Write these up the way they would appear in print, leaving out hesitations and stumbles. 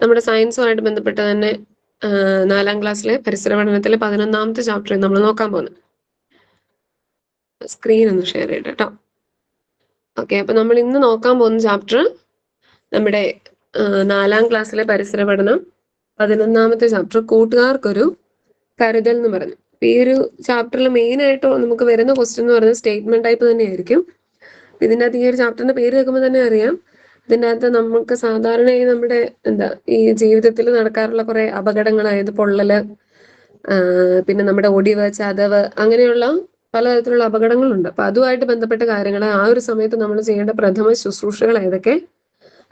നമ്മുടെ സയൻസുമായിട്ട് ബന്ധപ്പെട്ട് തന്നെ 4ാം ക്ലാസ്സിലെ പരിസര പഠനത്തിലെ 11ാമത്തെ ചാപ്റ്റർ നമ്മൾ നോക്കാൻ പോകുന്നത്. സ്ക്രീൻ ഒന്ന് ഷെയർ ചെയ്യട്ടെ കേട്ടോ. ഓക്കെ, അപ്പൊ നമ്മൾ ഇന്ന് നോക്കാൻ പോകുന്ന ചാപ്റ്റർ നമ്മുടെ 4ാം ക്ലാസ്സിലെ പരിസര പഠനം 11ാമത്തെ ചാപ്റ്റർ കൂട്ടുകാർക്കൊരു കരുതൽ എന്ന് പറഞ്ഞു. ഈ ഒരു ചാപ്റ്ററിൽ മെയിൻ ആയിട്ട് നമുക്ക് വരുന്ന ക്വസ്റ്റ്യൻ എന്ന് പറയുന്നത് സ്റ്റേറ്റ്മെന്റ് ടൈപ്പ് തന്നെയായിരിക്കും. ഇതിൻ്റെ അകത്ത് ഈ ഒരു ചാപ്റ്ററിന്റെ പേര് കേൾക്കുമ്പോൾ തന്നെ അറിയാം, ഇതിൻ്റെ അകത്ത് നമുക്ക് സാധാരണയായി നമ്മുടെ ഈ ജീവിതത്തിൽ നടക്കാറുള്ള കുറെ അപകടങ്ങൾ, അതായത് പൊള്ളല്, പിന്നെ നമ്മുടെ ഒടിവ്, ചതവ്, അങ്ങനെയുള്ള പലതരത്തിലുള്ള അപകടങ്ങളുണ്ട്. അപ്പൊ അതുമായിട്ട് ബന്ധപ്പെട്ട കാര്യങ്ങൾ, ആ ഒരു സമയത്ത് നമ്മൾ ചെയ്യേണ്ട പ്രഥമ ശുശ്രൂഷകൾ ഏതൊക്കെ,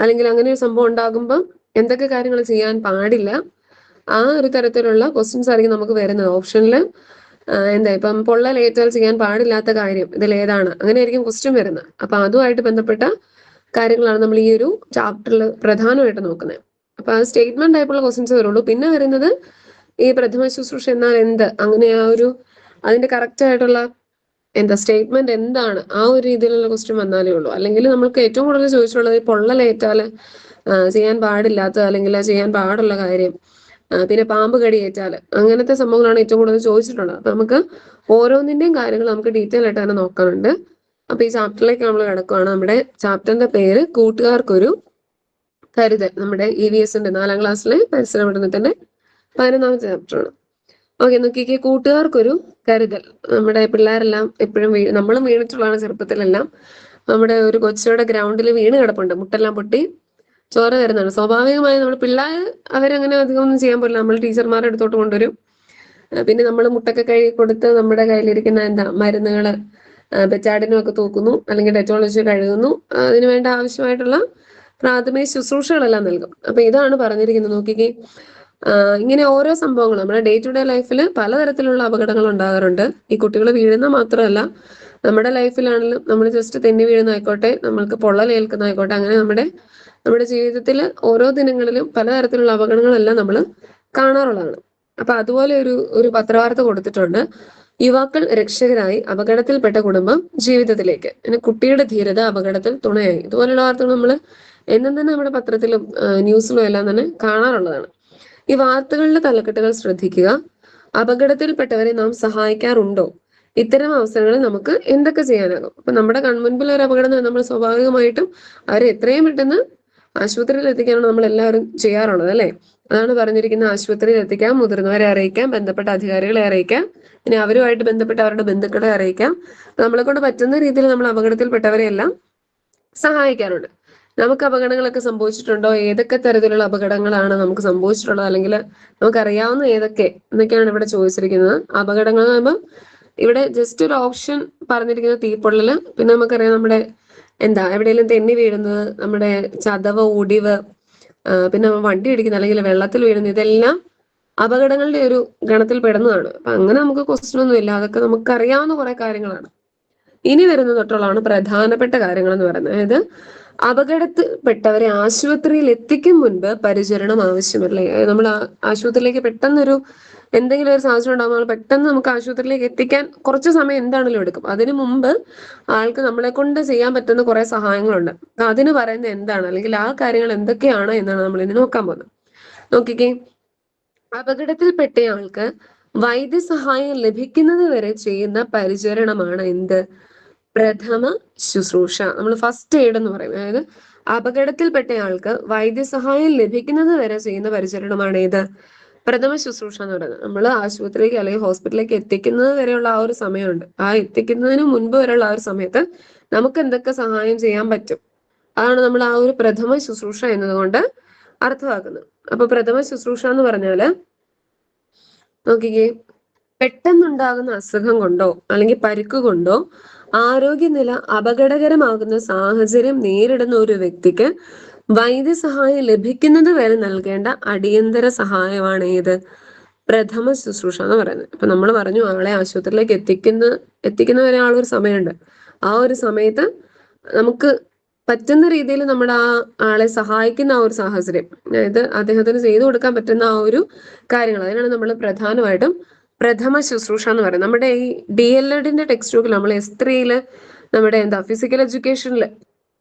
അല്ലെങ്കിൽ അങ്ങനെ ഒരു സംഭവം ഉണ്ടാകുമ്പോൾ എന്തൊക്കെ കാര്യങ്ങൾ ചെയ്യാൻ പാടില്ല, ആ ഒരു തരത്തിലുള്ള ക്വസ്റ്റ്യൻസ് ആയിരിക്കും നമുക്ക് വരുന്നത്. ഓപ്ഷനിൽ ഇപ്പം പൊള്ളലേറ്റാൽ ചെയ്യാൻ പാടില്ലാത്ത കാര്യം ഇതിലേതാണ്, അങ്ങനെയായിരിക്കും ക്വസ്റ്റ്യൻ വരുന്നത്. അപ്പൊ അതുമായിട്ട് ബന്ധപ്പെട്ട കാര്യങ്ങളാണ് നമ്മൾ ഈ ഒരു ചാപ്റ്ററിൽ പ്രധാനമായിട്ട് നോക്കുന്നത്. അപ്പൊ അത് സ്റ്റേറ്റ്മെന്റ് ടൈപ്പുള്ള ക്വസ്റ്റ്യൻസ് വരുള്ളൂ. പിന്നെ വരുന്നത് ഈ പ്രഥമ ശുശ്രൂഷ എന്നാൽ എന്ത്, അങ്ങനെ ആ ഒരു അതിന്റെ കറക്റ്റ് ആയിട്ടുള്ള സ്റ്റേറ്റ്മെന്റ് എന്താണ്, ആ ഒരു രീതിയിലുള്ള ക്വസ്റ്റ്യൻ വന്നാലേ ഉള്ളൂ. അല്ലെങ്കിൽ നമുക്ക് ഏറ്റവും കൂടുതൽ ചോദിച്ചിട്ടുള്ളത് ഈ പൊള്ളലേറ്റാല് ചെയ്യാൻ പാടില്ലാത്ത അല്ലെങ്കിൽ ചെയ്യാൻ പാടുള്ള കാര്യം, പിന്നെ പാമ്പ് കടിയേറ്റാല്, അങ്ങനത്തെ സംഭവങ്ങളാണ് ഏറ്റവും കൂടുതൽ ചോദിച്ചിട്ടുള്ളത്. അപ്പൊ നമുക്ക് ഓരോന്നിന്റെയും കാര്യങ്ങൾ നമുക്ക് ഡീറ്റെയിൽ ആയിട്ട് തന്നെ നോക്കാനുണ്ട്. അപ്പൊ ഈ ചാപ്റ്ററിലേക്ക് നമ്മൾ കിടക്കുകയാണ്. നമ്മുടെ ചാപ്റ്ററിന്റെ പേര് കൂട്ടുകാർക്കൊരു കരുതൽ. നമ്മുടെ EVSന്റെ 4ാം ക്ലാസ്സിലെ പരിസര പഠനത്തിന്റെ 11ാമത്തെ ചാപ്റ്ററാണ്. ഓക്കെ, നോക്കിക്കേ, കൂട്ടുകാർക്കൊരു കരുതൽ. നമ്മുടെ പിള്ളേരെല്ലാം എപ്പോഴും നമ്മളും വീണിട്ടുള്ളതാണ് ചെറുപ്പത്തിലെല്ലാം. നമ്മുടെ ഒരു കൊച്ചയുടെ ഗ്രൗണ്ടിൽ വീണ് കിടപ്പുണ്ട്, മുട്ടെല്ലാം പൊട്ടി ചോര വരുന്നതാണ്. സ്വാഭാവികമായി നമ്മൾ പിള്ളേർ അവരങ്ങനെ അധികം ഒന്നും ചെയ്യാൻ പറ്റില്ല, നമ്മൾ ടീച്ചർമാരുടെ അടുത്തോട്ട് കൊണ്ടുവരും. പിന്നെ നമ്മൾ മുട്ടൊക്കെ കഴുകി കൊടുത്ത് നമ്മുടെ കയ്യിലിരിക്കുന്ന മരുന്നുകള് ബെറ്റാഡിനും ഒക്കെ തൂക്കുന്നു, അല്ലെങ്കിൽ ഡെറ്റോൾ വെച്ച് കഴുകുന്നു. അതിനു വേണ്ട ആവശ്യമായിട്ടുള്ള പ്രാഥമിക ശുശ്രൂഷകളെല്ലാം നൽകും. അപ്പൊ ഇതാണ് പറഞ്ഞിരിക്കുന്നത്. നോക്കിക്കേ, ഇങ്ങനെ ഓരോ സംഭവങ്ങളും നമ്മുടെ ഡേ ടു ഡേ ലൈഫിൽ പലതരത്തിലുള്ള അപകടങ്ങൾ ഉണ്ടാകാറുണ്ട്. ഈ കുട്ടികൾ വീഴുന്ന മാത്രമല്ല, നമ്മുടെ ലൈഫിലാണെങ്കിലും നമ്മൾ ജസ്റ്റ് തെന്നി വീഴുന്നതായിക്കോട്ടെ, നമ്മൾക്ക് പൊള്ളലേൽക്കുന്നതായിക്കോട്ടെ, അങ്ങനെ നമ്മുടെ ജീവിതത്തിൽ ഓരോ ദിനങ്ങളിലും പലതരത്തിലുള്ള അപകടങ്ങളെല്ലാം നമ്മൾ കാണാറുള്ളതാണ്. അപ്പൊ അതുപോലെ ഒരു പത്രവാർത്ത കൊടുത്തിട്ടുണ്ട്. യുവാക്കൾ രക്ഷകരായി, അപകടത്തിൽപ്പെട്ട കുടുംബം ജീവിതത്തിലേക്ക്. പിന്നെ കുട്ടിയുടെ ധീരത അപകടത്തിൽ തുണയായി. ഇതുപോലുള്ള വാർത്തകൾ നമ്മൾ എന്നും തന്നെ നമ്മുടെ പത്രത്തിലും ന്യൂസിലും എല്ലാം തന്നെ കാണാറുള്ളതാണ്. ഈ വാർത്തകളുടെ തലക്കെട്ടുകൾ ശ്രദ്ധിക്കുക. അപകടത്തിൽപ്പെട്ടവരെ നാം സഹായിക്കാറുണ്ടോ? ഇത്തരം അവസരങ്ങളിൽ നമുക്ക് എന്തൊക്കെ ചെയ്യാനാകും? അപ്പൊ നമ്മുടെ കൺമുൻപിൽ ഒരു അപകടം, നമ്മൾ സ്വാഭാവികമായിട്ടും അവരെ എത്രയും പെട്ടെന്ന് ആശുപത്രിയിൽ എത്തിക്കാനാണ് നമ്മൾ എല്ലാവരും ചെയ്യാറുള്ളത്, അല്ലെ? അതാണ് പറഞ്ഞിരിക്കുന്നത്. ആശുപത്രിയിൽ എത്തിക്കാം, മുതിർന്നവരെ അറിയിക്കാം, ബന്ധപ്പെട്ട അധികാരികളെ അറിയിക്കാം, പിന്നെ അവരുമായിട്ട് ബന്ധപ്പെട്ട അവരുടെ ബന്ധുക്കളെ അറിയിക്കാം. നമ്മളെ കൊണ്ട് പറ്റുന്ന രീതിയിൽ നമ്മൾ അപകടത്തിൽപ്പെട്ടവരെ എല്ലാം സഹായിക്കാറുണ്ട്. നമുക്ക് അപകടങ്ങളൊക്കെ സംഭവിച്ചിട്ടുണ്ടോ? ഏതൊക്കെ തരത്തിലുള്ള അപകടങ്ങളാണ് നമുക്ക് സംഭവിച്ചിട്ടുള്ളത്, അല്ലെങ്കിൽ നമുക്കറിയാവുന്ന ഏതൊക്കെ എന്നൊക്കെയാണ് ഇവിടെ ചോദിച്ചിരിക്കുന്നത്. അപകടങ്ങൾ എന്ന് പറയുമ്പോൾ ഇവിടെ ജസ്റ്റ് ഒരു ഓപ്ഷൻ പറഞ്ഞിരിക്കുന്നത് തീപ്പൊള്ളല്, പിന്നെ നമുക്കറിയാം നമ്മുടെ എവിടെയെങ്കിലും തെന്നി വീഴുന്നത്, നമ്മുടെ ചതവ്, ഒടിവ്, പിന്നെ വണ്ടി ഇടിക്കുന്നത് അല്ലെങ്കിൽ വെള്ളത്തിൽ വീഴുന്നത്, ഇതെല്ലാം അപകടങ്ങളുടെ ഒരു ഗണത്തിൽ പെടുന്നതാണ്. അപ്പൊ അങ്ങനെ നമുക്ക് ക്വസ്റ്റ്യൻ ഒന്നും ഇല്ല, അതൊക്കെ നമുക്കറിയാവുന്ന കുറെ കാര്യങ്ങളാണ്. ഇനി വരുന്ന തൊട്ടുള്ളതാണ് പ്രധാനപ്പെട്ട കാര്യങ്ങൾ എന്ന് പറയുന്നത്. അതായത് അപകടത്തിൽപ്പെട്ടവരെ ആശുപത്രിയിൽ എത്തിക്കും മുൻപ് പരിചരണം ആവശ്യമല്ലേ. നമ്മൾ ആശുപത്രിയിലേക്ക് പെട്ടെന്നൊരു എന്തെങ്കിലും ഒരു സാഹചര്യം ഉണ്ടാകുമ്പോൾ പെട്ടെന്ന് നമുക്ക് ആശുപത്രിയിലേക്ക് എത്തിക്കാൻ കുറച്ച് സമയം എന്താണെങ്കിലും എടുക്കും. അതിനു മുമ്പ് ആൾക്ക് നമ്മളെ കൊണ്ട് ചെയ്യാൻ പറ്റുന്ന കുറെ സഹായങ്ങളുണ്ട്. അതിന് പറയുന്നത് എന്താണ്, അല്ലെങ്കിൽ ആ കാര്യങ്ങൾ എന്തൊക്കെയാണ് എന്നാണ് നമ്മൾ ഇനി നോക്കാൻ പോകുന്നത്. നോക്കിക്കേ, അപകടത്തിൽപ്പെട്ടയാൾക്ക് വൈദ്യസഹായം ലഭിക്കുന്നത് വരെ ചെയ്യുന്ന പരിചരണമാണ് എന്ത്? പ്രഥമ ശുശ്രൂഷ. നമ്മൾ ഫസ്റ്റ് എയ്ഡ് എന്ന് പറയും. അതായത് അപകടത്തിൽപ്പെട്ടയാൾക്ക് വൈദ്യസഹായം ലഭിക്കുന്നത് വരെ ചെയ്യുന്ന പരിചരണമാണ് ഏത്? പ്രഥമ ശുശ്രൂഷ എന്ന് പറയുന്നത്. നമ്മൾ ആശുപത്രിയിലേക്ക് അല്ലെങ്കിൽ ഹോസ്പിറ്റലിലേക്ക് എത്തിക്കുന്നത് വരെയുള്ള ആ ഒരു സമയമുണ്ട്. ആ എത്തിക്കുന്നതിന് മുൻപ് വരെയുള്ള ആ ഒരു സമയത്ത് നമുക്ക് എന്തൊക്കെ സഹായം ചെയ്യാൻ പറ്റും, അതാണ് നമ്മൾ ആ ഒരു പ്രഥമ ശുശ്രൂഷ എന്നതുകൊണ്ട് അർത്ഥമാക്കുന്നത്. അപ്പൊ പ്രഥമ ശുശ്രൂഷ എന്ന് പറഞ്ഞാല് നോക്കിക്കേ, പെട്ടെന്നുണ്ടാകുന്ന അസുഖം കൊണ്ടോ അല്ലെങ്കിൽ പരുക്ക് കൊണ്ടോ ആരോഗ്യനില അപകടകരമാകുന്ന സാഹചര്യം നേരിടുന്ന ഒരു വ്യക്തിക്ക് വൈദ്യസഹായം ലഭിക്കുന്നത് വരെ നൽകേണ്ട അടിയന്തര സഹായമാണ് ഏത്? പ്രഥമ ശുശ്രൂഷ എന്ന് പറയുന്നത്. ഇപ്പൊ നമ്മൾ പറഞ്ഞു, ആളെ ആശുപത്രിയിലേക്ക് എത്തിക്കുന്നവരെ ആളൊരു സമയമുണ്ട്. ആ ഒരു സമയത്ത് നമുക്ക് പറ്റുന്ന രീതിയിൽ നമ്മുടെ ആ ആളെ സഹായിക്കുന്ന ആ ഒരു സാഹചര്യം, അതായത് അദ്ദേഹത്തിന് ചെയ്തു കൊടുക്കാൻ പറ്റുന്ന ആ ഒരു കാര്യങ്ങൾ, അതിനാണ് നമ്മൾ പ്രധാനമായിട്ടും പ്രഥമ ശുശ്രൂഷ എന്ന് പറയുന്നത്. നമ്മുടെ ഈ DLEDന്റെ ടെക്സ്റ്റ് ബുക്കിൽ നമ്മൾ S3 നമ്മുടെ ഫിസിക്കൽ എഡ്യൂക്കേഷനിൽ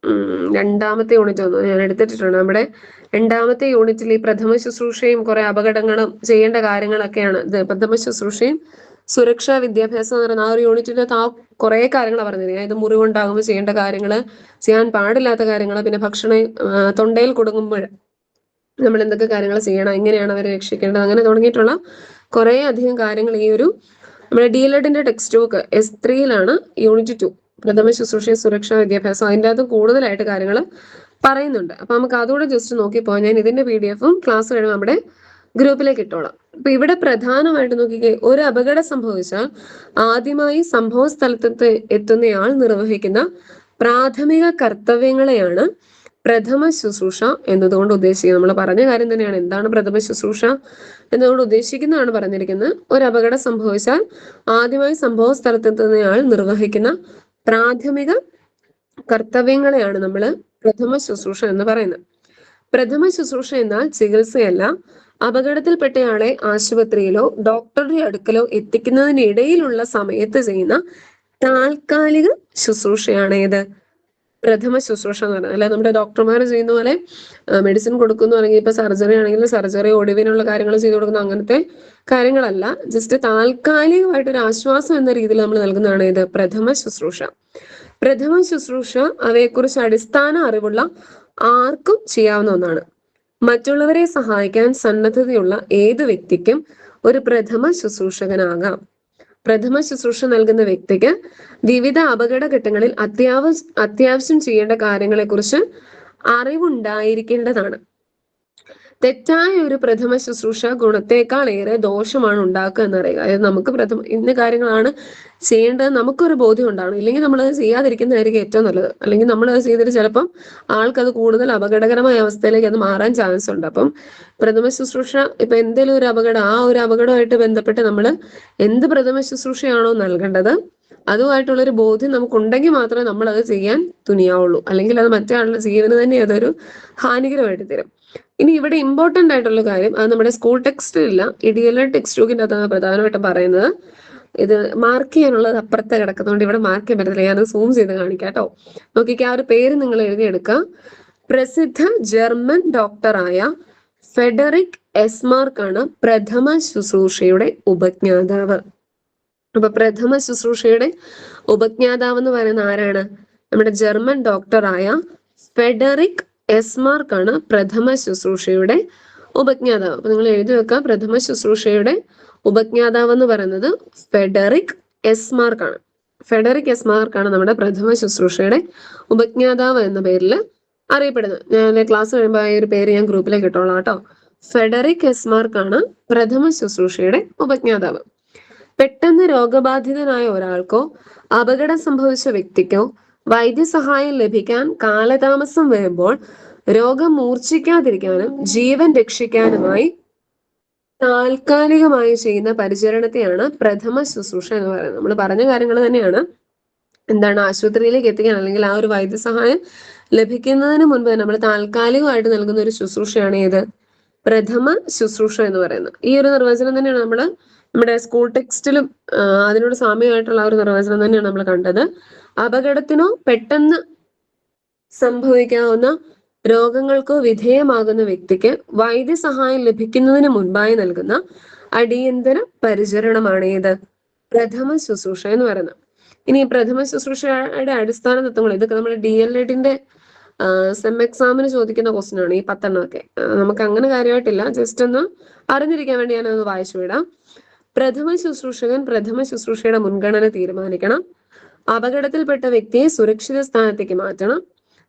രണ്ടാമത്തെ യൂണിറ്റ് ഒന്ന് ഞാൻ എടുത്തിട്ടുണ്ട്. നമ്മുടെ രണ്ടാമത്തെ യൂണിറ്റിൽ ഈ പ്രഥമ ശുശ്രൂഷയും കുറെ അപകടങ്ങളും ചെയ്യേണ്ട കാര്യങ്ങളൊക്കെയാണ് ഇത്. പ്രഥമ ശുശ്രൂഷയും സുരക്ഷാ വിദ്യാഭ്യാസം എന്ന് പറയുന്ന ആ ഒരു യൂണിറ്റിന്റെ കുറെ കാര്യങ്ങൾ പറഞ്ഞത്. അതായത് മുറിവുണ്ടാകുമ്പോൾ ചെയ്യേണ്ട കാര്യങ്ങൾ, ചെയ്യാൻ പാടില്ലാത്ത കാര്യങ്ങൾ, പിന്നെ ഭക്ഷണം തൊണ്ടയിൽ കുടുങ്ങുമ്പോൾ നമ്മൾ എന്തൊക്കെ കാര്യങ്ങൾ ചെയ്യണം, എങ്ങനെയാണ് അവരെ രക്ഷിക്കേണ്ടത്, അങ്ങനെ തുടങ്ങിയിട്ടുള്ള കുറെ അധികം കാര്യങ്ങൾ ഈ ഒരു നമ്മുടെ DLEDന്റെ ടെക്സ്റ്റ് ബുക്ക് S3-ലാണ് യൂണിറ്റ് 2 പ്രഥമ ശുശ്രൂഷ സുരക്ഷാ വിദ്യാഭ്യാസം, അതിൻ്റെ അകത്ത് കൂടുതലായിട്ട് കാര്യങ്ങൾ പറയുന്നുണ്ട്. അപ്പൊ നമുക്ക് അതുകൂടെ ജസ്റ്റ് നോക്കിപ്പോ ഞാൻ ഇതിന്റെ PDF-ഉം ക്ലാസ് കഴിയുമ്പോൾ നമ്മുടെ ഗ്രൂപ്പിലേക്ക് ഇട്ടോളാം. അപ്പൊ ഇവിടെ പ്രധാനമായിട്ട് നോക്കിക്കേ, ഒരു അപകടം സംഭവിച്ചാൽ ആദ്യമായി സംഭവ സ്ഥലത്ത് എത്തുന്നയാൾ നിർവഹിക്കുന്ന പ്രാഥമിക കർത്തവ്യങ്ങളെയാണ് പ്രഥമ ശുശ്രൂഷ എന്നതുകൊണ്ട് ഉദ്ദേശിക്കുന്നത്. നമ്മൾ പറഞ്ഞ കാര്യം തന്നെയാണ്. എന്താണ് പ്രഥമ ശുശ്രൂഷ എന്നതുകൊണ്ട് ഉദ്ദേശിക്കുന്നതാണ് പറഞ്ഞിരിക്കുന്നത്. ഒരു അപകടം സംഭവിച്ചാൽ ആദ്യമായി സംഭവ സ്ഥലത്തെത്തുന്നയാൾ നിർവഹിക്കുന്ന പ്രാഥമിക കർത്തവ്യങ്ങളെയാണ് നമ്മൾ പ്രഥമ ശുശ്രൂഷ എന്ന് പറയുന്നത്. പ്രഥമ ശുശ്രൂഷ എന്നാൽ ചികിത്സയല്ല, അപകടത്തിൽപ്പെട്ടയാളെ ആശുപത്രിയിലോ ഡോക്ടറുടെ അടുക്കലോ എത്തിക്കുന്നതിനിടയിലുള്ള സമയത്ത് ചെയ്യുന്ന താൽക്കാലിക ശുശ്രൂഷയാണ് ഏത് പ്രഥമ ശുശ്രൂഷ എന്ന് പറയുന്നത്. അല്ല നമ്മുടെ ഡോക്ടർമാർ ചെയ്യുന്ന പോലെ മെഡിസിൻ കൊടുക്കുന്നു, അല്ലെങ്കിൽ ഇപ്പൊ സർജറി ആണെങ്കിൽ സർജറി, ഒടിവിനുള്ള കാര്യങ്ങൾ ചെയ്തു കൊടുക്കുന്ന അങ്ങനത്തെ കാര്യങ്ങളല്ല. ജസ്റ്റ് താൽക്കാലികമായിട്ടൊരു ആശ്വാസം എന്ന രീതിയിൽ നമ്മൾ നൽകുന്നതാണ് ഇത് പ്രഥമ ശുശ്രൂഷ. പ്രഥമ ശുശ്രൂഷ അവയെക്കുറിച്ച് അടിസ്ഥാന അറിവുള്ള ആർക്കും ചെയ്യാവുന്ന ഒന്നാണ്. മറ്റുള്ളവരെ സഹായിക്കാൻ സന്നദ്ധതയുള്ള ഏത് വ്യക്തിക്കും ഒരു പ്രഥമ ശുശ്രൂഷകനാകാം. പ്രഥമ ശുശ്രൂഷ നൽകുന്ന വ്യക്തിക്ക് വിവിധ അപകടഘട്ടങ്ങളിൽ അത്യാവശ്യം ചെയ്യേണ്ട കാര്യങ്ങളെക്കുറിച്ച് അറിവുണ്ടായിരിക്കേണ്ടതാണ്. തെറ്റായ ഒരു പ്രഥമ ശുശ്രൂഷ ഗുണത്തേക്കാൾ ഏറെ ദോഷമാണ് ഉണ്ടാക്കുക എന്നറിയുക. അതായത് നമുക്ക് ഇന്ന കാര്യങ്ങളാണ് ചെയ്യേണ്ടത് നമുക്കൊരു ബോധ്യം ഉണ്ടാവണം. ഇല്ലെങ്കിൽ നമ്മളത് ചെയ്യാതിരിക്കുന്നതായിരിക്കും ഏറ്റവും നല്ലത്. അല്ലെങ്കിൽ നമ്മളത് ചെയ്തിട്ട് ചിലപ്പം ആൾക്കത് കൂടുതൽ അപകടകരമായ അവസ്ഥയിലേക്ക് അത് മാറാൻ ചാൻസ് ഉണ്ട്. അപ്പം പ്രഥമ ശുശ്രൂഷ ഇപ്പൊ എന്തെങ്കിലും ഒരു അപകടം, ആ ഒരു അപകടമായിട്ട് ബന്ധപ്പെട്ട് നമ്മൾ എന്ത് പ്രഥമ ശുശ്രൂഷയാണോ നൽകേണ്ടത് അതുമായിട്ടുള്ളൊരു ബോധ്യം നമുക്കുണ്ടെങ്കിൽ മാത്രമേ നമ്മൾ അത് ചെയ്യാൻ തുനിയാവുള്ളൂ. അല്ലെങ്കിൽ അത് മറ്റേ ആളുടെ ജീവന് തന്നെ അതൊരു ഹാനികരമായിട്ട് തരും. ഇനി ഇവിടെ ഇമ്പോർട്ടന്റ് ആയിട്ടുള്ള കാര്യം, അത് നമ്മുടെ സ്കൂൾ ടെക്സ്റ്റിലില്ല, DLED ടെക്സ്റ്റ് ബുക്കിന്റെ അകത്താണ് പ്രധാനമായിട്ടും പറയുന്നത്. ഇത് മാർക്ക് ചെയ്യാനുള്ളത് അപ്പുറത്തെ കിടക്കുന്നതുകൊണ്ട് ഇവിടെ മാർക്ക് ചെയ്യാൻ പറ്റത്തില്ല. ഞാനത് സൂം ചെയ്ത് കാണിക്കാം കേട്ടോ. നോക്കിക്ക്, ആ ഒരു പേര് നിങ്ങൾ എഴുതിയെടുക്കുക. പ്രസിദ്ധ ജർമ്മൻ ഡോക്ടറായ ഫെഡറിക് എസ്മാർക്ക് ആണ് പ്രഥമ ശുശ്രൂഷയുടെ ഉപജ്ഞാതാവ്. അപ്പൊ പ്രഥമ ശുശ്രൂഷയുടെ ഉപജ്ഞാതാവ് എന്ന് പറയുന്ന ആരാണ്? നമ്മുടെ ജർമ്മൻ ഡോക്ടറായ ഫെഡറിക് എസ്മാർക്ക് ആണ് പ്രഥമ ശുശ്രൂഷയുടെ ഉപജ്ഞാതാവ്. അപ്പൊ നിങ്ങൾ എഴുതി വെക്കുക, പ്രഥമ ശുശ്രൂഷയുടെ ഉപജ്ഞാതാവ് എന്ന് പറയുന്നത് ഫെഡറിക് എസ്മാർക്ക് ആണ്. ഫെഡറിക് എസ്മാർക്ക് ആണ് നമ്മുടെ പ്രഥമ ശുശ്രൂഷയുടെ ഉപജ്ഞാതാവ് എന്ന പേരിൽ അറിയപ്പെടുന്നത്. ഞാൻ ക്ലാസ് കഴിയുമ്പോൾ ആ ഒരു പേര് ഞാൻ ഗ്രൂപ്പിലേക്ക് ഇട്ടോളാം കേട്ടോ. ഫെഡറിക് എസ്മാർക്ക് ആണ് പ്രഥമ ശുശ്രൂഷയുടെ ഉപജ്ഞാതാവ്. പെട്ടെന്ന് രോഗബാധിതനായ ഒരാൾക്കോ അപകടം സംഭവിച്ച വ്യക്തിക്കോ വൈദ്യസഹായം ലഭിക്കാൻ കാലതാമസം വരുമ്പോൾ രോഗം മൂർച്ഛിക്കാതിരിക്കാനും ജീവൻ രക്ഷിക്കാനുമായി താൽക്കാലികമായി ചെയ്യുന്ന പരിചരണത്തെയാണ് പ്രഥമ ശുശ്രൂഷ എന്ന് പറയുന്നത്. നമ്മൾ പറഞ്ഞ കാര്യങ്ങൾ തന്നെയാണ്. എന്താണ്, ആശുപത്രിയിലേക്ക് എത്തിക്കാൻ അല്ലെങ്കിൽ ആ ഒരു വൈദ്യസഹായം ലഭിക്കുന്നതിന് മുൻപ് തന്നെ നമ്മൾ താൽക്കാലികമായിട്ട് നൽകുന്ന ഒരു ശുശ്രൂഷയാണ് ഏത് പ്രഥമ ശുശ്രൂഷ എന്ന് പറയുന്നത്. ഈ ഒരു നിർവചനം തന്നെയാണ് നമ്മുടെ സ്കൂൾ ടെക്സ്റ്റിലും അതിനോട് സാമ്യമായിട്ടുള്ള ആ ഒരു നിർവചനം തന്നെയാണ് നമ്മൾ കണ്ടത്. അപകടത്തിനോ പെട്ടെന്ന് സംഭവിക്കാവുന്ന രോഗങ്ങൾക്കോ വിധേയമാകുന്ന വ്യക്തിക്ക് വൈദ്യസഹായം ലഭിക്കുന്നതിന് മുൻപായി നൽകുന്ന അടിയന്തര പരിചരണമാണ് ഏത് പ്രഥമ ശുശ്രൂഷ എന്ന് പറയുന്നത്. ഇനി പ്രഥമ ശുശ്രൂഷയുടെ അടിസ്ഥാന തത്വങ്ങൾ, ഇതൊക്കെ നമ്മൾ DLEDന്റെ സെം എക്സാമിന് ചോദിക്കുന്ന ക്വസ്റ്റ്യൻ ആണ് ഈ 10 എണ്ണമൊക്കെ. നമുക്ക് അങ്ങനെ കാര്യമായിട്ടില്ല, ജസ്റ്റ് ഒന്ന് അറിഞ്ഞിരിക്കാൻ വേണ്ടി ഞാനത് വായിച്ചു വിടാം. പ്രഥമ ശുശ്രൂഷകൻ പ്രഥമ ശുശ്രൂഷയുടെ മുൻഗണന തീരുമാനിക്കണം. അപകടത്തിൽപ്പെട്ട വ്യക്തിയെ സുരക്ഷിത സ്ഥാനത്തേക്ക് മാറ്റണം.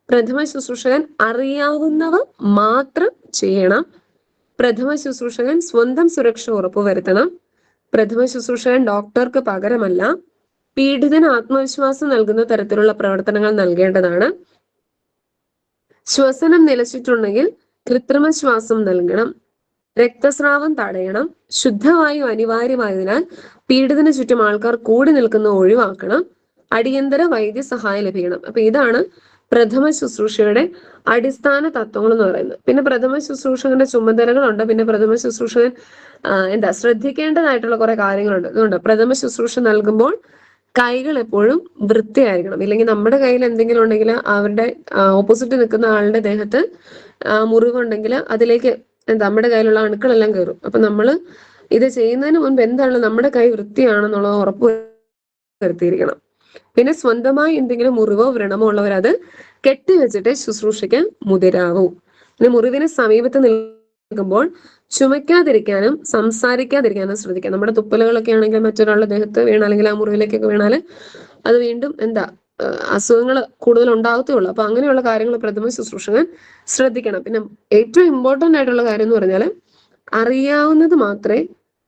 പ്രഥമ ശുശ്രൂഷകൻ അറിയാവുന്നവ മാത്രം ചെയ്യണം. പ്രഥമ ശുശ്രൂഷകൻ സ്വന്തം സുരക്ഷ ഉറപ്പുവരുത്തണം. പ്രഥമ ശുശ്രൂഷകൻ ഡോക്ടർക്ക് പകരമല്ല. പീഡിതന് ആത്മവിശ്വാസം നൽകുന്ന തരത്തിലുള്ള പ്രവർത്തനങ്ങൾ നൽകേണ്ടതാണ്. ശ്വസനം നിലച്ചിട്ടുണ്ടെങ്കിൽ കൃത്രിമ ശ്വാസം നൽകണം. രക്തസ്രാവം തടയണം. ശുദ്ധവായു അനിവാര്യമായതിനാൽ പീഡിതന് ചുറ്റും ആൾക്കാർ കൂടി നിൽക്കുന്നത് ഒഴിവാക്കണം. അടിയന്തര വൈദ്യസഹായം ലഭിക്കണം. അപ്പൊ ഇതാണ് പ്രഥമ ശുശ്രൂഷയുടെ അടിസ്ഥാന തത്വങ്ങൾ എന്ന് പറയുന്നത്. പിന്നെ പ്രഥമ ശുശ്രൂഷകന്റെ ചുമതലകളുണ്ട്. പിന്നെ പ്രഥമ ശുശ്രൂഷകൻ ശ്രദ്ധിക്കേണ്ടതായിട്ടുള്ള കുറെ കാര്യങ്ങളുണ്ട്. അതുകൊണ്ട് പ്രഥമ ശുശ്രൂഷ നൽകുമ്പോൾ കൈകൾ എപ്പോഴും വൃത്തിയായിരിക്കണം. ഇല്ലെങ്കിൽ നമ്മുടെ കയ്യിൽ എന്തെങ്കിലും ഉണ്ടെങ്കിൽ അവരുടെ ഓപ്പോസിറ്റ് നിൽക്കുന്ന ആളുടെ ദേഹത്ത് മുറിവുണ്ടെങ്കിൽ അതിലേക്ക് നമ്മുടെ കയ്യിലുള്ള അണുക്കളെല്ലാം കയറും. അപ്പൊ നമ്മൾ ഇത് ചെയ്യുന്നതിന് മുൻപ് എന്താണ് നമ്മുടെ കൈ വൃത്തിയാണെന്നുള്ളത് ഉറപ്പ് വരുത്തിയിരിക്കണം. പിന്നെ സ്വന്തമായി എന്തെങ്കിലും മുറിവോ വ്രണമോ ഉള്ളവർ അത് കെട്ടിവെച്ചിട്ട് ശുശ്രൂഷയ്ക്ക് മുതിരാവൂ. പിന്നെ മുറിവിന് സമീപത്ത് നിൽക്കുമ്പോൾ ചുമയ്ക്കാതിരിക്കാനും സംസാരിക്കാതിരിക്കാനും ശ്രദ്ധിക്കാം. നമ്മുടെ തുപ്പലുകളൊക്കെ ആണെങ്കിൽ മറ്റൊരാളുടെ ദേഹത്ത് വീണ അല്ലെങ്കിൽ ആ മുറിവിലേക്കൊക്കെ വീണാൽ അത് വീണ്ടും അസുഖങ്ങൾ കൂടുതൽ ഉണ്ടാകത്തേ ഉള്ളൂ. അപ്പൊ അങ്ങനെയുള്ള കാര്യങ്ങൾ പ്രഥമ ശുശ്രൂഷകൻ ശ്രദ്ധിക്കണം. പിന്നെ ഏറ്റവും ഇമ്പോർട്ടന്റ് ആയിട്ടുള്ള കാര്യം എന്ന് പറഞ്ഞാൽ അറിയാവുന്നത് മാത്രമേ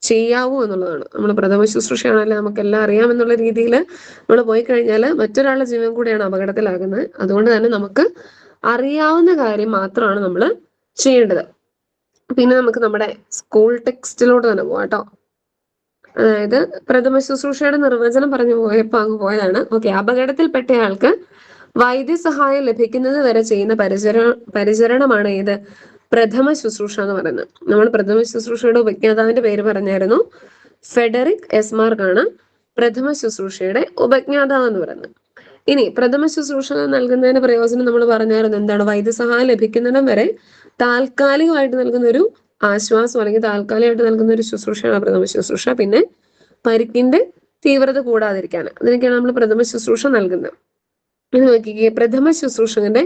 ചെയ്യാവൂ എന്നുള്ളതാണ്. നമ്മൾ പ്രഥമ ശുശ്രൂഷയാണല്ലോ നമുക്കെല്ലാം അറിയാമെന്നുള്ള രീതിയിൽ നമ്മൾ പോയി കഴിഞ്ഞാൽ മറ്റൊരാളുടെ ജീവൻ കൂടെയാണ് അപകടത്തിലാകുന്നത്. അതുകൊണ്ട് തന്നെ നമുക്ക് അറിയാവുന്ന കാര്യം മാത്രമാണ് നമ്മൾ ചെയ്യേണ്ടത്. പിന്നെ നമുക്ക് നമ്മുടെ സ്കൂൾ ടെക്സ്റ്റിലോട്ട് തന്നെ പോവാം കേട്ടോ. അതായത് പ്രഥമ ശുശ്രൂഷയുടെ നിർവചനം പറഞ്ഞു പോയപ്പോ അങ്ങ് പോയതാണ്. ഓക്കെ, അപകടത്തിൽപ്പെട്ടയാൾക്ക് വൈദ്യസഹായം ലഭിക്കുന്നത് വരെ ചെയ്യുന്ന പരിചരണമാണ് ഏത് പ്രഥമ ശുശ്രൂഷ എന്ന് പറയുന്നത്. നമ്മൾ പ്രഥമ ശുശ്രൂഷയുടെ ഉപജ്ഞാതാവിന്റെ പേര് പറഞ്ഞായിരുന്നു. ഫെഡറിക് എസ്മാർക്കാണ് പ്രഥമ ശുശ്രൂഷയുടെ ഉപജ്ഞാതാവ് എന്ന് പറയുന്നത്. ഇനി പ്രഥമ ശുശ്രൂഷ നൽകുന്നതിന്റെ പ്രയോജനം നമ്മൾ പറഞ്ഞായിരുന്നു. എന്താണ്? വൈദ്യസഹായം ലഭിക്കുന്നിടം വരെ താൽക്കാലികമായിട്ട് നൽകുന്ന ഒരു ആശ്വാസം അല്ലെങ്കിൽ താൽക്കാലികമായിട്ട് നൽകുന്ന ഒരു ശുശ്രൂഷയാണ് പ്രഥമ ശുശ്രൂഷ. പിന്നെ പരിക്കിന്റെ തീവ്രത കൂടാതിരിക്കാൻ അതിനൊക്കെയാണ് നമ്മൾ പ്രഥമ ശുശ്രൂഷ നൽകുന്നത്. ഇനി നോക്കിക്കേ, പ്രഥമ ശുശ്രൂഷകന്റെ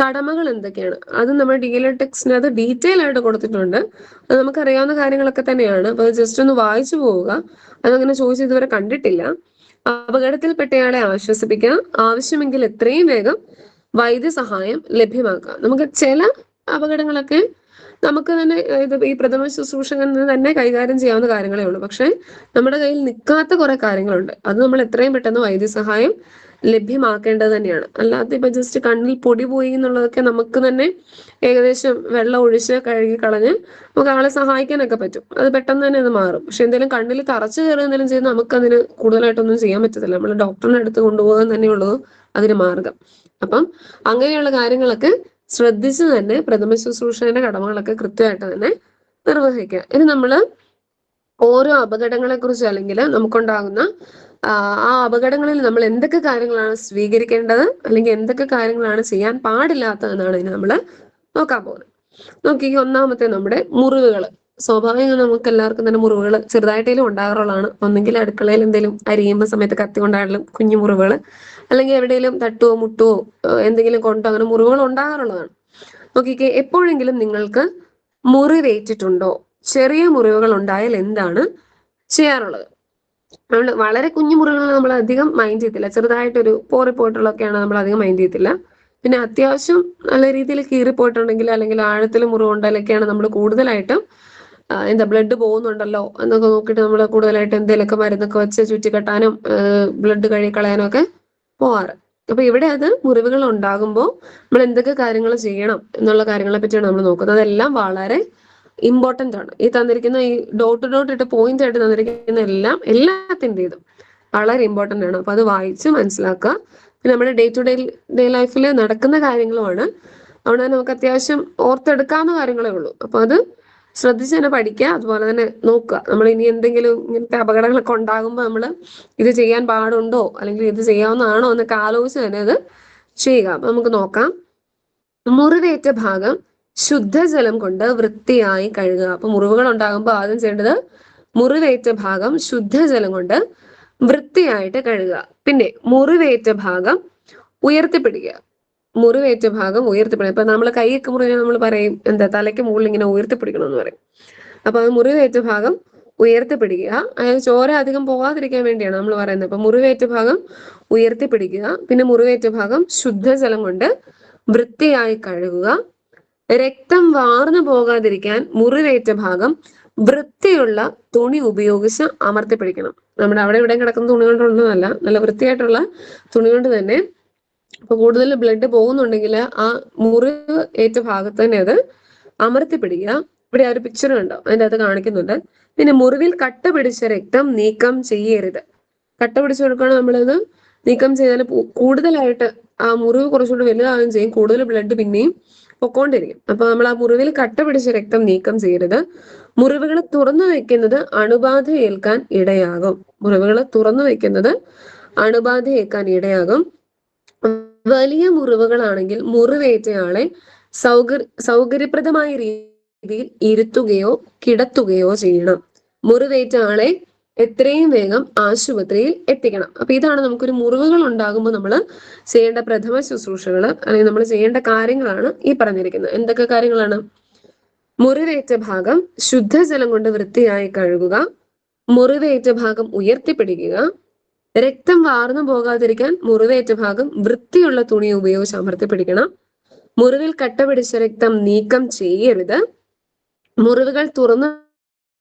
കടമകൾ എന്തൊക്കെയാണ്? അത് നമ്മൾ DL ടെക്സ്റ്റിനകത്ത് ഡീറ്റെയിൽ ആയിട്ട് കൊടുത്തിട്ടുണ്ട്. അത് നമുക്കറിയാവുന്ന കാര്യങ്ങളൊക്കെ തന്നെയാണ്. അപ്പൊ ജസ്റ്റ് ഒന്ന് വായിച്ചു പോവുക. അതങ്ങനെ ചോദിച്ച് ഇതുവരെ കണ്ടിട്ടില്ല. അപകടത്തിൽപ്പെട്ടയാളെ ആശ്വസിപ്പിക്കുക, ആവശ്യമെങ്കിൽ എത്രയും വേഗം വൈദ്യസഹായം ലഭ്യമാക്കുക. നമുക്ക് ചില അപകടങ്ങളൊക്കെ നമുക്ക് തന്നെ ഈ പ്രഥമ ശുശ്രൂഷകൻ തന്നെ കൈകാര്യം ചെയ്യാവുന്ന കാര്യങ്ങളേ ഉള്ളൂ. പക്ഷെ നമ്മുടെ കയ്യിൽ നിൽക്കാത്ത കുറെ കാര്യങ്ങളുണ്ട്. അത് നമ്മൾ എത്രയും പെട്ടെന്ന് വൈദ്യസഹായം ലഭ്യമാക്കേണ്ടത് തന്നെയാണ്. അല്ലാതെ ഇപ്പൊ ജസ്റ്റ് കണ്ണിൽ പൊടി പോയി എന്നുള്ളതൊക്കെ നമുക്ക് തന്നെ ഏകദേശം വെള്ളം ഒഴിച്ച് കഴുകി കളഞ്ഞ് നമുക്ക് ആളെ സഹായിക്കാനൊക്കെ പറ്റും. അത് പെട്ടെന്ന് തന്നെ അത് മാറും. പക്ഷെ എന്തെങ്കിലും കണ്ണിൽ തറച്ചു കയറി എന്തെങ്കിലും ചെയ്ത് നമുക്കതിന് കൂടുതലായിട്ടൊന്നും ചെയ്യാൻ പറ്റത്തില്ല. നമ്മൾ ഡോക്ടറിന്റെ അടുത്ത് കൊണ്ടുപോകാൻ തന്നെയുള്ളൂ അതിന് മാർഗം. അപ്പം അങ്ങനെയുള്ള കാര്യങ്ങളൊക്കെ ശ്രദ്ധിച്ച് തന്നെ പ്രഥമ ശുശ്രൂഷയുടെ കടമകളൊക്കെ കൃത്യമായിട്ട് തന്നെ നിർവഹിക്കുക. ഇനി നമ്മള് ഓരോ അപകടങ്ങളെ കുറിച്ച് അല്ലെങ്കിൽ നമുക്കുണ്ടാകുന്ന ആ അപകടങ്ങളിൽ നമ്മൾ എന്തൊക്കെ കാര്യങ്ങളാണ് സ്വീകരിക്കേണ്ടത് അല്ലെങ്കിൽ എന്തൊക്കെ കാര്യങ്ങളാണ് ചെയ്യാൻ പാടില്ലാത്തതെന്നാണ് ഇനി നമ്മൾ നോക്കാൻ പോകുന്നത്. നോക്കി, ഒന്നാമത്തെ നമ്മുടെ മുറിവുകൾ. സ്വാഭാവികം നമുക്ക് എല്ലാവർക്കും തന്നെ മുറിവുകൾ ചെറുതായിട്ടേലും ഉണ്ടാകാറുള്ളതാണ്. ഒന്നെങ്കിൽ അടുക്കളയിൽ എന്തെങ്കിലും അരിയുമ്പോൾ സമയത്ത് കത്തി കൊണ്ടായാലും കുഞ്ഞു മുറിവുകൾ, അല്ലെങ്കിൽ എവിടെയെങ്കിലും തട്ടുവോ മുട്ടുവോ എന്തെങ്കിലും കൊണ്ടോ അങ്ങനെ മുറിവുകൾ ഉണ്ടാകാറുള്ളതാണ്. നോക്കിക്കേ, എപ്പോഴെങ്കിലും നിങ്ങൾക്ക് മുറിവേറ്റിട്ടുണ്ടോ? ചെറിയ മുറിവുകൾ ഉണ്ടായാൽ എന്താണ് ചെയ്യാറുള്ളത്? നമ്മൾ വളരെ കുഞ്ഞു മുറിവുകൾ നമ്മൾ അധികം മൈൻഡ് ചെയ്യത്തില്ല. ചെറുതായിട്ടൊരു പോറിപ്പോയിട്ടുള്ളതൊക്കെയാണ് നമ്മൾ അധികം മൈൻഡ് ചെയ്യത്തില്ല. പിന്നെ അത്യാവശ്യം നല്ല രീതിയിൽ കീറിപ്പോയിട്ടുണ്ടെങ്കിൽ അല്ലെങ്കിൽ ആഴത്തിൽ മുറിവുണ്ടെങ്കിലൊക്കെയാണ് നമ്മൾ കൂടുതലായിട്ടും ബ്ലഡ് പോകുന്നുണ്ടല്ലോ എന്നൊക്കെ നോക്കിയിട്ട് നമ്മൾ കൂടുതലായിട്ട് എന്തെങ്കിലുമൊക്കെ മരുന്നൊക്കെ വെച്ച് ചുറ്റിക്കെട്ടാനും ബ്ലഡ് കഴുകിക്കളയാനും ഒക്കെ പോവാറ്. അപ്പൊ ഇവിടെ അത് മുറിവുകൾ ഉണ്ടാകുമ്പോൾ നമ്മൾ എന്തൊക്കെ കാര്യങ്ങൾ ചെയ്യണം എന്നുള്ള കാര്യങ്ങളെ പറ്റിയാണ് നമ്മൾ നോക്കുന്നത്. അതെല്ലാം വളരെ ഇമ്പോർട്ടന്റ് ആണ്. ഈ തന്നിരിക്കുന്ന ഈ ഡോട്ട് ഇട്ട് പോയിന്റ് ആയിട്ട് തന്നിരിക്കുന്ന എല്ലാത്തിൻ്റെതും വളരെ ഇമ്പോർട്ടന്റ് ആണ്. അപ്പൊ അത് വായിച്ച് മനസ്സിലാക്കുക. പിന്നെ നമ്മുടെ ഡേ ലൈഫിൽ നടക്കുന്ന കാര്യങ്ങളുമാണ്. അവിടെ നമുക്ക് അത്യാവശ്യം ഓർത്തെടുക്കാവുന്ന കാര്യങ്ങളേ ഉള്ളൂ. അപ്പൊ അത് ശ്രദ്ധിച്ച് തന്നെ പഠിക്കുക. അതുപോലെ തന്നെ നോക്കുക. നമ്മൾ ഇനി എന്തെങ്കിലും ഇങ്ങനത്തെ അപകടങ്ങളൊക്കെ ഉണ്ടാകുമ്പോൾ നമ്മൾ ഇത് ചെയ്യാൻ പാടുണ്ടോ അല്ലെങ്കിൽ ഇത് ചെയ്യാവുന്നതാണോ എന്നൊക്കെ ആലോചിച്ച് തന്നെ അത് ചെയ്യുക. അപ്പൊ നമുക്ക് നോക്കാം. മുറിവേറ്റ ഭാഗം ശുദ്ധജലം കൊണ്ട് വൃത്തിയായി കഴുകുക. അപ്പൊ മുറിവുകൾ ഉണ്ടാകുമ്പോൾ ആദ്യം ചെയ്യേണ്ടത് മുറിവേറ്റ ഭാഗം ശുദ്ധജലം കൊണ്ട് വൃത്തിയായിട്ട് കഴുകുക. പിന്നെ മുറിവേറ്റ ഭാഗം ഉയർത്തിപ്പിടിക്കുക. മുറിവേറ്റ ഭാഗം ഉയർത്തിപ്പിടിക്കുക. ഇപ്പൊ നമ്മൾ കൈയൊക്കെ മുറിഞ്ഞാൽ നമ്മൾ പറയും തലയ്ക്ക് മുകളിൽ ഇങ്ങനെ ഉയർത്തിപ്പിടിക്കണം എന്ന് പറയും. അപ്പൊ അത് മുറിവേറ്റ ഭാഗം ഉയർത്തിപ്പിടിക്കുക. അതായത് ചോര അധികം പോകാതിരിക്കാൻ വേണ്ടിയാണ് നമ്മൾ പറയുന്നത്. അപ്പൊ മുറിവേറ്റ ഭാഗം ഉയർത്തിപ്പിടിക്കുക. പിന്നെ മുറിവേറ്റ ഭാഗം ശുദ്ധജലം കൊണ്ട് വൃത്തിയായി കഴുകുക. രക്തം വാർന്നു പോകാതിരിക്കാൻ മുറിവേറ്റ ഭാഗം വൃത്തിയുള്ള തുണി ഉപയോഗിച്ച് അമർത്തിപ്പിടിക്കണം. നമ്മുടെ അവിടെ ഇവിടെ കിടക്കുന്ന തുണി കൊണ്ടൊന്നുമല്ല, നല്ല വൃത്തിയായിട്ടുള്ള തുണി കൊണ്ട് തന്നെ. അപ്പൊ കൂടുതൽ ബ്ലഡ് പോകുന്നുണ്ടെങ്കിൽ ആ മുറിവ് ഏറ്റ ഭാഗത്ത് തന്നെ അത് അമർത്തിപ്പിടിക്കുക. ഇവിടെ ആ ഒരു പിക്ചർ കണ്ടോ, അതിൻ്റെ അകത്ത് കാണിക്കുന്നുണ്ട്. പിന്നെ മുറിവിൽ കട്ട പിടിച്ച രക്തം നീക്കം ചെയ്യരുത്. കട്ട പിടിച്ചു കൊടുക്കുകയാണ് നമ്മളത് നീക്കം ചെയ്താൽ കൂടുതലായിട്ട് ആ മുറിവ് കുറച്ചുകൂടി വലുതാവുകയും ചെയ്യും. കൂടുതൽ ബ്ലഡ് പിന്നെയും പൊക്കോണ്ടിരിക്കും. അപ്പൊ നമ്മൾ ആ മുറിവിൽ കട്ട പിടിച്ച രക്തം നീക്കം ചെയ്യരുത്. മുറിവുകൾ തുറന്നു വെക്കുന്നത് അണുബാധ ഏൽക്കാൻ ഇടയാകും. മുറിവുകൾ തുറന്നു വെക്കുന്നത് അണുബാധയേക്കാൻ ഇടയാകും. വലിയ മുറിവുകളാണെങ്കിൽ മുറിവേറ്റയാളെ സൗകര്യപ്രദമായ രീതിയിൽ ഇരുത്തുകയോ കിടത്തുകയോ ചെയ്യണം. മുറിവേറ്റ ആളെ എത്രയും വേഗം ആശുപത്രിയിൽ എത്തിക്കണം. അപ്പൊ ഇതാണ് നമുക്കൊരു മുറിവുകൾ ഉണ്ടാകുമ്പോൾ നമ്മൾ ചെയ്യേണ്ട പ്രഥമ ശുശ്രൂഷകൾ, അല്ലെങ്കിൽ നമ്മൾ ചെയ്യേണ്ട കാര്യങ്ങളാണ് ഈ പറഞ്ഞിരിക്കുന്നത്. എന്തൊക്കെ കാര്യങ്ങളാണ്? മുറിവേറ്റ ഭാഗം ശുദ്ധജലം കൊണ്ട് വൃത്തിയായി കഴുകുക, മുറിവേറ്റ ഭാഗം ഉയർത്തിപ്പിടിക്കുക, രക്തം വാർന്നു പോകാതിരിക്കാൻ മുറിവേറ്റ ഭാഗം വൃത്തിയുള്ള തുണി ഉപയോഗിച്ച് അമർത്തിപ്പിടിക്കണം, മുറിവിൽ കട്ട പിടിച്ച രക്തം നീക്കം ചെയ്യരുത്, മുറിവുകൾ തുറന്നു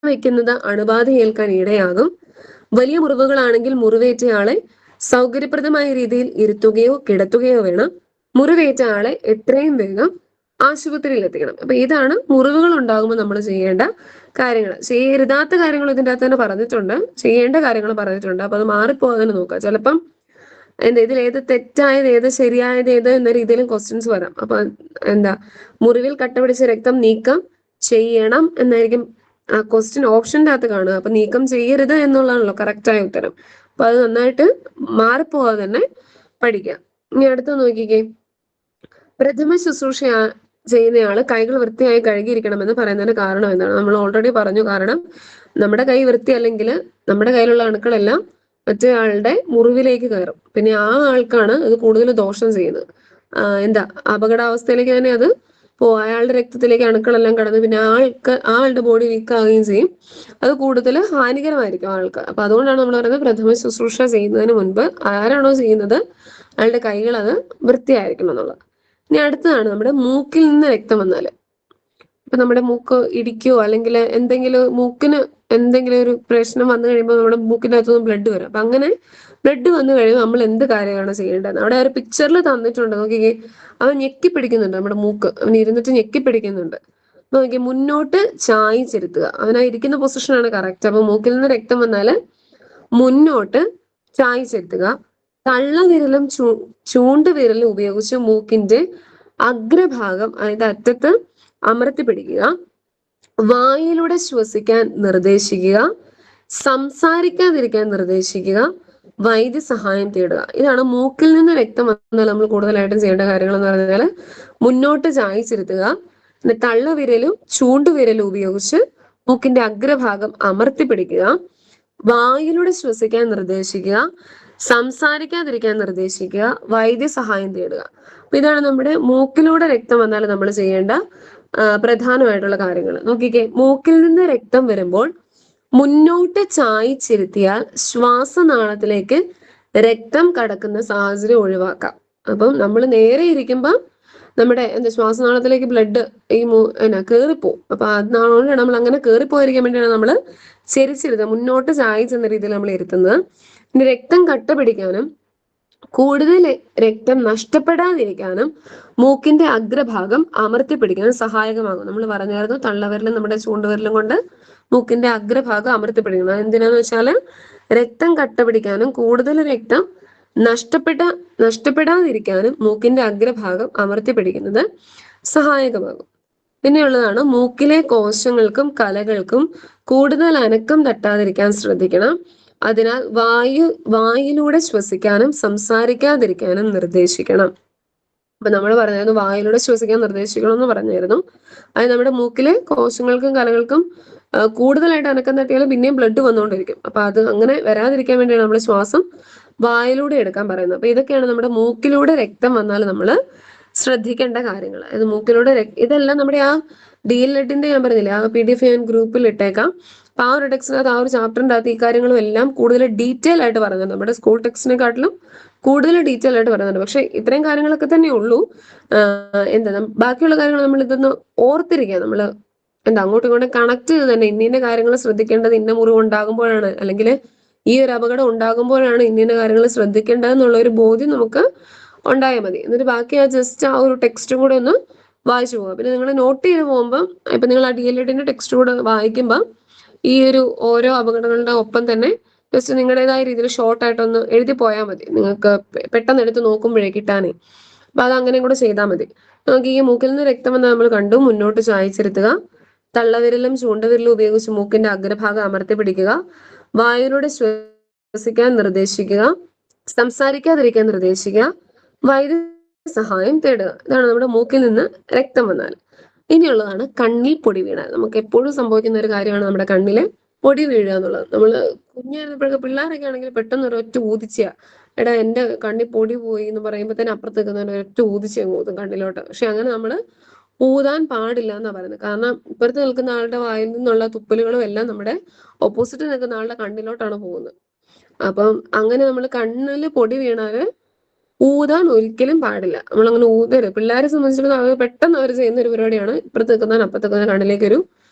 വെക്കുന്നത് അണുബാധ ഏൽക്കാൻ ഇടയാകും, വലിയ മുറിവുകളാണെങ്കിൽ മുറിവേറ്റയാളെ സൗകര്യപ്രദമായ രീതിയിൽ ഇരുത്തുകയോ കിടത്തുകയോ വേണം, മുറിവേറ്റ ആളെ എത്രയും വേഗം ആശുപത്രിയിൽ എത്തിക്കണം. അപ്പൊ ഇതാണ് മുറിവുകൾ ഉണ്ടാകുമ്പോൾ നമ്മൾ ചെയ്യേണ്ട കാര്യങ്ങൾ. ചെയ്യരുതാത്ത കാര്യങ്ങൾ ഇതിൻ്റെ അകത്ത് തന്നെ പറഞ്ഞിട്ടുണ്ട്, ചെയ്യേണ്ട കാര്യങ്ങൾ പറഞ്ഞിട്ടുണ്ട്. അപ്പൊ അത് മാറിപ്പോകാൻ നോക്കുക. ചിലപ്പം ഇതിൽ ഏത് തെറ്റായത് ഏത് ശരിയായത് ഏത് എന്ന രീതിയിലും ക്വസ്റ്റ്യൻസ് വരാം. അപ്പൊ മുറിവിൽ കട്ട പിടിച്ച രക്തം നീക്കം ചെയ്യണം എന്നായിരിക്കും ആ ക്വസ്റ്റ്യൻ ഓപ്ഷൻ്റെ അകത്ത് കാണുക. അപ്പൊ നീക്കം ചെയ്യരുത് എന്നുള്ളതാണല്ലോ കറക്റ്റായ ഉത്തരം. അപ്പൊ അത് നന്നായിട്ട് മാറിപ്പോകാതെ തന്നെ പഠിക്കാം. ഇനി അടുത്ത് നോക്കിക്കേ, പ്രഥമ ശുശ്രൂഷ ചെയ്യുന്നയാള് കൈകൾ വൃത്തിയായി കഴുകിയിരിക്കണമെന്ന് പറയുന്നതിന് കാരണം എന്താണ്? നമ്മൾ ഓൾറെഡി പറഞ്ഞു. കാരണം നമ്മുടെ കൈ വൃത്തി അല്ലെങ്കിൽ നമ്മുടെ കയ്യിലുള്ള അണുക്കളെല്ലാം മറ്റേ ആളുടെ മുറിവിലേക്ക് കയറും. പിന്നെ ആ ആൾക്കാണ് അത് കൂടുതൽ ദോഷം ചെയ്യുന്നത്. അപകടാവസ്ഥയിലേക്ക് തന്നെ അത് അയാളുടെ രക്തത്തിലേക്ക് അണുക്കളെല്ലാം കടന്ന് പിന്നെ ആളുടെ ബോഡി വീക്ക് ആവുകയും ചെയ്യും. അത് കൂടുതൽ ഹാനികരമായിരിക്കും ആൾക്ക്. അപ്പൊ അതുകൊണ്ടാണ് നമ്മൾ പറയുന്നത് പ്രഥമ ശുശ്രൂഷ ചെയ്യുന്നതിന് മുൻപ് ആരാണോ ചെയ്യുന്നത് അയാളുടെ കൈകൾ അത് വൃത്തിയായിരിക്കണം എന്നുള്ളത്. ഇനി അടുത്തതാണ് നമ്മുടെ മൂക്കിൽ നിന്ന് രക്തം വന്നാല്. ഇപ്പൊ നമ്മുടെ മൂക്ക് ഇടിക്കോ അല്ലെങ്കിൽ മൂക്കിന് എന്തെങ്കിലും ഒരു പ്രശ്നം വന്നു കഴിയുമ്പോൾ നമ്മുടെ മൂക്കിൻ്റെ അകത്തുനിന്ന് ബ്ലഡ് വരും. അപ്പൊ അങ്ങനെ ബ്ലഡ് വന്നു കഴിയുമ്പോൾ നമ്മൾ എന്ത് കാര്യമാണ് ചെയ്യേണ്ടത്? അവിടെ ഒരു പിക്ചറിൽ തന്നിട്ടുണ്ട്, നോക്കിക്കേ. അവൻ ഞെക്കിപ്പിടിക്കുന്നുണ്ട്, നമ്മുടെ മൂക്ക് അവൻ ഇരുന്നിട്ട് ഞെക്കിപ്പിടിക്കുന്നുണ്ട്. നോക്കിക്കേ, മുന്നോട്ട് ചായ്ച്ചിരുത്തുക. അവൻ ആ ഇരിക്കുന്ന പൊസിഷനാണ് കറക്റ്റ്. അപ്പൊ മൂക്കിൽ നിന്ന് രക്തം വന്നാല് മുന്നോട്ട് ചായ്ച്ചിരുത്തുക, തള്ളവിരലും ചൂണ്ടുവിരലും ഉപയോഗിച്ച് മൂക്കിന്റെ അഗ്രഭാഗം, അതായത് അറ്റത്ത് അമർത്തി പിടിക്കുക, വായിലൂടെ ശ്വസിക്കാൻ നിർദ്ദേശിക്കുക, സംസാരിക്കാതിരിക്കാൻ നിർദ്ദേശിക്കുക, വൈദ്യസഹായം തേടുക. ഇതാണ് മൂക്കിൽ നിന്ന് രക്തം വന്നാൽ നമ്മൾ കൂടുതലായിട്ടും ചെയ്യേണ്ട കാര്യങ്ങൾ എന്ന് പറഞ്ഞാൽ മുന്നോട്ട് ചായ്ച്ചിരുത്തുക, തള്ളവിരലും ചൂണ്ടുവിരലും ഉപയോഗിച്ച് മൂക്കിന്റെ അഗ്രഭാഗം അമർത്തി പിടിക്കുക, വായിലൂടെ ശ്വസിക്കാൻ നിർദ്ദേശിക്കുക, സംസാരിക്കാതിരിക്കാൻ നിർദ്ദേശിക്കുക, വൈദ്യസഹായം തേടുക. അപ്പൊ ഇതാണ് നമ്മുടെ മൂക്കിലൂടെ രക്തം വന്നാൽ നമ്മൾ ചെയ്യേണ്ട പ്രധാനമായിട്ടുള്ള കാര്യങ്ങൾ. നോക്കിക്കേ, മൂക്കിൽ നിന്ന് രക്തം വരുമ്പോൾ മുന്നോട്ട് ചായ്ച്ചിരുത്തിയാൽ ശ്വാസനാളത്തിലേക്ക് രക്തം കടക്കുന്ന സാഹചര്യം ഒഴിവാക്കാം. അപ്പം നമ്മൾ നേരെ ഇരിക്കുമ്പോൾ നമ്മുടെ ശ്വാസനാളത്തിലേക്ക് ബ്ലഡ് കയറിപ്പോവും. അപ്പൊ അതുകൊണ്ടാണ് നമ്മൾ അങ്ങനെ കയറിപ്പോയിരിക്കാൻ വേണ്ടിയാണ് നമ്മൾ ചെരിച്ചിരുത്തുക, മുന്നോട്ട് ചായ്ച്ചെന്ന രീതിയിൽ നമ്മൾ ഇരുത്തുന്നത്. ഇനി രക്തം കട്ട പിടിക്കാനും കൂടുതൽ രക്തം നഷ്ടപ്പെടാതിരിക്കാനും മൂക്കിന്റെ അഗ്രഭാഗം അമർത്തി പിടിക്കാനും സഹായകമാകും. നമ്മൾ പറഞ്ഞായിരുന്നു, തള്ളവിരലും നമ്മുടെ ചൂണ്ടുവിരലും കൊണ്ട് മൂക്കിന്റെ അഗ്രഭാഗം അമർത്തി പിടിക്കണം. എന്തിനാന്ന് വെച്ചാല് രക്തം കട്ട പിടിക്കാനും കൂടുതൽ രക്തം നഷ്ടപ്പെടാതിരിക്കാനും മൂക്കിന്റെ അഗ്രഭാഗം അമർത്തി പിടിക്കുന്നത് സഹായകമാകും. പിന്നെയുള്ളതാണ്, മൂക്കിലെ കോശങ്ങൾക്കും കലകൾക്കും കൂടുതൽ അനക്കം തട്ടാതിരിക്കാൻ ശ്രദ്ധിക്കണം. അതിനാൽ വായിലൂടെ ശ്വസിക്കാനും സംസാരിക്കാതിരിക്കാനും നിർദ്ദേശിക്കണം. അപ്പൊ നമ്മൾ പറഞ്ഞായിരുന്നു വായിലൂടെ ശ്വസിക്കാൻ നിർദ്ദേശിക്കണം എന്ന് പറഞ്ഞായിരുന്നു. അത് നമ്മുടെ മൂക്കിലെ കോശങ്ങൾക്കും കലകൾക്കും കൂടുതലായിട്ട് അനക്കം തട്ടിയാലും പിന്നെയും ബ്ലഡ് വന്നുകൊണ്ടിരിക്കും. അപ്പൊ അത് അങ്ങനെ വരാതിരിക്കാൻ വേണ്ടിയാണ് നമ്മൾ ശ്വാസം വായിലൂടെ എടുക്കാൻ പറയുന്നത്. അപ്പൊ ഇതൊക്കെയാണ് നമ്മുടെ മൂക്കിലൂടെ രക്തം വന്നാൽ നമ്മൾ ശ്രദ്ധിക്കേണ്ട കാര്യങ്ങൾ. അത് മൂക്കിലൂടെ ഇതെല്ലാം നമ്മുടെ ആ DLEDന്റെ ഞാൻ പറഞ്ഞില്ലേ, ആ PDF ഞാൻ ഗ്രൂപ്പിൽ ഇട്ടേക്കാം. അപ്പൊ ആ ഒരു ടെക്സ്റ്റിനകത്ത്, ആ ഒരു ചാപ്റ്ററിന്റെ അകത്ത് ഈ കാര്യങ്ങളും എല്ലാം കൂടുതൽ ഡീറ്റെയിൽ ആയിട്ട് പറയുന്നുണ്ട്. നമ്മുടെ സ്കൂൾ ടെക്സ്റ്റിനെക്കാട്ടിലും കൂടുതൽ ഡീറ്റെയിൽ ആയിട്ട് പറയുന്നുണ്ട്. പക്ഷെ ഇത്രയും കാര്യങ്ങളൊക്കെ തന്നെ ഉള്ളൂ. ബാക്കിയുള്ള കാര്യങ്ങൾ നമ്മൾ ഇതൊന്ന് ഓർത്തിരിക്കുക. നമ്മൾ അങ്ങോട്ടും ഇങ്ങോട്ടും കണക്ട് ചെയ്ത് തന്നെ ഇന്ന കാര്യങ്ങൾ ശ്രദ്ധിക്കേണ്ടത് ഇന്ന മുറിവ് ഉണ്ടാകുമ്പോഴാണ്, അല്ലെങ്കിൽ ഈ ഒരു അപകടം ഉണ്ടാകുമ്പോഴാണ് ഇന്ന കാര്യങ്ങൾ ശ്രദ്ധിക്കേണ്ടതെന്നുള്ള ഒരു ബോധ്യം നമുക്ക് ഉണ്ടായാൽ മതി. എന്നിട്ട് ബാക്കി ജസ്റ്റ് ആ ഒരു ടെക്സ്റ്റും കൂടെ ഒന്ന് വായിച്ചു പോകാം. പിന്നെ നിങ്ങൾ നോട്ട് ചെയ്ത് പോകുമ്പോൾ ഇപ്പൊ നിങ്ങൾ ആ DLEDന്റെ ടെക്സ്റ്റ് കൂടെ വായിക്കുമ്പോൾ ഈ ഒരു ഓരോ അപകടങ്ങളുടെ ഒപ്പം തന്നെ ജസ്റ്റ് നിങ്ങളുടേതായ രീതിയിൽ ഷോർട്ടായിട്ടൊന്ന് എഴുതി പോയാൽ മതി, നിങ്ങൾക്ക് പെട്ടെന്ന് എടുത്ത് നോക്കുമ്പോഴേ കിട്ടാനേ. അപ്പൊ അത് അങ്ങനെയും കൂടെ ചെയ്താൽ മതി. നമുക്ക് ഈ മൂക്കിൽ നിന്ന് രക്തം വന്ന് നമ്മൾ കണ്ടു, മുന്നോട്ട് ചായ്ച്ചിരുത്തുക, തള്ളവിരലും ചൂണ്ടുവിരലും ഉപയോഗിച്ച് മൂക്കിന്റെ അഗ്രഭാഗം അമർത്തി പിടിക്കുക, വായുവിലൂടെ ശ്വസിക്കാൻ നിർദ്ദേശിക്കുക, സംസാരിക്കാതിരിക്കാൻ നിർദ്ദേശിക്കുക, വൈദ്യസഹായം തേടുക. ഇതാണ് നമ്മുടെ മൂക്കിൽ നിന്ന് രക്തം വന്നാൽ. ഇനിയുള്ളതാണ് കണ്ണിൽ പൊടി വീണാൽ. നമുക്ക് എപ്പോഴും സംഭവിക്കുന്ന ഒരു കാര്യമാണ് നമ്മുടെ കണ്ണില് പൊടി വീഴുക എന്നുള്ളത്. നമ്മള് കുഞ്ഞായിരുന്നപ്പോഴൊക്കെ പിള്ളേരൊക്കെ ആണെങ്കിൽ പെട്ടെന്ന് ഒരൊറ്റ ഊതിച്ച, എടാ എന്റെ കണ്ണിൽ പൊടി പോയി എന്ന് പറയുമ്പോൾ തന്നെ അപ്പുറത്ത് നിൽക്കുന്നവർ ഒരൊറ്റ ഊതിച്ച് അങ്ങ് ഊതും കണ്ണിലോട്ട്. പക്ഷെ അങ്ങനെ നമ്മള് ഊതാൻ പാടില്ല എന്നാ പറയുന്നത്. കാരണം ഇപ്പുറത്ത് നിൽക്കുന്ന ആളുടെ വായിൽ നിന്നുള്ള തുപ്പലുകളും എല്ലാം നമ്മുടെ ഓപ്പോസിറ്റ് നിൽക്കുന്ന ആളുടെ കണ്ണിലോട്ടാണ് പോകുന്നത്. അപ്പം അങ്ങനെ നമ്മൾ കണ്ണില് പൊടി വീണാല് ഊതാൻ ഒരിക്കലും പാടില്ല. നമ്മളങ്ങനെ ഊതരുത്. പിള്ളേരെ സംബന്ധിച്ചിടത്തോളം അവർ പെട്ടെന്ന് അവർ ചെയ്യുന്ന ഒരു പരിപാടിയാണ് ഇപ്പുറത്ത് നിൽക്കുന്ന അപ്പുറത്ത് നിൽക്കുന്ന കണ്ണിലേക്ക് ഒരു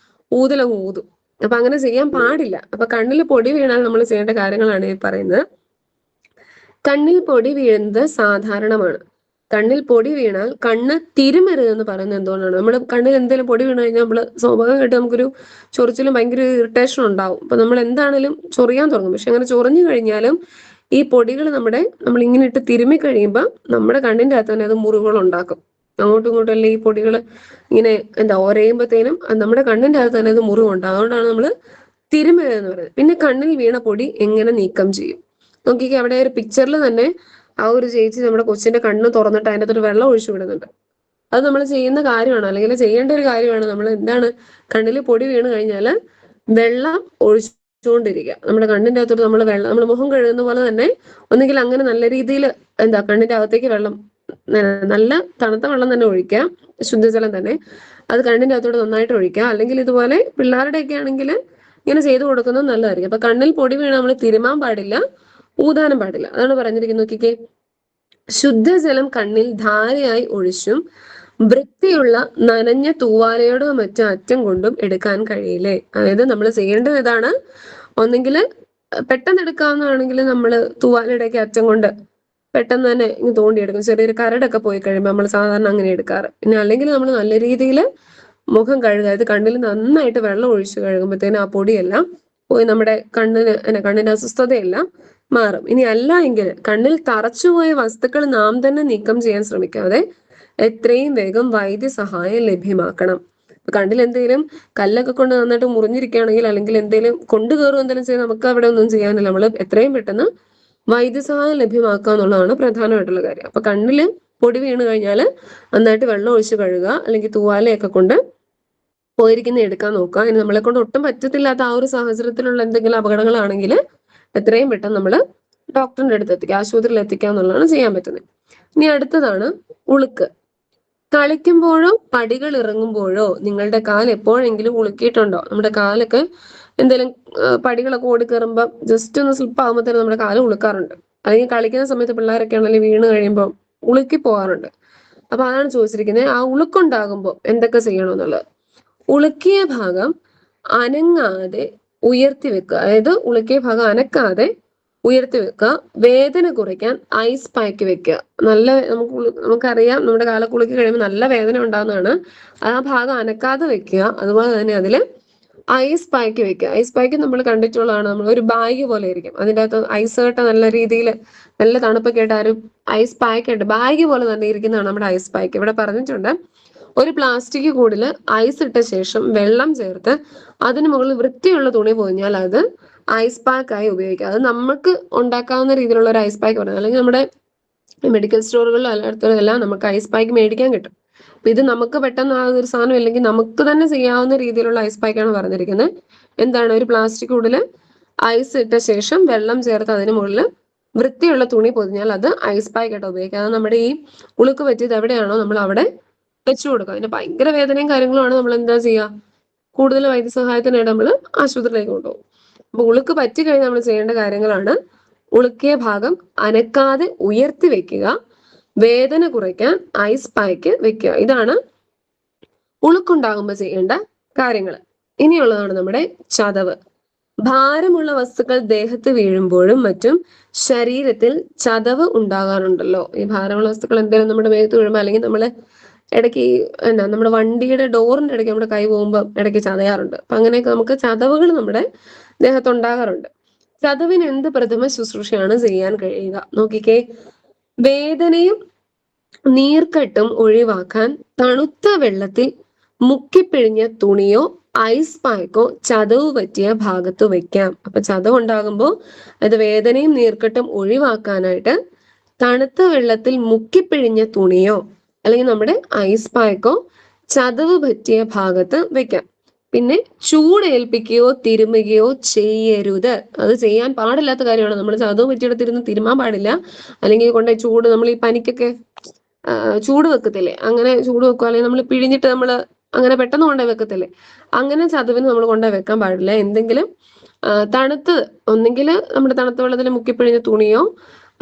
ഊതലങ്ങ് ഊതും. അപ്പൊ അങ്ങനെ ചെയ്യാൻ പാടില്ല. അപ്പൊ കണ്ണിൽ പൊടി വീണാൽ നമ്മൾ ചെയ്യേണ്ട കാര്യങ്ങളാണ് ഈ പറയുന്നത്. കണ്ണിൽ പൊടി വീഴുന്നത് സാധാരണമാണ്. കണ്ണിൽ പൊടി വീണാൽ കണ്ണ് തിരുമരുതെന്ന് പറയുന്നത് എന്തുകൊണ്ടാണ്? നമ്മുടെ കണ്ണിൽ എന്തെങ്കിലും പൊടി വീണ് കഴിഞ്ഞാൽ നമ്മൾ സ്വാഭാവികമായിട്ട് നമുക്കൊരു ചൊറിച്ചിലും ഭയങ്കര ഇറിറ്റേഷൻ ഉണ്ടാവും. അപ്പൊ നമ്മൾ എന്താണേലും ചൊറിയാൻ തുടങ്ങും. പക്ഷെ അങ്ങനെ ചൊറിഞ്ഞു കഴിഞ്ഞാലും ഈ പൊടികൾ നമ്മൾ ഇങ്ങനെ ഇട്ട് തിരുമ്മി കഴിയുമ്പോൾ നമ്മുടെ കണ്ണിന്റെ അകത്ത് തന്നെ അത് മുറിവുകൾ ഉണ്ടാക്കും. അങ്ങോട്ടും ഇങ്ങോട്ടും അല്ലേ ഈ പൊടികൾ ഇങ്ങനെ ഒരയുമ്പോഴത്തേനും നമ്മുടെ കണ്ണിന്റെ അകത്ത് തന്നെ അത് മുറിവുണ്ടാകും. അതുകൊണ്ടാണ് നമ്മൾ തിരുമരുത് എന്ന് പറയുന്നത്. പിന്നെ കണ്ണിൽ വീണ പൊടി എങ്ങനെ നീക്കം ചെയ്യും? നോക്കിക്കേ, അവിടെ ഒരു പിക്ചറിൽ തന്നെ ആ ഒരു ചേച്ചി നമ്മുടെ കൊച്ചിന്റെ കണ്ണ് തുറന്നിട്ട് അതിൻ്റെ അകത്തൊരു വെള്ളം ഒഴിച്ചു വിടുന്നുണ്ട്. അത് നമ്മൾ ചെയ്യുന്ന കാര്യമാണ്, അല്ലെങ്കിൽ ചെയ്യേണ്ട ഒരു കാര്യമാണ്. നമ്മൾ എന്താണ്, കണ്ണിൽ പൊടി വീണ് കഴിഞ്ഞാൽ വെള്ളം ഒഴിച്ചുകൊണ്ടിരിക്കുക. നമ്മുടെ കണ്ണിന്റെ അകത്തോട്ട് നമ്മൾ നമ്മൾ മുഖം കഴുകുന്ന പോലെ തന്നെ ഒന്നുകിൽ അങ്ങനെ നല്ല രീതിയിൽ കണ്ണിന്റെ അകത്തേക്ക് വെള്ളം, നല്ല തണുത്ത വെള്ളം തന്നെ ഒഴിക്കുക, ശുദ്ധജലം തന്നെ, അത് കണ്ണിന്റെ അകത്തോട്ട് നന്നായിട്ട് ഒഴിക്കുക. അല്ലെങ്കിൽ ഇതുപോലെ പിള്ളേരുടെയൊക്കെ ആണെങ്കിൽ ഇങ്ങനെ ചെയ്തു കൊടുക്കുന്നത് നല്ലതായിരിക്കും. അപ്പൊ കണ്ണിൽ പൊടി വീണ് നമ്മൾ തിരുമാൻ പാടില്ല, ഊതാനും പാടില്ല. അതാണ് പറഞ്ഞിരിക്കുന്നത്. നോക്കിക്കേ, ശുദ്ധജലം കണ്ണിൽ ധാരയായി ഒഴിച്ചും വൃത്തിയുള്ള നനഞ്ഞ തൂവാലയോടോ മറ്റോ അറ്റം കൊണ്ടും എടുക്കാൻ കഴിയില്ലേ? അതായത് നമ്മൾ ചെയ്യേണ്ടത് ഇതാണ്. ഒന്നെങ്കിൽ പെട്ടെന്ന് എടുക്കാവുന്നതാണെങ്കിൽ നമ്മൾ തൂവാലയുടെയൊക്കെ അറ്റം കൊണ്ട് പെട്ടെന്ന് തന്നെ ഇങ്ങ് തോണ്ടിയെടുക്കും. ചെറിയൊരു കരടൊക്കെ പോയി കഴിയുമ്പോൾ നമ്മൾ സാധാരണ അങ്ങനെ എടുക്കാറ്. പിന്നെ അല്ലെങ്കിൽ നമ്മൾ നല്ല രീതിയിൽ മുഖം കഴുകുക. അതായത് കണ്ണിൽ നന്നായിട്ട് വെള്ളം ഒഴിച്ച് കഴുകുമ്പോഴത്തേനും ആ പൊടിയെല്ലാം പോയി നമ്മുടെ കണ്ണിന്റെ അസ്വസ്ഥതയെല്ലാം മാറും. ഇനി അല്ല എങ്കിൽ കണ്ണിൽ തറച്ചുപോയ വസ്തുക്കൾ നാം തന്നെ നീക്കം ചെയ്യാൻ ശ്രമിക്കാതെ എത്രയും വേഗം വൈദ്യസഹായം ലഭ്യമാക്കണം. കണ്ണിൽ എന്തെങ്കിലും കല്ലൊക്കെ കൊണ്ട് നന്നായിട്ട് മുറിഞ്ഞിരിക്കുകയാണെങ്കിൽ, അല്ലെങ്കിൽ എന്തെങ്കിലും കൊണ്ടു കയറും എന്തെങ്കിലും ചെയ്ത് നമുക്ക് അവിടെ ഒന്നും ചെയ്യാനില്ല. നമ്മൾ എത്രയും പെട്ടെന്ന് വൈദ്യസഹായം ലഭ്യമാക്കുക എന്നുള്ളതാണ് പ്രധാനമായിട്ടുള്ള കാര്യം. അപ്പൊ കണ്ണില് പൊടി വീണ് കഴിഞ്ഞാൽ നന്നായിട്ട് വെള്ളം ഒഴിച്ച് കഴുകുക, അല്ലെങ്കിൽ തൂവാലയൊക്കെ കൊണ്ട് പോയിരിക്കുന്ന എടുക്കാൻ നോക്കുക. ഇനി നമ്മളെ കൊണ്ട് ഒട്ടും പറ്റത്തില്ലാത്ത ആ ഒരു സാഹചര്യത്തിലുള്ള എന്തെങ്കിലും അപകടങ്ങളാണെങ്കിൽ എത്രയും പെട്ടെന്ന് നമ്മൾ ഡോക്ടറിന്റെ അടുത്ത് എത്തിക്കുക, ആശുപത്രിയിൽ എത്തിക്കുക എന്നുള്ളതാണ് ചെയ്യാൻ പറ്റുന്നത്. ഇനി അടുത്തതാണ് ഉളുക്ക്. കളിക്കുമ്പോഴോ പടികൾ ഇറങ്ങുമ്പോഴോ നിങ്ങളുടെ കാൽ എപ്പോഴെങ്കിലും ഉളുക്കിയിട്ടുണ്ടോ? നമ്മുടെ കാലൊക്കെ എന്തെങ്കിലും പടികളൊക്കെ ഓടിക്കയറുമ്പോൾ ജസ്റ്റ് ഒന്ന് സ്ലിപ്പ് ആകുമ്പോൾ തന്നെ നമ്മുടെ കാല് ഉളുക്കാറുണ്ട്. അല്ലെങ്കിൽ കളിക്കുന്ന സമയത്ത് പിള്ളേരൊക്കെ ആണെങ്കിൽ വീണ് കഴിയുമ്പോൾ ഉളുക്കി പോകാറുണ്ട്. അപ്പൊ അതാണ് ചോദിച്ചിരിക്കുന്നത്, ആ ഉളുക്കുണ്ടാകുമ്പോൾ എന്തൊക്കെ ചെയ്യണമെന്നുള്ളത്. ഉളുക്കിയ ഭാഗം അനങ്ങാതെ ഉയർത്തി വെക്കുക. അതായത് ഉളുക്കിയ ഭാഗം അനക്കാതെ ഉയർത്തി വെക്കുക. വേദന കുറയ്ക്കാൻ ഐസ് പാക്ക് വെക്കുക. നമുക്കറിയാം നമ്മുടെ കാലൊക്കെ ഉളുക്കി കഴിയുമ്പോൾ നല്ല വേദന ഉണ്ടാകുന്നതാണ്. ആ ഭാഗം അനക്കാതെ വെക്കുക. അതുപോലെ തന്നെ അതിൽ ഐസ് പാക്ക് വെക്കുക. ഐസ് പാക്ക് നമ്മൾ കണ്ടിട്ടുള്ളതാണ്. നമ്മൾ ഒരു ബാഗ് പോലെ ആയിരിക്കും, അതിൻ്റെ അകത്ത് ഐസ് കട്ട നല്ല രീതിയിൽ നല്ല തണുപ്പൊക്കെ ആയിട്ട് ആ ഒരു ഐസ് പാക്ക് ഉണ്ട്, ബാഗ് പോലെ തന്നെ ഇരിക്കുന്നതാണ് നമ്മുടെ ഐസ് പാക്ക്. ഇവിടെ പറഞ്ഞിട്ടുണ്ട്, ഒരു പ്ലാസ്റ്റിക് കൂടിൽ ഐസ് ഇട്ട ശേഷം വെള്ളം ചേർത്ത് അതിന് മുകളിൽ വൃത്തിയുള്ള തുണി പൊതിഞ്ഞാൽ അത് ഐസ് പാക്ക് ആയി ഉപയോഗിക്കാം. അത് നമുക്ക് ഉണ്ടാക്കാവുന്ന രീതിയിലുള്ള ഒരു ഐസ് പാക്ക് പറയുന്നത്. അല്ലെങ്കിൽ നമ്മുടെ മെഡിക്കൽ സ്റ്റോറുകളിലും എല്ലായിടത്തും എല്ലാം നമുക്ക് ഐസ് പാക്ക് മേടിക്കാൻ കിട്ടും. അപ്പൊ ഇത് നമുക്ക് പെട്ടെന്ന് ആ ഒരു സാധനം ഇല്ലെങ്കിൽ നമുക്ക് തന്നെ ചെയ്യാവുന്ന രീതിയിലുള്ള ഐസ് പാക്കാണ് പറഞ്ഞിരിക്കുന്നത്. എന്താണ്, ഒരു പ്ലാസ്റ്റിക് കൂടിൽ ഐസ് ഇട്ട ശേഷം വെള്ളം ചേർത്ത് അതിന് മുകളിൽ വൃത്തിയുള്ള തുണി പൊതിഞ്ഞാൽ അത് ഐസ് പാക്ക് ആയിട്ട് ഉപയോഗിക്കാം. അത് നമ്മുടെ ഈ ഉളുക്ക് പറ്റിയത് എവിടെയാണോ നമ്മൾ അവിടെ വെച്ചു കൊടുക്കുക. അതിന് ഭയങ്കര വേദനയും കാര്യങ്ങളുമാണ്, നമ്മൾ എന്താ ചെയ്യുക, കൂടുതൽ വൈദ്യസഹായത്തിനായിട്ട് നമ്മൾ ആശുപത്രിയിലേക്ക് കൊണ്ടുപോകും. അപ്പൊ ഉളുക്ക് പറ്റി കഴിഞ്ഞാൽ നമ്മൾ ചെയ്യേണ്ട കാര്യങ്ങളാണ്: ഉളുക്കിയ ഭാഗം അനക്കാതെ ഉയർത്തി വെക്കുക, വേദന കുറയ്ക്കാൻ ഐസ് പാക്ക് വെക്കുക. ഇതാണ് ഉളുക്കുണ്ടാകുമ്പോൾ ചെയ്യേണ്ട കാര്യങ്ങൾ. ഇനിയുള്ളതാണ് നമ്മുടെ ചതവ്. ഭാരമുള്ള വസ്തുക്കൾ ദേഹത്ത് വീഴുമ്പോഴും മറ്റും ശരീരത്തിൽ ചതവ് ഉണ്ടാകാറുണ്ടല്ലോ. ഈ ഭാരമുള്ള വസ്തുക്കൾ എന്തെങ്കിലും നമ്മുടെ ദേഹത്ത് വീഴുമ്പോൾ, അല്ലെങ്കിൽ നമ്മൾ ഇടയ്ക്ക് നമ്മുടെ വണ്ടിയുടെ ഡോറിന്റെ ഇടയ്ക്ക് നമ്മുടെ കൈ പോകുമ്പോൾ ഇടയ്ക്ക് ചതയാറുണ്ട്. അപ്പൊ അങ്ങനെയൊക്കെ നമുക്ക് ചതവുകൾ നമ്മുടെ ദേഹത്ത് ഉണ്ടാകാറുണ്ട്. ചതവിന് എന്ത് പ്രഥമ ശുശ്രൂഷയാണ് ചെയ്യാൻ കഴിയുക? നോക്കിക്കേ, വേദനയും നീർക്കെട്ടും ഒഴിവാക്കാൻ തണുത്ത വെള്ളത്തിൽ മുക്കിപ്പിഴിഞ്ഞ തുണിയോ ഐസ് പായ്ക്കോ ചതവ് പറ്റിയ ഭാഗത്ത് വെക്കാം. അപ്പൊ ചതവ് ഉണ്ടാകുമ്പോൾ അത് വേദനയും നീർക്കെട്ടും ഒഴിവാക്കാനായിട്ട് തണുത്ത വെള്ളത്തിൽ മുക്കിപ്പിഴിഞ്ഞ തുണിയോ അല്ലെങ്കിൽ നമ്മുടെ ഐസ് പായ്ക്കോ ചതവ് പറ്റിയ ഭാഗത്ത് വെക്കാം. പിന്നെ ചൂടേൽപ്പിക്കുകയോ തിരുമുകയോ ചെയ്യരുത്. അത് ചെയ്യാൻ പാടില്ലാത്ത കാര്യമാണ്. നമ്മൾ ചതവ് പറ്റിയെടുത്തിരുന്ന് തിരുമാൻ പാടില്ല. അല്ലെങ്കിൽ കൊണ്ട് ചൂട്, നമ്മൾ ഈ പനിക്കൊക്കെ ചൂട് വെക്കത്തില്ലേ, അങ്ങനെ ചൂട് വെക്കുക, അല്ലെങ്കിൽ നമ്മൾ പിഴിഞ്ഞിട്ട് നമ്മൾ അങ്ങനെ പെട്ടെന്ന് കൊണ്ടുപോയി വെക്കത്തില്ലേ, അങ്ങനെ ചതവിന് നമ്മൾ കൊണ്ടുപോയി വെക്കാൻ പാടില്ല. എന്തെങ്കിലും തണുത്ത്, ഒന്നെങ്കിൽ നമ്മുടെ തണുത്ത വെള്ളത്തിൽ മുക്കിപ്പിഴിഞ്ഞ തുണിയോ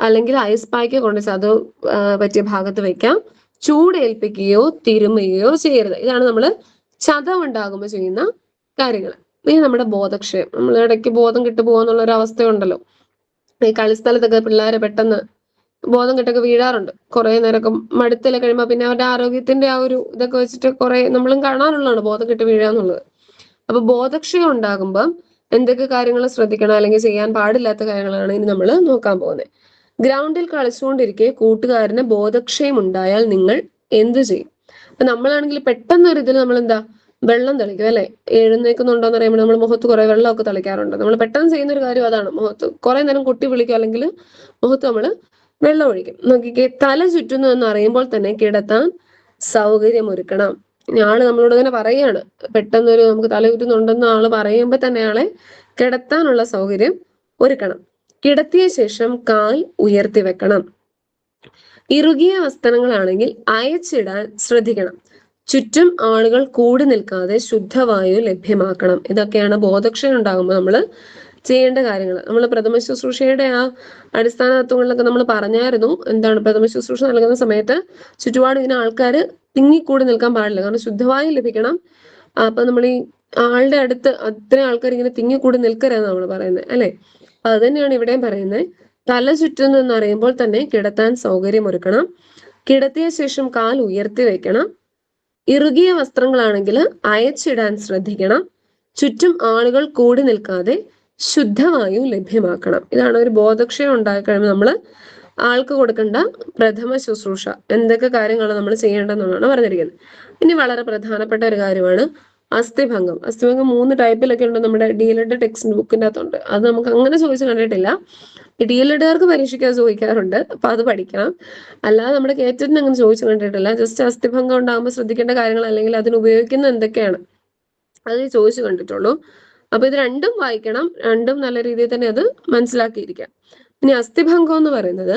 അല്ലെങ്കിൽ ഐസ് പായ്ക്കോ കൊണ്ട് ചതവ് പറ്റിയ ഭാഗത്ത് വെക്കാം. ചൂടേൽപ്പിക്കുകയോ തിരുമുകയോ ചെയ്യരുത്. ഇതാണ് നമ്മൾ ചതവ് ഉണ്ടാകുമ്പോൾ ചെയ്യുന്ന കാര്യങ്ങൾ. ഇനി നമ്മുടെ ബോധക്ഷയം, നമ്മൾ ഇടയ്ക്ക് ബോധം കിട്ടു പോകുന്നുള്ള ഒരു അവസ്ഥയുണ്ടല്ലോ. ഈ കളിസ്ഥലത്തൊക്കെ പിള്ളേരെ പെട്ടെന്ന് ബോധം കെട്ടൊക്കെ വീഴാറുണ്ട്. കുറെ നേരമൊക്കെ മടുത്തല കഴിയുമ്പോൾ പിന്നെ അവരുടെ ആരോഗ്യത്തിന്റെ ആ ഒരു ഇതൊക്കെ വെച്ചിട്ട് കുറെ നമ്മളും കാണാറുള്ളതാണ് ബോധം കെട്ട് വീഴാന്നുള്ളത്. അപ്പൊ ബോധക്ഷയം ഉണ്ടാകുമ്പോൾ എന്തൊക്കെ കാര്യങ്ങൾ ശ്രദ്ധിക്കണം, അല്ലെങ്കിൽ ചെയ്യാൻ പാടില്ലാത്ത കാര്യങ്ങളാണ് ഇനി നമ്മൾ നോക്കാൻ പോകുന്നത്. ഗ്രൗണ്ടിൽ കളിച്ചുകൊണ്ടിരിക്കെ കൂട്ടുകാരന് ബോധക്ഷയം ഉണ്ടായാൽ നിങ്ങൾ എന്ത് ചെയ്യും? അപ്പൊ നമ്മളാണെങ്കിൽ പെട്ടെന്ന് ഒരു ഇതിൽ നമ്മൾ എന്താ വെള്ളം തളിക്കും അല്ലെ. എഴുന്നേക്കുന്നുണ്ടോ എന്ന് അറിയുമ്പോൾ നമ്മൾ മുഖത്ത് കുറെ വെള്ളമൊക്കെ തളിക്കാറുണ്ട്. നമ്മൾ പെട്ടെന്ന് ചെയ്യുന്ന ഒരു കാര്യം അതാണ്. മുഖത്ത് കുറെ നേരം കൊട്ടി വിളിക്കും, അല്ലെങ്കിൽ മുഖത്ത് നമ്മൾ വെള്ളം ഒഴിക്കും. നോക്കിക്കേ, തല ചുറ്റുന്നു എന്ന് അറിയുമ്പോൾ തന്നെ കിടത്താൻ സൗകര്യമൊരുക്കണം. ആള് നമ്മളോട് ഇങ്ങനെ പറയാണ്, പെട്ടെന്നൊരു നമുക്ക് തല ചുറ്റുന്നുണ്ടെന്ന് ആള് പറയുമ്പോൾ തന്നെ ആളെ കിടത്താനുള്ള സൗകര്യം ഒരുക്കണം. കിടത്തിയ ശേഷം കാൽ ഉയർത്തി വെക്കണം. ഇറുകിയ വസ്ത്രങ്ങളാണെങ്കിൽ അയച്ചിടാൻ ശ്രദ്ധിക്കണം. ചുറ്റും ആളുകൾ കൂടി നിൽക്കാതെ ശുദ്ധവായു ലഭ്യമാക്കണം. ഇതൊക്കെയാണ് ബോധക്ഷയം ഉണ്ടാകുമ്പോൾ നമ്മൾ ചെയ്യേണ്ട കാര്യങ്ങൾ. നമ്മൾ പ്രഥമ ശുശ്രൂഷയുടെ ആ അടിസ്ഥാന തത്വങ്ങളിലൊക്കെ നമ്മൾ പറഞ്ഞായിരുന്നു. എന്താണ് പ്രഥമ ശുശ്രൂഷ നൽകുന്ന സമയത്ത് ചുറ്റുപാട് ഇങ്ങനെ ആൾക്കാർ തിങ്ങിക്കൂടി നിൽക്കാൻ പാടില്ല, കാരണം ശുദ്ധവായു ലഭിക്കണം. അപ്പൊ നമ്മൾ ഈ ആളുടെ അടുത്ത് അത്രയും ആൾക്കാർ ഇങ്ങനെ തിങ്ങിക്കൂടി നിൽക്കരുതെന്ന് നമ്മൾ പറയുന്നത് അല്ലെ. അത് തന്നെയാണ് ഇവിടെയും പറയുന്നത്. തല ചുറ്റുന്നു എന്നറിയുമ്പോൾ തന്നെ കിടത്താൻ സൗകര്യം ഒരുക്കണം. കിടത്തിയ ശേഷം കാൽ ഉയർത്തി വെക്കണം. ഇറുകിയ വസ്ത്രങ്ങളാണെങ്കിൽ അയച്ചിടാൻ ശ്രദ്ധിക്കണം. ചുറ്റും ആളുകൾ കൂടി നിൽക്കാതെ ശുദ്ധവായു ലഭ്യമാക്കണം. ഇതാണ് ഒരു ബോധക്ഷയം ഉണ്ടായി കഴിയുമ്പോൾ നമ്മൾ ആൾക്ക് കൊടുക്കേണ്ട പ്രഥമ ശുശ്രൂഷ, എന്തൊക്കെ കാര്യങ്ങളാണ് നമ്മൾ ചെയ്യേണ്ടതെന്നാണ് പറഞ്ഞിരിക്കുന്നത്. ഇനി വളരെ പ്രധാനപ്പെട്ട ഒരു കാര്യമാണ് അസ്ഥിഭംഗം. അസ്ഥിഭംഗം 3 ടൈപ്പിലൊക്കെ ഉണ്ട്, നമ്മുടെ DLED ടെക്സ്റ്റ് ബുക്കിൻ്റെ അകത്തുണ്ട്. അത് നമുക്ക് അങ്ങനെ ചോദിച്ചു കണ്ടിട്ടില്ല. DLEDകാർക്ക് പരീക്ഷയ്ക്ക് ചോദിക്കാറുണ്ട്, അപ്പൊ അത് പഠിക്കണം. അല്ലാതെ നമ്മുടെ കേറ്ററ്റിന് അങ്ങനെ ചോദിച്ചു കണ്ടിട്ടില്ല. ജസ്റ്റ് അസ്ഥിഭംഗം ഉണ്ടാകുമ്പോൾ ശ്രദ്ധിക്കേണ്ട കാര്യങ്ങൾ അല്ലെങ്കിൽ അതിന് ഉപയോഗിക്കുന്ന എന്തൊക്കെയാണ് അത് ചോദിച്ചു കണ്ടിട്ടുള്ളൂ. അപ്പൊ ഇത് രണ്ടും വായിക്കണം, രണ്ടും നല്ല രീതിയിൽ തന്നെ അത് മനസ്സിലാക്കിയിരിക്കാം. ഇനി അസ്ഥിഭംഗം എന്ന് പറയുന്നത്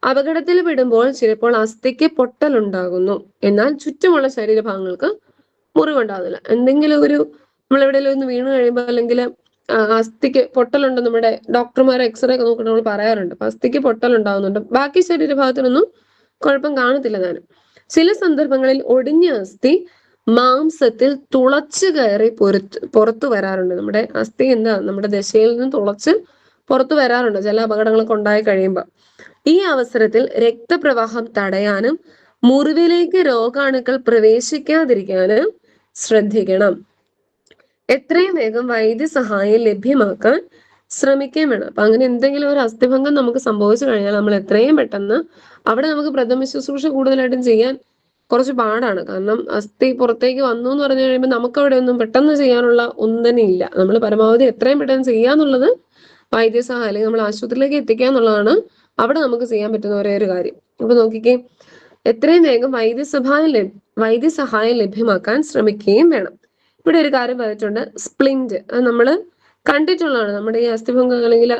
അപകടത്തിൽ പെടുമ്പോൾ ചിലപ്പോൾ അസ്ഥിക്ക് പൊട്ടലുണ്ടാകുന്നു, എന്നാൽ ചുറ്റുമുള്ള ശരീരഭാഗങ്ങൾക്ക് മുറിവുണ്ടാകുന്നില്ല. എന്തെങ്കിലും ഒരു നമ്മളെവിടെയെങ്കിലും ഒന്ന് വീണ് കഴിയുമ്പോൾ അല്ലെങ്കിൽ അസ്ഥിക്ക് പൊട്ടലുണ്ട്, നമ്മുടെ ഡോക്ടർമാർ എക്സ്റേ ഒക്കെ നോക്കിയിട്ട് നമ്മൾ പറയാറുണ്ട്. അപ്പൊ അസ്ഥിക്ക് പൊട്ടലുണ്ടാകുന്നുണ്ട്, ബാക്കി ശരീരഭാഗത്തിനൊന്നും കുഴപ്പം കാണത്തില്ല താനും. ചില സന്ദർഭങ്ങളിൽ ഒടിഞ്ഞ അസ്ഥി മാംസത്തിൽ തുളച്ചു കയറി പുറത്തു വരാറുണ്ട്. നമ്മുടെ അസ്ഥി എന്താ നമ്മുടെ ദശയിൽ നിന്ന് തുളച്ച് പുറത്തു വരാറുണ്ട് ചില അപകടങ്ങളൊക്കെ ഉണ്ടായി കഴിയുമ്പോൾ. ഈ അവസരത്തിൽ രക്തപ്രവാഹം തടയാനും മുറിവിലേക്ക് രോഗാണുക്കൾ പ്രവേശിക്കാതിരിക്കാനും ശ്രദ്ധിക്കണം. എത്രയും വേഗം വൈദ്യസഹായം ലഭ്യമാക്കാൻ ശ്രമിക്കുകയും വേണം. അപ്പൊ അങ്ങനെ എന്തെങ്കിലും ഒരു അസ്ഥിഭംഗം നമുക്ക് സംഭവിച്ചു കഴിഞ്ഞാൽ നമ്മൾ എത്രയും പെട്ടെന്ന് അവിടെ നമുക്ക് പ്രഥമ ശുശ്രൂഷ കൂടുതലായിട്ടും ചെയ്യാൻ കുറച്ച് പാടാണ്. കാരണം അസ്ഥി പുറത്തേക്ക് വന്നു എന്ന് പറഞ്ഞു കഴിയുമ്പോൾ നമുക്ക് അവിടെ ഒന്നും പെട്ടെന്ന് ചെയ്യാനുള്ള ഒന്നും തന്നെ ഇല്ല. നമ്മൾ പരമാവധി എത്രയും പെട്ടെന്ന് ചെയ്യാന്നുള്ളത് വൈദ്യസഹായം അല്ലെങ്കിൽ നമ്മൾ ആശുപത്രിയിലേക്ക് എത്തിക്കുക എന്നുള്ളതാണ് അവിടെ നമുക്ക് ചെയ്യാൻ പറ്റുന്ന ഒരേ ഒരു കാര്യം. അപ്പൊ നോക്കിക്കേ, എത്രയും വേഗം വൈദ്യസഹായം ലഭ്യമാക്കാൻ ശ്രമിക്കുകയും വേണം. ഇവിടെ ഒരു കാര്യം പറഞ്ഞിട്ടുണ്ട്, സ്പ്ലിന്റ്. അത് നമ്മൾ കണ്ടിട്ടുള്ളതാണ്. നമ്മുടെ ഈ അസ്ഥിഭംഗം അല്ലെങ്കിൽ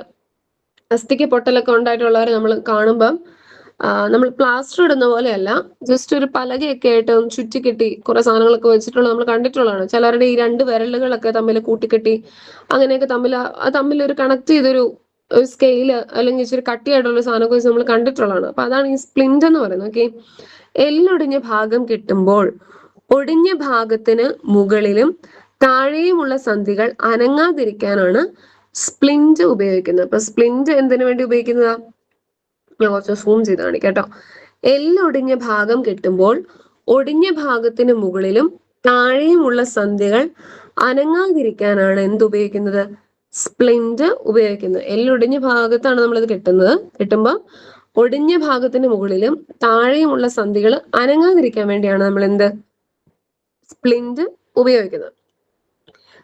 അസ്ഥിക്ക് പൊട്ടലൊക്കെ ഉണ്ടായിട്ടുള്ളവരെ നമ്മൾ കാണുമ്പം നമ്മൾ പ്ലാസ്റ്റർ ഇടുന്ന പോലെയല്ല, ജസ്റ്റ് ഒരു പലകയൊക്കെ ആയിട്ട് ചുറ്റിക്കെട്ടി കുറെ സാധനങ്ങളൊക്കെ വെച്ചിട്ടുള്ള നമ്മൾ കണ്ടിട്ടുള്ളതാണ്. ചിലരുടെ ഈ 2 വിരലുകളൊക്കെ തമ്മിൽ കൂട്ടിക്കെട്ടി അങ്ങനെയൊക്കെ തമ്മിൽ ഒരു കണക്ട് ചെയ്തൊരു സ്കെയില് അല്ലെങ്കിൽ ഇച്ചിരി കട്ടിയായിട്ടുള്ള സാധനമൊക്കെ വെച്ച് നമ്മൾ കണ്ടിട്ടുള്ളതാണ്. അപ്പൊ അതാണ് ഈ സ്പ്ലിന്റ് എന്ന് പറയുന്നത്. ഓക്കെ, എല്ലൊടിഞ്ഞ ഭാഗം കിട്ടുമ്പോൾ ഒടിഞ്ഞ ഭാഗത്തിന് മുകളിലും താഴെയുമുള്ള സന്ധികൾ അനങ്ങാതിരിക്കാനാണ് സ്പ്ലിന്റ് ഉപയോഗിക്കുന്നത്. അപ്പൊ സ്പ്ലിന്റ് എന്തിനു വേണ്ടി ഉപയോഗിക്കുന്നതാ? ഞാൻ കുറച്ച് സൂം ചെയ്ത് കാണിക്കാം കേട്ടോ. എല്ലൊടിഞ്ഞ ഭാഗം കിട്ടുമ്പോൾ ഒടിഞ്ഞ ഭാഗത്തിന് മുകളിലും താഴെയുമുള്ള സന്ധികൾ അനങ്ങാതിരിക്കാനാണ് എന്തുപയോഗിക്കുന്നത്? സ്പ്ലിന്റ് ഉപയോഗിക്കുന്നത്. എല്ലൊടിഞ്ഞ ഭാഗത്താണ് നമ്മളിത് കിട്ടുമ്പോൾ ഒടിഞ്ഞ ഭാഗത്തിന് മുകളിലും താഴെയുമുള്ള സന്ധികൾ അനങ്ങാതിരിക്കാൻ വേണ്ടിയാണ് നമ്മൾ എന്ത് സ്പ്ലിന്റ് ഉപയോഗിക്കുന്നത്.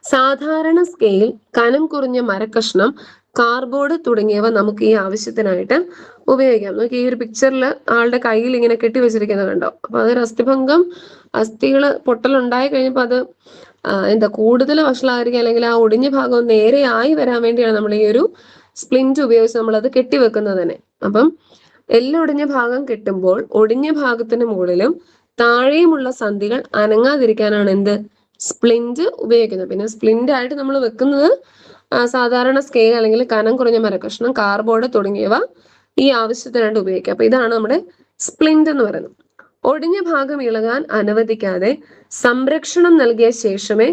സാധാരണ സ്കെയിൽ, കനം കുറഞ്ഞ മരക്കഷ്ണം, കാർഡ്ബോർഡ് തുടങ്ങിയവ നമുക്ക് ഈ ആവശ്യത്തിനായിട്ട് ഉപയോഗിക്കാം. നോക്കി, ഈ ഒരു പിക്ചറിൽ ആളുടെ കയ്യിൽ ഇങ്ങനെ കെട്ടി വെച്ചിരിക്കുന്നത് കണ്ടോ? അപ്പൊ അതൊരു അസ്ഥിഭംഗം, അസ്ഥികള് പൊട്ടലുണ്ടായി കഴിഞ്ഞപ്പോൾ അത് കൂടുതൽ വഷളായിരിക്കും, അല്ലെങ്കിൽ ആ ഒടിഞ്ഞ ഭാഗം നേരെയായി വരാൻ വേണ്ടിയാണ് നമ്മൾ ഈ ഒരു സ്പ്ലിന്റ് ഉപയോഗിച്ച് നമ്മൾ അത് കെട്ടിവെക്കുന്നത് തന്നെ. അപ്പം എല്ലൊടിഞ്ഞ ഭാഗം കെട്ടുമ്പോൾ ഒടിഞ്ഞ ഭാഗത്തിന് മുകളിലും താഴെയുമുള്ള സന്ധികൾ അനങ്ങാതിരിക്കാനാണ് എന്ത്, സ്പ്ലിന്റ് ഉപയോഗിക്കുന്നത്. പിന്നെ സ്പ്ലിന്റ് ആയിട്ട് നമ്മൾ വെക്കുന്നത് സാധാരണ സ്കെയിൽ അല്ലെങ്കിൽ കനം കുറഞ്ഞ മരക്കഷ്ണം, കാർഡ്ബോർഡ് തുടങ്ങിയവ ഈ ആവശ്യത്തിനായിട്ട് ഉപയോഗിക്കുക. അപ്പൊ ഇതാണ് നമ്മുടെ സ്പ്ലിന്റ് എന്ന് പറയുന്നത്. ഒടിഞ്ഞ ഭാഗം ഇളകാൻ അനുവദിക്കാതെ സംരക്ഷണം നൽകിയ ശേഷമേ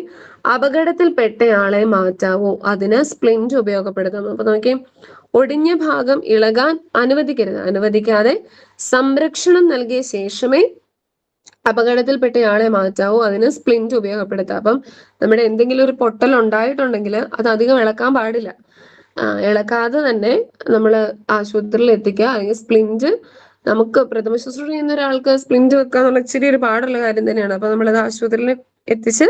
അപകടത്തിൽപ്പെട്ടയാളെ മാറ്റാവൂ, അതിന് സ്പ്ലിന്റ് ഉപയോഗപ്പെടുത്തുന്നു. അപ്പൊ നോക്കി, ഒടിഞ്ഞ ഭാഗം ഇളകാൻ അനുവദിക്കാതെ സംരക്ഷണം നൽകിയ ശേഷമേ അപകടത്തിൽപ്പെട്ടയാളെ മാറ്റാവൂ, അതിന് സ്പ്ലിന്റ് ഉപയോഗപ്പെടുത്താം. അപ്പം നമ്മുടെ എന്തെങ്കിലും ഒരു പൊട്ടൽ ഉണ്ടായിട്ടുണ്ടെങ്കിൽ അത് അധികം ഇളക്കാൻ പാടില്ല. ഇളക്കാതെ തന്നെ നമ്മൾ ആശുപത്രിയിൽ എത്തിക്കുക. അല്ലെങ്കിൽ സ്പ്ലിന്റ്, നമുക്ക് പ്രഥമ ശുശ്രൂഷ ചെയ്യുന്ന ഒരാൾക്ക് സ്പ്ലിന്റ് വെക്കുക എന്നുള്ള ഇച്ചിരി ഒരു പാടുള്ള കാര്യം തന്നെയാണ്. അപ്പൊ നമ്മളത് ആശുപത്രിയിൽ എത്തിച്ച്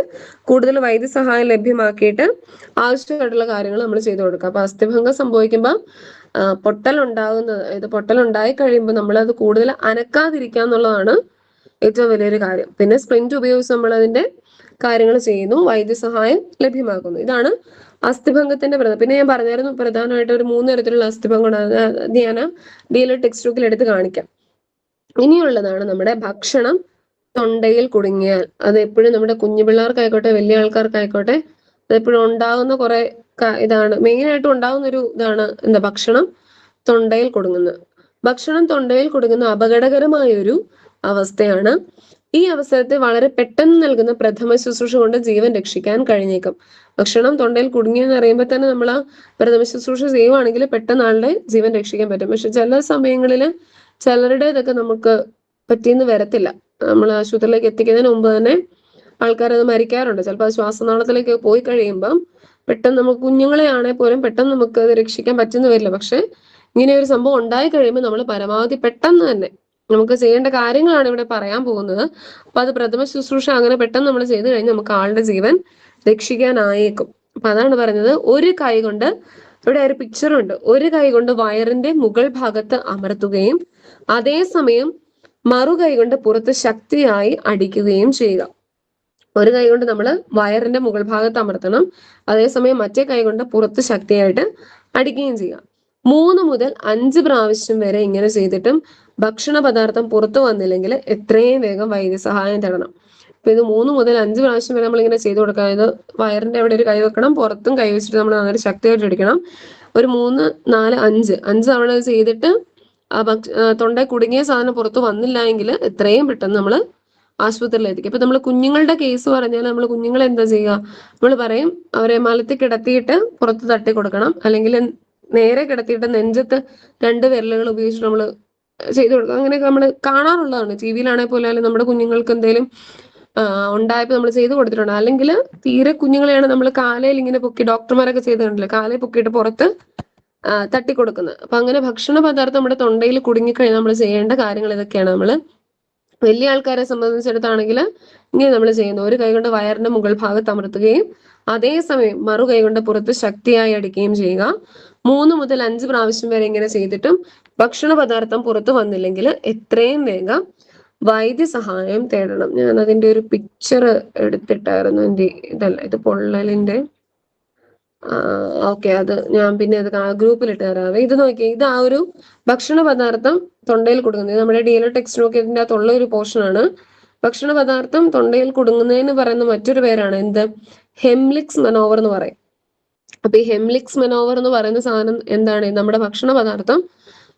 കൂടുതൽ വൈദ്യസഹായം ലഭ്യമാക്കിയിട്ട് ആവശ്യമായിട്ടുള്ള കാര്യങ്ങൾ നമ്മൾ ചെയ്തു കൊടുക്കുക. അപ്പൊ അസ്ഥിഭംഗം സംഭവിക്കുമ്പോൾ പൊട്ടലുണ്ടായി കഴിയുമ്പോൾ നമ്മൾ അത് കൂടുതൽ അനക്കാതിരിക്കുക എന്നുള്ളതാണ് ഏറ്റവും വലിയൊരു കാര്യം. പിന്നെ സ്പ്ലിന്റ് ഉപയോഗിച്ച് നമ്മൾ അതിന്റെ കാര്യങ്ങൾ ചെയ്യുന്നു, വൈദ്യസഹായം ലഭ്യമാക്കുന്നു. ഇതാണ് അസ്ഥിഭംഗത്തിന്റെ പ്രധാനം. പിന്നെ ഞാൻ പറഞ്ഞായിരുന്നു പ്രധാനമായിട്ട് ഒരു 3 തരത്തിലുള്ള അസ്ഥിഭംഗമാണ്. ഞാൻ ഡിഎൽഎഡ് ടെക്സ്റ്റ് ബുക്കിൽ എടുത്ത് കാണിക്കാം. ഇനിയുള്ളതാണ് നമ്മുടെ ഭക്ഷണം തൊണ്ടയിൽ കുടുങ്ങിയാൽ. അത് എപ്പോഴും നമ്മുടെ കുഞ്ഞു പിള്ളേർക്കായിക്കോട്ടെ വലിയ ആൾക്കാർക്കായിക്കോട്ടെ അതെപ്പോഴും ഉണ്ടാകുന്ന കുറെ ഇതാണ്, മെയിനായിട്ടും ഉണ്ടാകുന്ന ഒരു ഇതാണ് എന്താ, ഭക്ഷണം തൊണ്ടയിൽ കുടുങ്ങുന്നത്. ഭക്ഷണം തൊണ്ടയിൽ കുടുങ്ങുന്ന അപകടകരമായ ഒരു അവസ്ഥയാണ്. ഈ അവസരത്തിൽ വളരെ പെട്ടെന്ന് നൽകുന്ന പ്രഥമ ശുശ്രൂഷ കൊണ്ട് ജീവൻ രക്ഷിക്കാൻ കഴിഞ്ഞേക്കും. ഭക്ഷണം തൊണ്ടയിൽ കുടുങ്ങിയെന്ന് അറിയുമ്പോൾ തന്നെ നമ്മൾ ആ പ്രഥമ ശുശ്രൂഷ ചെയ്യുവാണെങ്കിൽ പെട്ടെന്ന് ആളുടെ ജീവൻ രക്ഷിക്കാൻ പറ്റും. പക്ഷെ ചില സമയങ്ങളിൽ ചിലരുടെ ഇതൊക്കെ നമുക്ക് പറ്റിയെന്ന് വരത്തില്ല. നമ്മൾ ആശുപത്രിയിലേക്ക് എത്തിക്കുന്നതിന് മുമ്പ് തന്നെ ആൾക്കാർ അത് മരിക്കാറുണ്ട്. ചിലപ്പോൾ ശ്വാസനാളത്തിലേക്ക് പോയി കഴിയുമ്പം പെട്ടെന്ന് നമുക്ക്, കുഞ്ഞുങ്ങളെ ആണെങ്കിൽ പോലും പെട്ടെന്ന് നമുക്ക് അത് രക്ഷിക്കാൻ പറ്റുന്ന വരില്ല. പക്ഷെ ഇങ്ങനെ ഒരു സംഭവം ഉണ്ടായി കഴിയുമ്പോൾ നമ്മൾ പരമാവധി പെട്ടെന്ന് തന്നെ നമുക്ക് ചെയ്യേണ്ട കാര്യങ്ങളാണ് ഇവിടെ പറയാൻ പോകുന്നത്. അപ്പൊ അത് പ്രഥമ ശുശ്രൂഷ അങ്ങനെ പെട്ടെന്ന് നമ്മൾ ചെയ്തു കഴിഞ്ഞാൽ നമുക്ക് ആളുടെ ജീവൻ രക്ഷിക്കാനായേക്കും. അപ്പൊ അതാണ് പറഞ്ഞത്, ഒരു കൈ കൊണ്ട്, ഇവിടെ ഒരു പിക്ചറുണ്ട്, ഒരു കൈ കൊണ്ട് വയറിന്റെ മുകൾ ഭാഗത്ത് അമർത്തുകയും അതേസമയം മറുകൈ കൊണ്ട് പുറത്ത് ശക്തിയായി അടിക്കുകയും ചെയ്യുക. ഒരു കൈ കൊണ്ട് നമ്മൾ വയറിന്റെ മുകൾ ഭാഗത്ത് അമർത്തണം, അതേസമയം മറ്റേ കൈ കൊണ്ട് പുറത്ത് ശക്തിയായിട്ട് അടിക്കുകയും ചെയ്യുക. 3 മുതൽ 5 പ്രാവശ്യം വരെ ഇങ്ങനെ ചെയ്തിട്ടും ഭക്ഷണ പദാർത്ഥം പുറത്തു വന്നില്ലെങ്കിൽ എത്രയും വേഗം വൈദ്യസഹായം തേടണം. അപ്പൊ ഇത് 3 മുതൽ 5 പ്രാവശ്യം വരെ നമ്മൾ ഇങ്ങനെ ചെയ്തു കൊടുക്കുക. ഇത് വയറിന്റെ അവിടെ ഒരു കൈ വെക്കണം, പുറത്തും കൈ വെച്ചിട്ട് നമ്മൾ അങ്ങനെ ശക്തിയായിട്ട് അടിക്കണം. ഒരു 3, 4, 5 തവണ ചെയ്തിട്ട് തൊണ്ടയിൽ കുടുങ്ങിയ സാധനം പുറത്ത് വന്നില്ല എങ്കിൽ എത്രയും പെട്ടെന്ന് നമ്മൾ ആശുപത്രിയിലെത്തിക്കും. ഇപ്പൊ നമ്മൾ കുഞ്ഞുങ്ങളുടെ കേസ് പറഞ്ഞാൽ നമ്മൾ കുഞ്ഞുങ്ങളെ എന്താ ചെയ്യുക, നമ്മൾ പറയും അവരെ മലത്തിൽ കിടത്തിയിട്ട് പുറത്ത് തട്ടി കൊടുക്കണം, അല്ലെങ്കിൽ നേരെ കിടത്തിയിട്ട് നെഞ്ചത്ത് 2 വിരലുകൾ ഉപയോഗിച്ചിട്ട് നമ്മൾ ചെയ്തു കൊടുക്കുക. അങ്ങനെയൊക്കെ നമ്മൾ കാണാറുള്ളതാണ്. ടിവിയിലാണെങ്കിൽ പോലും, അല്ലെങ്കിൽ നമ്മുടെ കുഞ്ഞുങ്ങൾക്ക് എന്തെങ്കിലും ഉണ്ടായപ്പോൾ നമ്മൾ ചെയ്തു കൊടുത്തിട്ടുണ്ട്. അല്ലെങ്കിൽ തീരെ കുഞ്ഞുങ്ങളെയാണ് നമ്മൾ കാലയിൽ ഇങ്ങനെ പൊക്കി, ഡോക്ടർമാരൊക്കെ ചെയ്തിട്ടുണ്ടല്ലോ, കാലയിൽ പൊക്കിയിട്ട് പുറത്ത് തട്ടിക്കൊടുക്കുന്നത്. അപ്പൊ അങ്ങനെ ഭക്ഷണ പദാർത്ഥം നമ്മുടെ തൊണ്ടയിൽ കുടുങ്ങിക്കഴിഞ്ഞാൽ നമ്മൾ ചെയ്യേണ്ട കാര്യങ്ങൾ ഇതൊക്കെയാണ്. നമ്മൾ വലിയ ആൾക്കാരെ സംബന്ധിച്ചിടത്താണെങ്കിൽ ഇങ്ങനെ നമ്മൾ ചെയ്യുന്നു, ഒരു കൈ കൊണ്ട് വയറിന്റെ മുകൾ ഭാഗത്ത് അമർത്തുകയും അതേസമയം മറു കൈ കൊണ്ട് പുറത്ത് ശക്തിയായി അടിക്കുകയും ചെയ്യുക. 3 മുതൽ 5 പ്രാവശ്യം വരെ ഇങ്ങനെ ചെയ്തിട്ടും ഭക്ഷണ പദാർത്ഥം പുറത്തു വന്നില്ലെങ്കിൽ എത്രയും വേഗം വൈദ്യസഹായം തേടണം. ഞാൻ അതിന്റെ ഒരു പിക്ചർ എടുത്തിട്ടായിരുന്നു. ഇതല്ല, ഇത് പൊള്ളലിന്റെ ഓക്കെ, അത് ഞാൻ പിന്നെ അത് ഗ്രൂപ്പിൽ ഇട്ട് തരാവേ. ഇത് നോക്കിയേ, ഇത് ആ ഒരു ഭക്ഷണ പദാർത്ഥം തൊണ്ടയിൽ കുടുങ്ങുന്നത് നമ്മുടെ ഡിഎൽഎഡ് ടെക്സ്റ്റ് നോക്കിയതിന്റെ അകത്തുള്ള ഒരു പോർഷൻ ആണ്. ഭക്ഷണ പദാർത്ഥം തൊണ്ടയിൽ കുടുങ്ങുന്നതിന് പറയുന്ന മറ്റൊരു പേരാണ് എന്ത്, ഹെംലിക്സ് മനോവർ എന്ന് പറയും. അപ്പൊ ഈ ഹെംലിക്സ് മനോവർ എന്ന് പറയുന്ന സാധനം എന്താണ്, നമ്മുടെ ഭക്ഷണ പദാർത്ഥം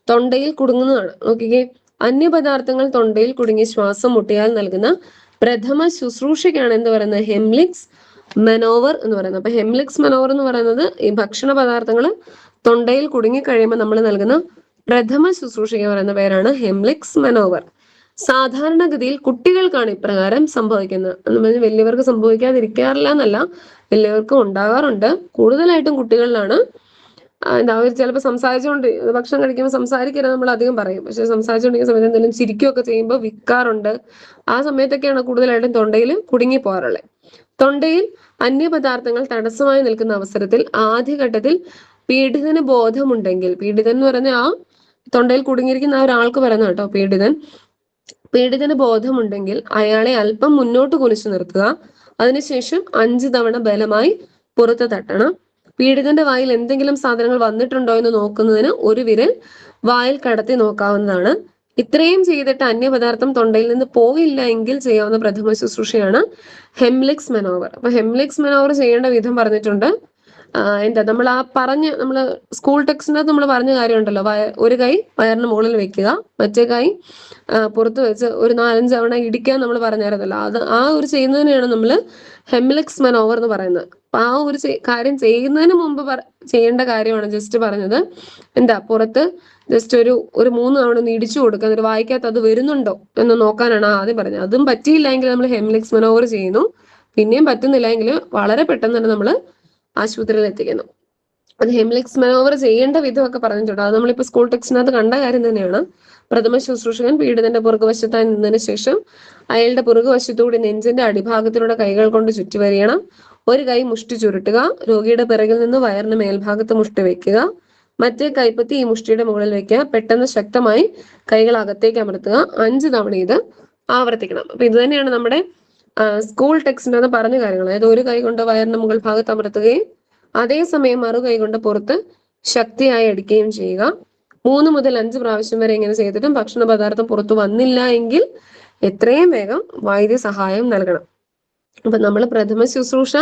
തൊണ്ടയിൽ കുടുങ്ങുന്നതാണ്. നോക്കിക്കേ, അന്യപദാർത്ഥങ്ങൾ തൊണ്ടയിൽ കുടുങ്ങി ശ്വാസം മുട്ടിയാൽ നൽകുന്ന പ്രഥമ ശുശ്രൂഷയ്ക്കാണ് എന്ത് പറയുന്നത്, ഹെംലിക്സ് മനോവർ എന്ന് പറയുന്നത്. അപ്പൊ ഹെംലിക്സ് മനോവർ എന്ന് പറയുന്നത് ഈ ഭക്ഷണ പദാർത്ഥങ്ങൾ തൊണ്ടയിൽ കുടുങ്ങി കഴിയുമ്പോൾ നമ്മൾ നൽകുന്ന പ്രഥമ ശുശ്രൂഷയ്ക്ക് പറയുന്ന പേരാണ് ഹെംലിക്സ് മനോവർ. സാധാരണഗതിയിൽ കുട്ടികൾക്കാണ് ഇപ്രകാരം സംഭവിക്കുന്നത്. വലിയവർക്ക് സംഭവിക്കാതിരിക്കാറില്ല എന്നല്ല, വലിയവർക്കും ഉണ്ടാകാറുണ്ട്. കൂടുതലായിട്ടും കുട്ടികളിലാണ്. എന്താ, അവർ ചിലപ്പോൾ സംസാരിച്ചുകൊണ്ട് ഭക്ഷണം കഴിക്കുമ്പോൾ സംസാരിക്കരുത് നമ്മൾ അധികം പറയും, പക്ഷെ സംസാരിച്ചുകൊണ്ടിരിക്കുന്ന സമയത്ത് എന്തെങ്കിലും ചിരിക്കുകയൊക്കെ ചെയ്യുമ്പോൾ വിൽക്കാറുണ്ട്. ആ സമയത്തൊക്കെയാണ് കൂടുതലായിട്ടും തൊണ്ടയിൽ കുടുങ്ങി പോകാറുള്ളത്. തൊണ്ടയിൽ അന്യപദാർത്ഥങ്ങൾ തടസ്സമായി നിൽക്കുന്ന അവസരത്തിൽ ആദ്യഘട്ടത്തിൽ പീഡിതന് ബോധമുണ്ടെങ്കിൽ, പീഡിതൻ എന്ന് പറഞ്ഞ ആ തൊണ്ടയിൽ കുടുങ്ങിയിരിക്കുന്ന ആ ഒരാൾക്ക് പറയുന്ന കേട്ടോ, പീഡിതന് ബോധമുണ്ടെങ്കിൽ അയാളെ അല്പം മുന്നോട്ട് കുനിച്ചു നിർത്തുക. അതിനുശേഷം 5 തവണ ബലമായി പുറത്ത് തട്ടണം. പീഡിതന്റെ വായിൽ എന്തെങ്കിലും സാധനങ്ങൾ വന്നിട്ടുണ്ടോ എന്ന് നോക്കുന്നതിന് ഒരു വിരൽ വായിൽ കടത്തി നോക്കാവുന്നതാണ്. ഇത്രയും ചെയ്തിട്ട് അന്യപദാർത്ഥം തൊണ്ടയിൽ നിന്ന് പോയില്ല എങ്കിൽ ചെയ്യാവുന്ന പ്രഥമ ശുശ്രൂഷയാണ് ഹെംലിക്സ് മെനോവർ. അപ്പൊ ഹെംലിക്സ് മെനോവർ ചെയ്യേണ്ട വിധം പറഞ്ഞിട്ടുണ്ട്. നമ്മള് സ്കൂൾ ടെക്സ്റ്റിനകത്ത് നമ്മൾ പറഞ്ഞ കാര്യമുണ്ടല്ലോ, ഒരു കൈ വയറിന് മുകളിൽ വെക്കുക, മറ്റേ കൈ പുറത്ത് വെച്ച് ഒരു 4-5 തവണ ഇടിക്കാൻ നമ്മൾ പറഞ്ഞായിരുന്നല്ലോ. ആ ഒരു ചെയ്യുന്നതിനെയാണ് നമ്മൾ ഹെംലിക്സ് മെനോവർ എന്ന് പറയുന്നത്. അപ്പൊ ആ ഒരു കാര്യം ചെയ്യുന്നതിന് മുമ്പ് ചെയ്യേണ്ട കാര്യമാണ് ജസ്റ്റ് പറഞ്ഞത്. പുറത്ത് ജസ്റ്റ് ഒരു 3 തവണ ഒന്ന് ഇടിച്ചു കൊടുക്കുക, എന്നിട്ട് വായിക്കാത്ത അത് വരുന്നുണ്ടോ എന്ന് നോക്കാനാണ് ആദ്യം പറഞ്ഞത്. അതും പറ്റിയില്ല എങ്കിൽ നമ്മൾ ഹെംലിക്സ് മെനോവർ ചെയ്യുന്നു. പിന്നെയും പറ്റുന്നില്ല എങ്കിൽ വളരെ പെട്ടെന്ന് തന്നെ നമ്മൾ ആശുപത്രിയിൽ എത്തിക്കുന്നു. അത് ഹെംലിക്സ് മെനോവർ ചെയ്യേണ്ട വിധമൊക്കെ പറഞ്ഞിട്ടുണ്ട്. അത് നമ്മളിപ്പോ സ്കൂൾ ടെക്സ്റ്റിനകത്ത് കണ്ട കാര്യം തന്നെയാണ്. പ്രഥമ ശുശ്രൂഷകൻ പീഡിതന്റെ പുറകുവശത്തായി നിന്നതിന് ശേഷം അയാളുടെ പുറകുവശത്തുകൂടി നെഞ്ചിന്റെ അടിഭാഗത്തിലൂടെ കൈകൾ കൊണ്ട് ചുറ്റിവരിയണം. ഒരു കൈ മുഷ്ടി ചുരുട്ടുക, രോഗിയുടെ പിറകിൽ നിന്ന് വയറിന് മേൽഭാഗത്ത് മുഷ്ടി വെക്കുക, മറ്റേ കൈപ്പത്തി ഈ മുഷ്ടിയുടെ മുകളിൽ വെക്കുക. പെട്ടെന്ന് ശക്തമായി കൈകൾ അകത്തേക്ക് അമർത്തുക. 5 തവണ ഇത് ആവർത്തിക്കണം. അപ്പൊ ഇത് തന്നെയാണ് നമ്മുടെ സ്കൂൾ ടെക്സ്റ്റിനകത്ത് പറഞ്ഞ കാര്യങ്ങൾ. അതായത് ഒരു കൈ കൊണ്ട് വയറിന്റെ മുകൾ ഭാഗത്ത് അമർത്തുകയും അതേസമയം മറു കൈ കൊണ്ട് പുറത്ത് ശക്തിയായി അടിക്കുകയും ചെയ്യുക. 3 മുതൽ 5 പ്രാവശ്യം വരെ ഇങ്ങനെ ചെയ്തിട്ടും ഭക്ഷണ പദാർത്ഥം പുറത്തു വന്നില്ല എങ്കിൽ എത്രയും വേഗം വൈദ്യസഹായം നൽകണം. അപ്പൊ നമ്മൾ പ്രഥമ ശുശ്രൂഷ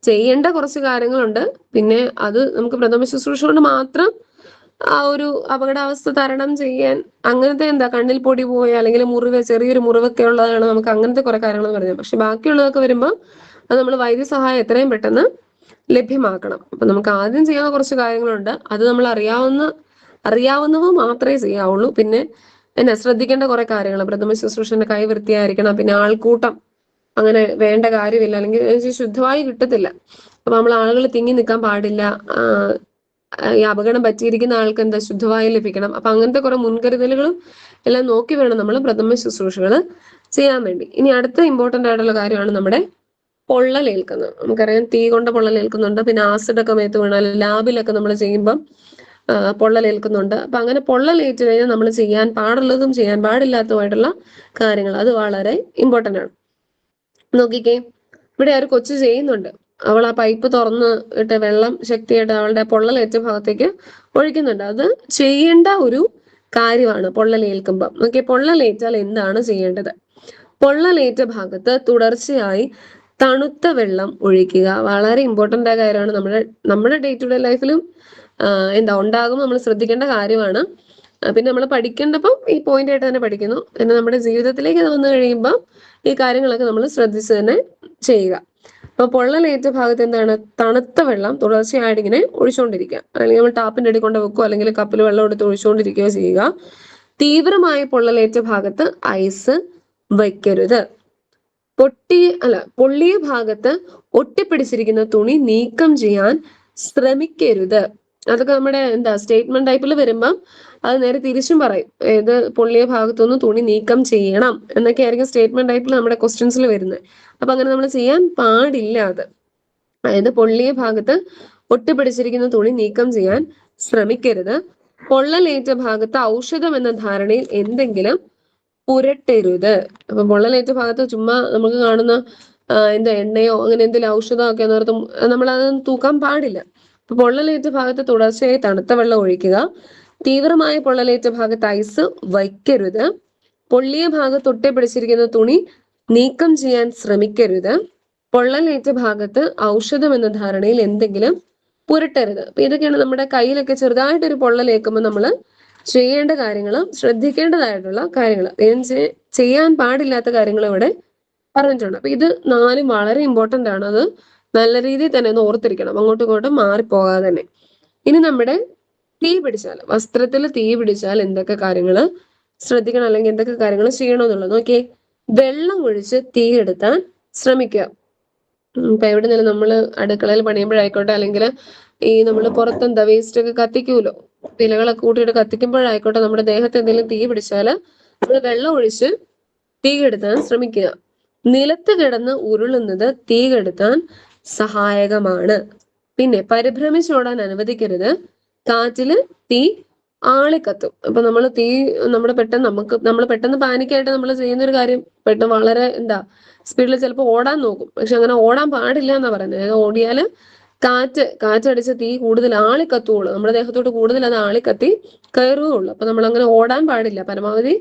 ചെയ്യേണ്ട കുറച്ച് കാര്യങ്ങളുണ്ട്. പിന്നെ അത് നമുക്ക് പ്രഥമ ശുശ്രൂഷ കൊണ്ട് മാത്രം ആ ഒരു അപകടാവസ്ഥ തരണം ചെയ്യാൻ, അങ്ങനത്തെ കണ്ണിൽ പൊടി പോയ അല്ലെങ്കിൽ ചെറിയൊരു മുറിവൊക്കെ ഉള്ളതാണ് നമുക്ക് അങ്ങനത്തെ കുറെ കാര്യങ്ങൾ പറഞ്ഞത്. പക്ഷെ ബാക്കിയുള്ളതൊക്കെ വരുമ്പോൾ അത് നമ്മൾ വൈദ്യസഹായം എത്രയും പെട്ടെന്ന് ലഭ്യമാക്കണം. അപ്പൊ നമുക്ക് ആദ്യം ചെയ്യാവുന്ന കുറച്ച് കാര്യങ്ങളുണ്ട്. അത് നമ്മൾ അറിയാവുന്നവ മാത്രമേ ചെയ്യാവുള്ളൂ. പിന്നെ ശ്രദ്ധിക്കേണ്ട കുറെ കാര്യങ്ങൾ, പ്രഥമ ശുശ്രൂഷന്റെ കൈ വൃത്തിയായിരിക്കണം. പിന്നെ ആൾക്കൂട്ടം അങ്ങനെ വേണ്ട കാര്യമില്ല, അല്ലെങ്കിൽ ശുദ്ധമായി കിട്ടത്തില്ല. അപ്പൊ നമ്മൾ ആളുകൾ തിങ്ങി നിൽക്കാൻ പാടില്ല. ഈ അപകടം പറ്റിയിരിക്കുന്ന ആൾക്ക് ശുദ്ധവായു ലഭിക്കണം. അപ്പൊ അങ്ങനത്തെ കുറെ മുൻകരുതലുകളും എല്ലാം നോക്കി വേണം നമ്മൾ പ്രഥമ ശുശ്രൂഷകൾ ചെയ്യാൻ വേണ്ടി. ഇനി അടുത്ത ഇമ്പോർട്ടന്റ് ആയിട്ടുള്ള കാര്യമാണ് നമ്മുടെ പൊള്ളലേൽക്കുന്നത്. നമുക്കറിയാം തീ കൊണ്ട് പൊള്ളലേൽക്കുന്നുണ്ട്. പിന്നെ ആസിഡൊക്കെ മേത്ത് വീണാൽ ലാബിലൊക്കെ നമ്മൾ ചെയ്യുമ്പം പൊള്ളലേൽക്കുന്നുണ്ട്. അപ്പൊ അങ്ങനെ പൊള്ളലേറ്റ് കഴിഞ്ഞാൽ നമ്മൾ ചെയ്യാൻ പാടുള്ളതും ചെയ്യാൻ പാടില്ലാത്തതുമായിട്ടുള്ള കാര്യങ്ങൾ, അത് വളരെ ഇമ്പോർട്ടന്റ് ആണ്. നോക്കിക്കേ, ഇവിടെ ഒരു കൊച്ചു ചെയ്യുന്നുണ്ട്. അവൾ ആ പൈപ്പ് തുറന്ന് ഇട്ട് വെള്ളം ശക്തിയായിട്ട് അവളുടെ പൊള്ളലേറ്റ ഭാഗത്തേക്ക് ഒഴിക്കുന്നുണ്ട്. അത് ചെയ്യേണ്ട ഒരു കാര്യമാണ് പൊള്ളലേൽക്കുമ്പോൾ. നോക്കിയേ, പൊള്ളലേറ്റാൽ എന്താണ് ചെയ്യേണ്ടത്? പൊള്ളലേറ്റ ഭാഗത്ത് തുടർച്ചയായി തണുത്ത വെള്ളം ഒഴിക്കുക. വളരെ ഇമ്പോർട്ടന്റ് ആയ കാര്യമാണ്. നമ്മുടെ ഡേ ടു ഡേ ലൈഫിലും ഉണ്ടാകും, നമ്മൾ ശ്രദ്ധിക്കേണ്ട കാര്യമാണ്. പിന്നെ നമ്മൾ പഠിക്കേണ്ടപ്പം ഈ പോയിന്റ് ആയിട്ട് തന്നെ പഠിക്കുന്നു. പിന്നെ നമ്മുടെ ജീവിതത്തിലേക്ക് അത് വന്നു കഴിയുമ്പോൾ ഈ കാര്യങ്ങളൊക്കെ നമ്മൾ ശ്രദ്ധിച്ച് തന്നെ ചെയ്യുക. അപ്പൊ പൊള്ളലേറ്റ ഭാഗത്ത് തണുത്ത വെള്ളം തുടർച്ചയായിട്ട് ഇങ്ങനെ ഒഴിച്ചുകൊണ്ടിരിക്കുക. അല്ലെങ്കിൽ നമ്മൾ ടാപ്പിന്റെ അടി കൊണ്ട് വെക്കുകയോ അല്ലെങ്കിൽ കപ്പിൽ വെള്ളം എടുത്ത് ഒഴിച്ചുകൊണ്ടിരിക്കുകയോ ചെയ്യുക. തീവ്രമായ പൊള്ളലേറ്റ ഭാഗത്ത് ഐസ് വയ്ക്കരുത്. പൊള്ളിയ ഭാഗത്ത് ഒട്ടിപ്പിടിച്ചിരിക്കുന്ന തുണി നീക്കം ചെയ്യാൻ ശ്രമിക്കരുത്. അതൊക്കെ നമ്മുടെ സ്റ്റേറ്റ്മെന്റ് ടൈപ്പിൽ വരുമ്പം അത് നേരെ തിരിച്ചും പറയും. ഏത് പൊള്ളിയ ഭാഗത്തുനിന്ന് തുണി നീക്കം ചെയ്യണം എന്നൊക്കെ ആയിരിക്കും സ്റ്റേറ്റ്മെന്റ് ടൈപ്പിൽ നമ്മുടെ ക്വസ്റ്റ്യൻസിൽ വരുന്നത്. അപ്പൊ അങ്ങനെ നമ്മൾ ചെയ്യാൻ പാടില്ല. അത് അതായത് പൊള്ളിയ ഭാഗത്ത് ഒട്ടിപ്പിടിച്ചിരിക്കുന്ന തുണി നീക്കം ചെയ്യാൻ ശ്രമിക്കരുത്. പൊള്ളലേറ്റ ഭാഗത്ത് ഔഷധം എന്ന ധാരണയിൽ എന്തെങ്കിലും പുരട്ടരുത്. അപ്പൊ പൊള്ളലേറ്റ ഭാഗത്ത് ചുമ്മാ നമുക്ക് കാണുന്ന എണ്ണയോ അങ്ങനെ എന്തെങ്കിലും ഔഷധമൊക്കെ നേരത്തും നമ്മൾ അതൊന്നും തൂക്കാൻ പാടില്ല. അപ്പൊ പൊള്ളലേറ്റ ഭാഗത്ത് തുടർച്ചയായി തണുത്ത വെള്ളം ഒഴിക്കുക. തീവ്രമായ പൊള്ളലേറ്റ ഭാഗത്ത് ഐസ് വയ്ക്കരുത്. പൊള്ളിയ ഭാഗത്ത് ഒട്ടിപ്പിടിച്ചിരിക്കുന്ന തുണി നീക്കം ചെയ്യാൻ ശ്രമിക്കരുത്. പൊള്ളലേറ്റ ഭാഗത്ത് ഔഷധം എന്ന ധാരണയിൽ എന്തെങ്കിലും പുരട്ടരുത്. അപ്പൊ ഇതൊക്കെയാണ് നമ്മുടെ കയ്യിലൊക്കെ ചെറുതായിട്ടൊരു പൊള്ളലേക്കുമ്പോൾ നമ്മൾ ചെയ്യേണ്ട കാര്യങ്ങളും ശ്രദ്ധിക്കേണ്ടതായിട്ടുള്ള കാര്യങ്ങൾ. ചെയ്യാൻ പാടില്ലാത്ത കാര്യങ്ങൾ ഇവിടെ പറഞ്ഞിട്ടുണ്ട്. അപ്പൊ ഇത് 4 വളരെ ഇമ്പോർട്ടന്റ് ആണ്. അത് നല്ല രീതിയിൽ തന്നെ ഒന്ന് ഓർത്തിരിക്കണം, അങ്ങോട്ടും ഇങ്ങോട്ടും മാറിപ്പോകാതെ തന്നെ. ഇനി നമ്മുടെ തീ പിടിച്ചാൽ, വസ്ത്രത്തിൽ തീ പിടിച്ചാൽ എന്തൊക്കെ കാര്യങ്ങൾ ശ്രദ്ധിക്കണം, അല്ലെങ്കിൽ എന്തൊക്കെ കാര്യങ്ങൾ ചെയ്യണമെന്നുള്ളത് നോക്കിയേ. വെള്ളം ഒഴിച്ച് തീ കെടുത്താൻ ശ്രമിക്കുക. ഇപ്പൊ എവിടെ നിന്നും നമ്മൾ അടുക്കളയിൽ പണിയുമ്പോഴായിക്കോട്ടെ, അല്ലെങ്കിൽ ഈ നമ്മൾ പുറത്തെന്താ വേസ്റ്റ് ഒക്കെ കത്തിക്കൂലോ, ഇലകളൊക്കെ കൂട്ടിയിട്ട് കത്തിക്കുമ്പോഴായിക്കോട്ടെ, നമ്മുടെ ദേഹത്ത് എന്തെങ്കിലും തീ പിടിച്ചാല് നമ്മൾ വെള്ളം ഒഴിച്ച് തീ കെടുത്താൻ ശ്രമിക്കുക. നിലത്ത് കിടന്ന് ഉരുളുന്നത് തീ കെടുത്താൻ സഹായകമാണ്. പിന്നെ പരിഭ്രമിച്ചോടാൻ അനുവദിക്കരുത്. കാറ്റില് തീ ആളിക്കത്തും. അപ്പൊ നമ്മൾ തീ നമ്മൾ പെട്ടെന്ന് പാനിക്കായിട്ട് നമ്മൾ ചെയ്യുന്ന ഒരു കാര്യം പെട്ടെന്ന് വളരെ സ്പീഡിൽ ചിലപ്പോൾ ഓടാൻ നോക്കും. പക്ഷെ അങ്ങനെ ഓടാൻ പാടില്ല എന്നാ പറയുന്നത്. ഓടിയാല് കാറ്റടിച്ച് തീ കൂടുതൽ ആളിക്കത്തുള്ളൂ. നമ്മുടെ ദേഹത്തോട്ട് കൂടുതൽ അത് ആളിക്കത്തി കയറുകയുള്ളൂ. അപ്പൊ നമ്മൾ അങ്ങനെ ഓടാൻ പാടില്ല. പരമാവധി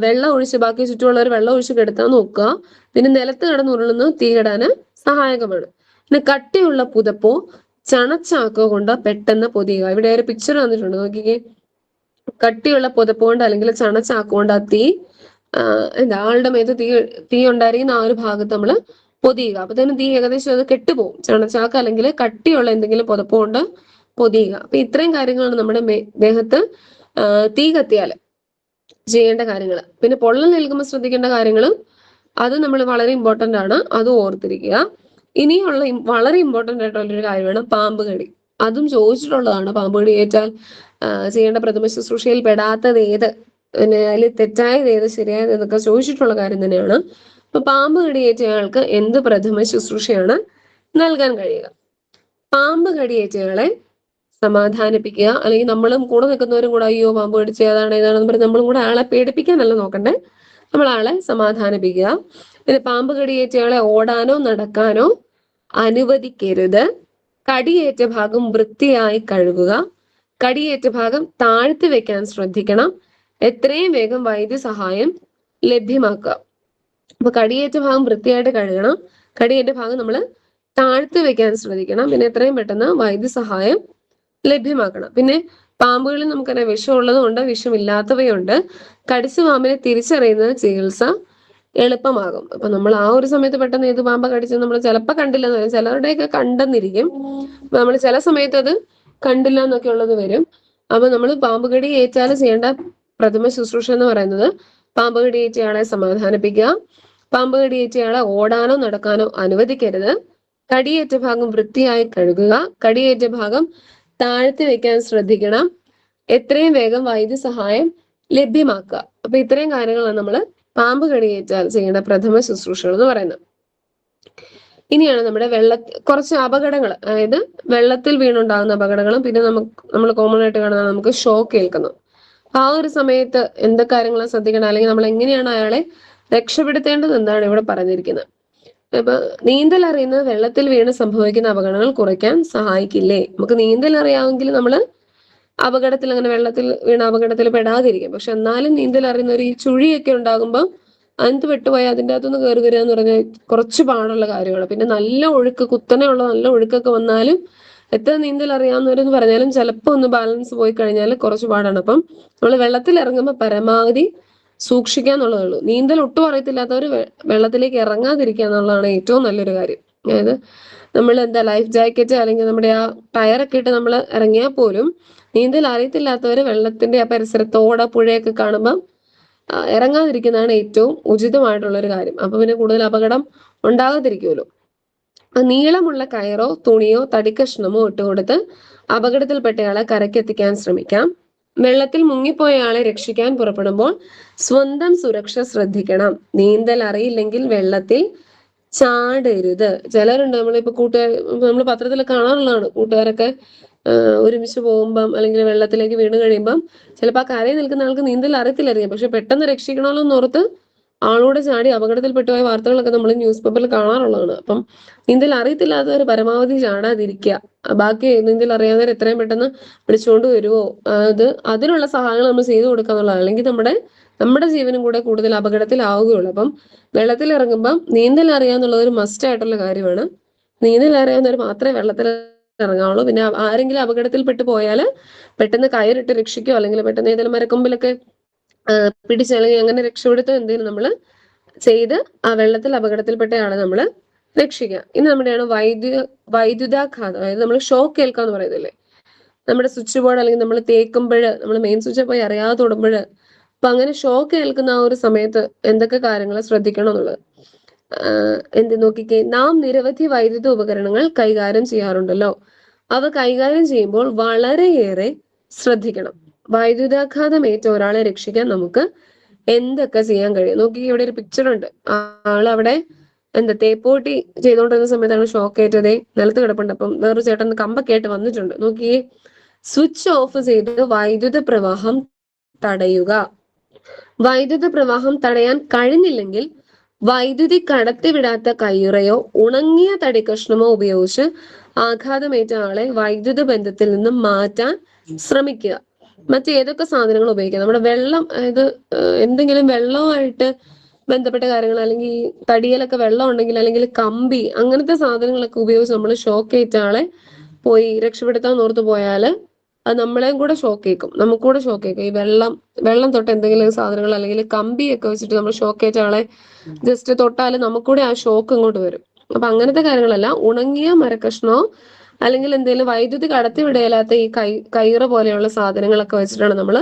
വെള്ളം ഒഴിച്ച് ബാക്കി ചുറ്റുമുള്ളവർ വെള്ളം ഒഴിച്ച് കെടുത്താൻ നോക്കുക. പിന്നെ നിലത്ത് കിടന്നുരുളുന്ന തീ കെടാന് സഹായകമാണ്. പിന്നെ കട്ടിയുള്ള പുതപ്പോ ചണച്ചാക്കോ കൊണ്ട് പെട്ടെന്ന് പൊതിയുക. ഇവിടെ ഒരു പിക്ചർ വന്നിട്ടുണ്ട്, നോക്കിക്കേ. കട്ടിയുള്ള പുതപ്പ് കൊണ്ട് അല്ലെങ്കിൽ ചണച്ചാക്കോ കൊണ്ട് ആ തീ ആളുടെ മേത്ത് തീ ഉണ്ടായിരിക്കുന്ന ആ ഒരു ഭാഗത്ത് നമ്മൾ പൊതിയുക. അപ്പൊ തന്നെ തീ ഏകദേശം അത് കെട്ടുപോകും. ചണച്ചാക്ക അല്ലെങ്കിൽ കട്ടിയുള്ള എന്തെങ്കിലും പുതപ്പ് കൊണ്ട് പൊതിയുക. അപ്പൊ ഇത്രയും കാര്യങ്ങളാണ് നമ്മുടെ ദേഹത്ത് തീ കത്തിയാല് ചെയ്യേണ്ട കാര്യങ്ങൾ. പിന്നെ പൊള്ളൽ നിൽക്കുമ്പോൾ ശ്രദ്ധിക്കേണ്ട കാര്യങ്ങൾ അത് നമ്മൾ വളരെ ഇമ്പോർട്ടന്റ് ആണ്, അത് ഓർത്തിരിക്കുക. ഇനിയുള്ള വളരെ ഇമ്പോർട്ടന്റ് ആയിട്ടുള്ള ഒരു കാര്യമാണ് പാമ്പ് കടി. അതും ചോദിച്ചിട്ടുള്ളതാണ്. പാമ്പ് കടി ഏറ്റാൽ ചെയ്യേണ്ട പ്രഥമ ശുശ്രൂഷയിൽ പെടാത്തത് ഏത്, പിന്നെ അതിൽ തെറ്റായത് ഏത്, ശരിയായത് എന്നൊക്കെ ചോദിച്ചിട്ടുള്ള കാര്യം തന്നെയാണ്. അപ്പൊ പാമ്പ് കടിയേറ്റയാൾക്ക് എന്ത് പ്രഥമ ശുശ്രൂഷയാണ് നൽകാൻ കഴിയുക? പാമ്പ് കടിയേറ്റയാളെ സമാധാനിപ്പിക്കുക. അല്ലെങ്കിൽ നമ്മളും കൂടെ നിൽക്കുന്നവരും കൂടെ അയ്യോ പാമ്പ് കടിച്ച് ഏതാണെന്ന് പറഞ്ഞ് നമ്മളും കൂടെ ആളെ പേടിപ്പിക്കാനല്ല നോക്കണ്ടേ, നമ്മൾ ആളെ സമാധാനിപ്പിക്കുക. പിന്നെ പാമ്പ് കടിയേറ്റയാളെ ഓടാനോ നടക്കാനോ അനുവദിക്കരുത്. കടിയേറ്റ ഭാഗം വൃത്തിയായി കഴുകുക. കടിയേറ്റ ഭാഗം താഴ്ത്തി വെക്കാൻ ശ്രദ്ധിക്കണം. എത്രയും വേഗം വൈദ്യസഹായം ലഭ്യമാക്കുക. അപ്പൊ കടിയേറ്റ ഭാഗം വൃത്തിയായിട്ട് കഴുകണം. കടിയേറ്റ ഭാഗം നമ്മൾ താഴ്ത്തി വെക്കാൻ ശ്രദ്ധിക്കണം. പിന്നെ എത്രയും പെട്ടെന്ന് വൈദ്യസഹായം ലഭ്യമാക്കണം. പിന്നെ പാമ്പുകളിൽ നമുക്കറിയാം വിഷമുള്ളതുകൊണ്ട് വിഷമില്ലാത്തവയുണ്ട്. കടിച്ച പാമ്പിനെ തിരിച്ചറിയുന്നത് ചികിത്സ എളുപ്പമാകും. അപ്പൊ നമ്മൾ ആ ഒരു സമയത്ത് പെട്ടെന്ന് ഏത് പാമ്പ കടിച്ചത് നമ്മൾ ചിലപ്പോൾ കണ്ടില്ലെന്ന് വരും, ചിലരുടെയൊക്കെ കണ്ടെന്നിരിക്കും. നമ്മൾ ചില സമയത്ത് അത് കണ്ടില്ല എന്നൊക്കെ ഉള്ളത് വരും. അപ്പൊ നമ്മൾ പാമ്പ് കടി ഏറ്റാൽ ചെയ്യേണ്ട പ്രഥമ ശുശ്രൂഷ എന്ന് പറയുന്നത് പാമ്പ് കടിയേറ്റയാളെ സമാധാനിപ്പിക്കുക. പാമ്പ് കടിയേറ്റയാളെ ഓടാനോ നടക്കാനോ അനുവദിക്കരുത്. കടിയേറ്റ ഭാഗം വൃത്തിയായി കഴുകുക. കടിയേറ്റ ഭാഗം താഴ്ത്തി വെക്കാൻ ശ്രദ്ധിക്കണം. എത്രയും വേഗം വൈദ്യസഹായം ലഭ്യമാക്കുക. അപ്പൊ ഇത്രയും കാര്യങ്ങളാണ് നമ്മൾ പാമ്പ് കടിയേറ്റാൽ ചെയ്യേണ്ട പ്രഥമ ശുശ്രൂഷകൾ എന്ന് പറയുന്നത്. ഇനിയാണ് നമ്മുടെ കുറച്ച് അപകടങ്ങൾ, അതായത് വെള്ളത്തിൽ വീണുണ്ടാകുന്ന അപകടങ്ങളും പിന്നെ നമ്മൾ കോമൺ ആയിട്ട് കാണുന്ന നമുക്ക് ഷോക്ക് ഏൽക്കുന്നു. ആ ഒരു സമയത്ത് എന്തൊക്കെ കാര്യങ്ങളാണ് ശ്രദ്ധിക്കണം, അല്ലെങ്കിൽ നമ്മൾ എങ്ങനെയാണ് അയാളെ രക്ഷപ്പെടുത്തേണ്ടത് എന്നാണ് ഇവിടെ പറഞ്ഞിരിക്കുന്നത്. അപ്പൊ നീന്തൽ അറിയുന്നത് വെള്ളത്തിൽ വീണ് സംഭവിക്കുന്ന അപകടങ്ങൾ കുറയ്ക്കാൻ സഹായിക്കില്ലേ? നമുക്ക് നീന്തൽ അറിയാമെങ്കിൽ നമ്മൾ അപകടത്തിൽ അങ്ങനെ വെള്ളത്തിൽ വീണ അപകടത്തിൽ പെടാതിരിക്കും. പക്ഷെ എന്നാലും നീന്തൽ അറിയുന്ന ഈ ചുഴിയൊക്കെ ഉണ്ടാകുമ്പോൾ അതിന് വിട്ടുപോയാൽ അതിൻ്റെ അകത്തുനിന്ന് കയറി വരിക എന്ന് പറഞ്ഞാൽ കുറച്ച് പാടുള്ള കാര്യമാണ്. പിന്നെ നല്ല ഒഴുക്ക്, കുത്തനെയുള്ള നല്ല ഒഴുക്കൊക്കെ വന്നാലും എത്ര നീന്തൽ അറിയാവുന്നവരെന്ന് പറഞ്ഞാലും ചിലപ്പോൾ ഒന്ന് ബാലൻസ് പോയി കഴിഞ്ഞാൽ കുറച്ച് പാടാണ്. അപ്പം നമ്മൾ വെള്ളത്തിൽ ഇറങ്ങുമ്പോൾ പരമാവധി സൂക്ഷിക്കാന്നുള്ളതേ ഉള്ളൂ. നീന്തൽ ഒട്ടും അറിയത്തില്ലാത്തവർ വെള്ളത്തിലേക്ക് ഇറങ്ങാതിരിക്കുക എന്നുള്ളതാണ് ഏറ്റവും നല്ലൊരു കാര്യം. അതായത് നമ്മൾ ലൈഫ് ജാക്കറ്റ് അല്ലെങ്കിൽ നമ്മുടെ ആ ടയറൊക്കെ ഇട്ട് നമ്മൾ ഇറങ്ങിയാൽ പോലും നീന്തൽ അറിയത്തില്ലാത്തവർ വെള്ളത്തിന്റെ ആ പരിസരത്തോടെ പുഴയൊക്കെ കാണുമ്പോൾ ഇറങ്ങാതിരിക്കുന്നതാണ് ഏറ്റവും ഉചിതമായിട്ടുള്ള ഒരു കാര്യം. അപ്പൊ പിന്നെ കൂടുതൽ അപകടം ഉണ്ടാകാതിരിക്കുമല്ലോ. നീളമുള്ള കയറോ തുണിയോ തടിക്കഷ്ണമോ ഇട്ടുകൊടുത്ത് അപകടത്തിൽപ്പെട്ടയാളെ കരക്കെത്തിക്കാൻ ശ്രമിക്കാം. വെള്ളത്തിൽ മുങ്ങിപ്പോയ ആളെ രക്ഷിക്കാൻ പുറപ്പെടുമ്പോൾ സ്വന്തം സുരക്ഷ ശ്രദ്ധിക്കണം. നീന്തൽ അറിയില്ലെങ്കിൽ വെള്ളത്തിൽ ചാടരുത്. ചിലരുണ്ട്, നമ്മളിപ്പോ നമ്മൾ പത്രത്തിൽ കാണാറുള്ളതാണ്, കൂട്ടുകാരൊക്കെ ഒരുമിച്ച് പോകുമ്പം അല്ലെങ്കിൽ വെള്ളത്തിലേക്ക് വീണ് കഴിയുമ്പം ചിലപ്പോൾ ആ കരയിൽ നിൽക്കുന്ന ആൾക്ക് നീന്തൽ അറിയത്തില്ലായിരിക്കും, പക്ഷെ പെട്ടെന്ന് രക്ഷിക്കണമല്ലോ എന്നോർത്ത് ആളോട് ചാടി അപകടത്തിൽപ്പെട്ടുപോയ വാർത്തകളൊക്കെ നമ്മൾ ന്യൂസ് പേപ്പറിൽ കാണാറുള്ളതാണ്. അപ്പം നീന്തൽ അറിയത്തില്ലാത്തവർ പരമാവധി ചാടാതിരിക്കുക. ബാക്കി നീന്തൽ അറിയാവുന്നവർ എത്രയും പെട്ടെന്ന് വിളിച്ചുകൊണ്ട് വരുമോ അതിനുള്ള സഹായങ്ങൾ നമ്മൾ ചെയ്തു കൊടുക്കുക എന്നുള്ളതാണ്. അല്ലെങ്കിൽ നമ്മുടെ ജീവനും കൂടെ കൂടുതൽ അപകടത്തിലാവുകയുള്ളൂ. അപ്പം വെള്ളത്തിൽ ഇറങ്ങുമ്പം നീന്തൽ അറിയാന്നുള്ളത് ഒരു മസ്റ്റ് ആയിട്ടുള്ള കാര്യമാണ്. നീന്തൽ അറിയാവുന്നവർ മാത്രമേ വെള്ളത്തിൽ ഇറങ്ങാവുള്ളൂ. പിന്നെ ആരെങ്കിലും അപകടത്തിൽപ്പെട്ടു പോയാൽ പെട്ടെന്ന് കയറിട്ട് രക്ഷിക്കുകയോ അല്ലെങ്കിൽ പെട്ടെന്ന് ഏതെങ്കിലും മരക്കൊമ്പിലൊക്കെ പിടിച്ചല്ലെങ്കിൽ അങ്ങനെ രക്ഷപ്പെടുത്തുക എന്തെങ്കിലും നമ്മൾ ചെയ്ത് ആ വെള്ളത്തിൽ അപകടത്തിൽപ്പെട്ട ആളെ നമ്മൾ രക്ഷിക്കുക. ഇനി നമ്മുടെയാണ് വൈദ്യുതാഘാതം, അതായത് നമ്മൾ ഷോക്ക് ഏൽക്കാന്ന് പറയുന്നില്ലേ, നമ്മുടെ സ്വിച്ച് ബോർഡ് അല്ലെങ്കിൽ നമ്മൾ തേക്കുമ്പോൾ നമ്മൾ മെയിൻ സ്വിച്ച് പോയി അറിയാതെ തൊടുമ്പോൾ, അപ്പൊ അങ്ങനെ ഷോക്ക് ഏൽക്കുന്ന ആ ഒരു സമയത്ത് എന്തൊക്കെ കാര്യങ്ങൾ ശ്രദ്ധിക്കണം എന്നുള്ളത് നോക്കിക്കേ. നാം നിരവധി വൈദ്യുത ഉപകരണങ്ങൾ കൈകാര്യം ചെയ്യാറുണ്ടല്ലോ. അവ കൈകാര്യം ചെയ്യുമ്പോൾ വളരെയേറെ ശ്രദ്ധിക്കണം. വൈദ്യുതാഘാതം ഏറ്റ ഒരാളെ രക്ഷിക്കാൻ നമുക്ക് എന്തൊക്കെ ചെയ്യാൻ കഴിയും? നോക്കി, ഇവിടെ ഒരു പിക്ചർ ഉണ്ട്. ആളവിടെ തേപ്പോട്ടി ചെയ്തുകൊണ്ടിരുന്ന സമയത്താണ് ഷോക്ക് ഏറ്റതേ, നിലത്ത് കിടപ്പുണ്ട്. അപ്പം വേറൊരു ചേട്ടൻ കമ്പൊക്കെ ആയിട്ട് വന്നിട്ടുണ്ട്. നോക്കിയേ, സ്വിച്ച് ഓഫ് ചെയ്ത് വൈദ്യുത പ്രവാഹം തടയുക. വൈദ്യുത പ്രവാഹം തടയാൻ കഴിഞ്ഞില്ലെങ്കിൽ വൈദ്യുതി കടത്തിവിടാത്ത കയ്യുറയോ ഉണങ്ങിയ തടി കഷ്ണമോ ഉപയോഗിച്ച് ആഘാതമേറ്റ ആളെ വൈദ്യുത ബന്ധത്തിൽ നിന്നും മാറ്റാൻ ശ്രമിക്കുക. മറ്റേതൊക്കെ സാധനങ്ങൾ ഉപയോഗിക്കാം? നമ്മുടെ വെള്ളം, അതായത് എന്തെങ്കിലും വെള്ളവുമായിട്ട് ബന്ധപ്പെട്ട കാര്യങ്ങൾ, അല്ലെങ്കിൽ ഈ തടിയിലൊക്കെ വെള്ളം ഉണ്ടെങ്കിൽ, അല്ലെങ്കിൽ കമ്പി, അങ്ങനത്തെ സാധനങ്ങളൊക്കെ ഉപയോഗിച്ച് നമ്മൾ ഷോക്ക് ഏറ്റ ആളെ പോയി രക്ഷപ്പെടുത്താൻ ഓർത്ത് പോയാൽ അത് നമ്മളെയും കൂടെ ഷോക്ക് ഏൽക്കും, നമുക്കൂടെ ഷോക്ക് ഏൽക്കും. ഈ വെള്ളം തൊട്ട് എന്തെങ്കിലും സാധനങ്ങൾ അല്ലെങ്കിൽ കമ്പിയൊക്കെ വെച്ചിട്ട് നമ്മൾ ഷോക്ക് ഏറ്റ ആളെ ജസ്റ്റ് തൊട്ടാൽ നമുക്കൂടെ ആ ഷോക്ക് ഇങ്ങോട്ട് വരും. അപ്പൊ അങ്ങനത്തെ കാര്യങ്ങളല്ല, ഉണങ്ങിയ മരക്കഷ്ണോ അല്ലെങ്കിൽ എന്തെങ്കിലും വൈദ്യുതി കടത്തിവിടയില്ലാത്ത ഈ കയറ് പോലെയുള്ള സാധനങ്ങളൊക്കെ വെച്ചിട്ടാണ് നമ്മൾ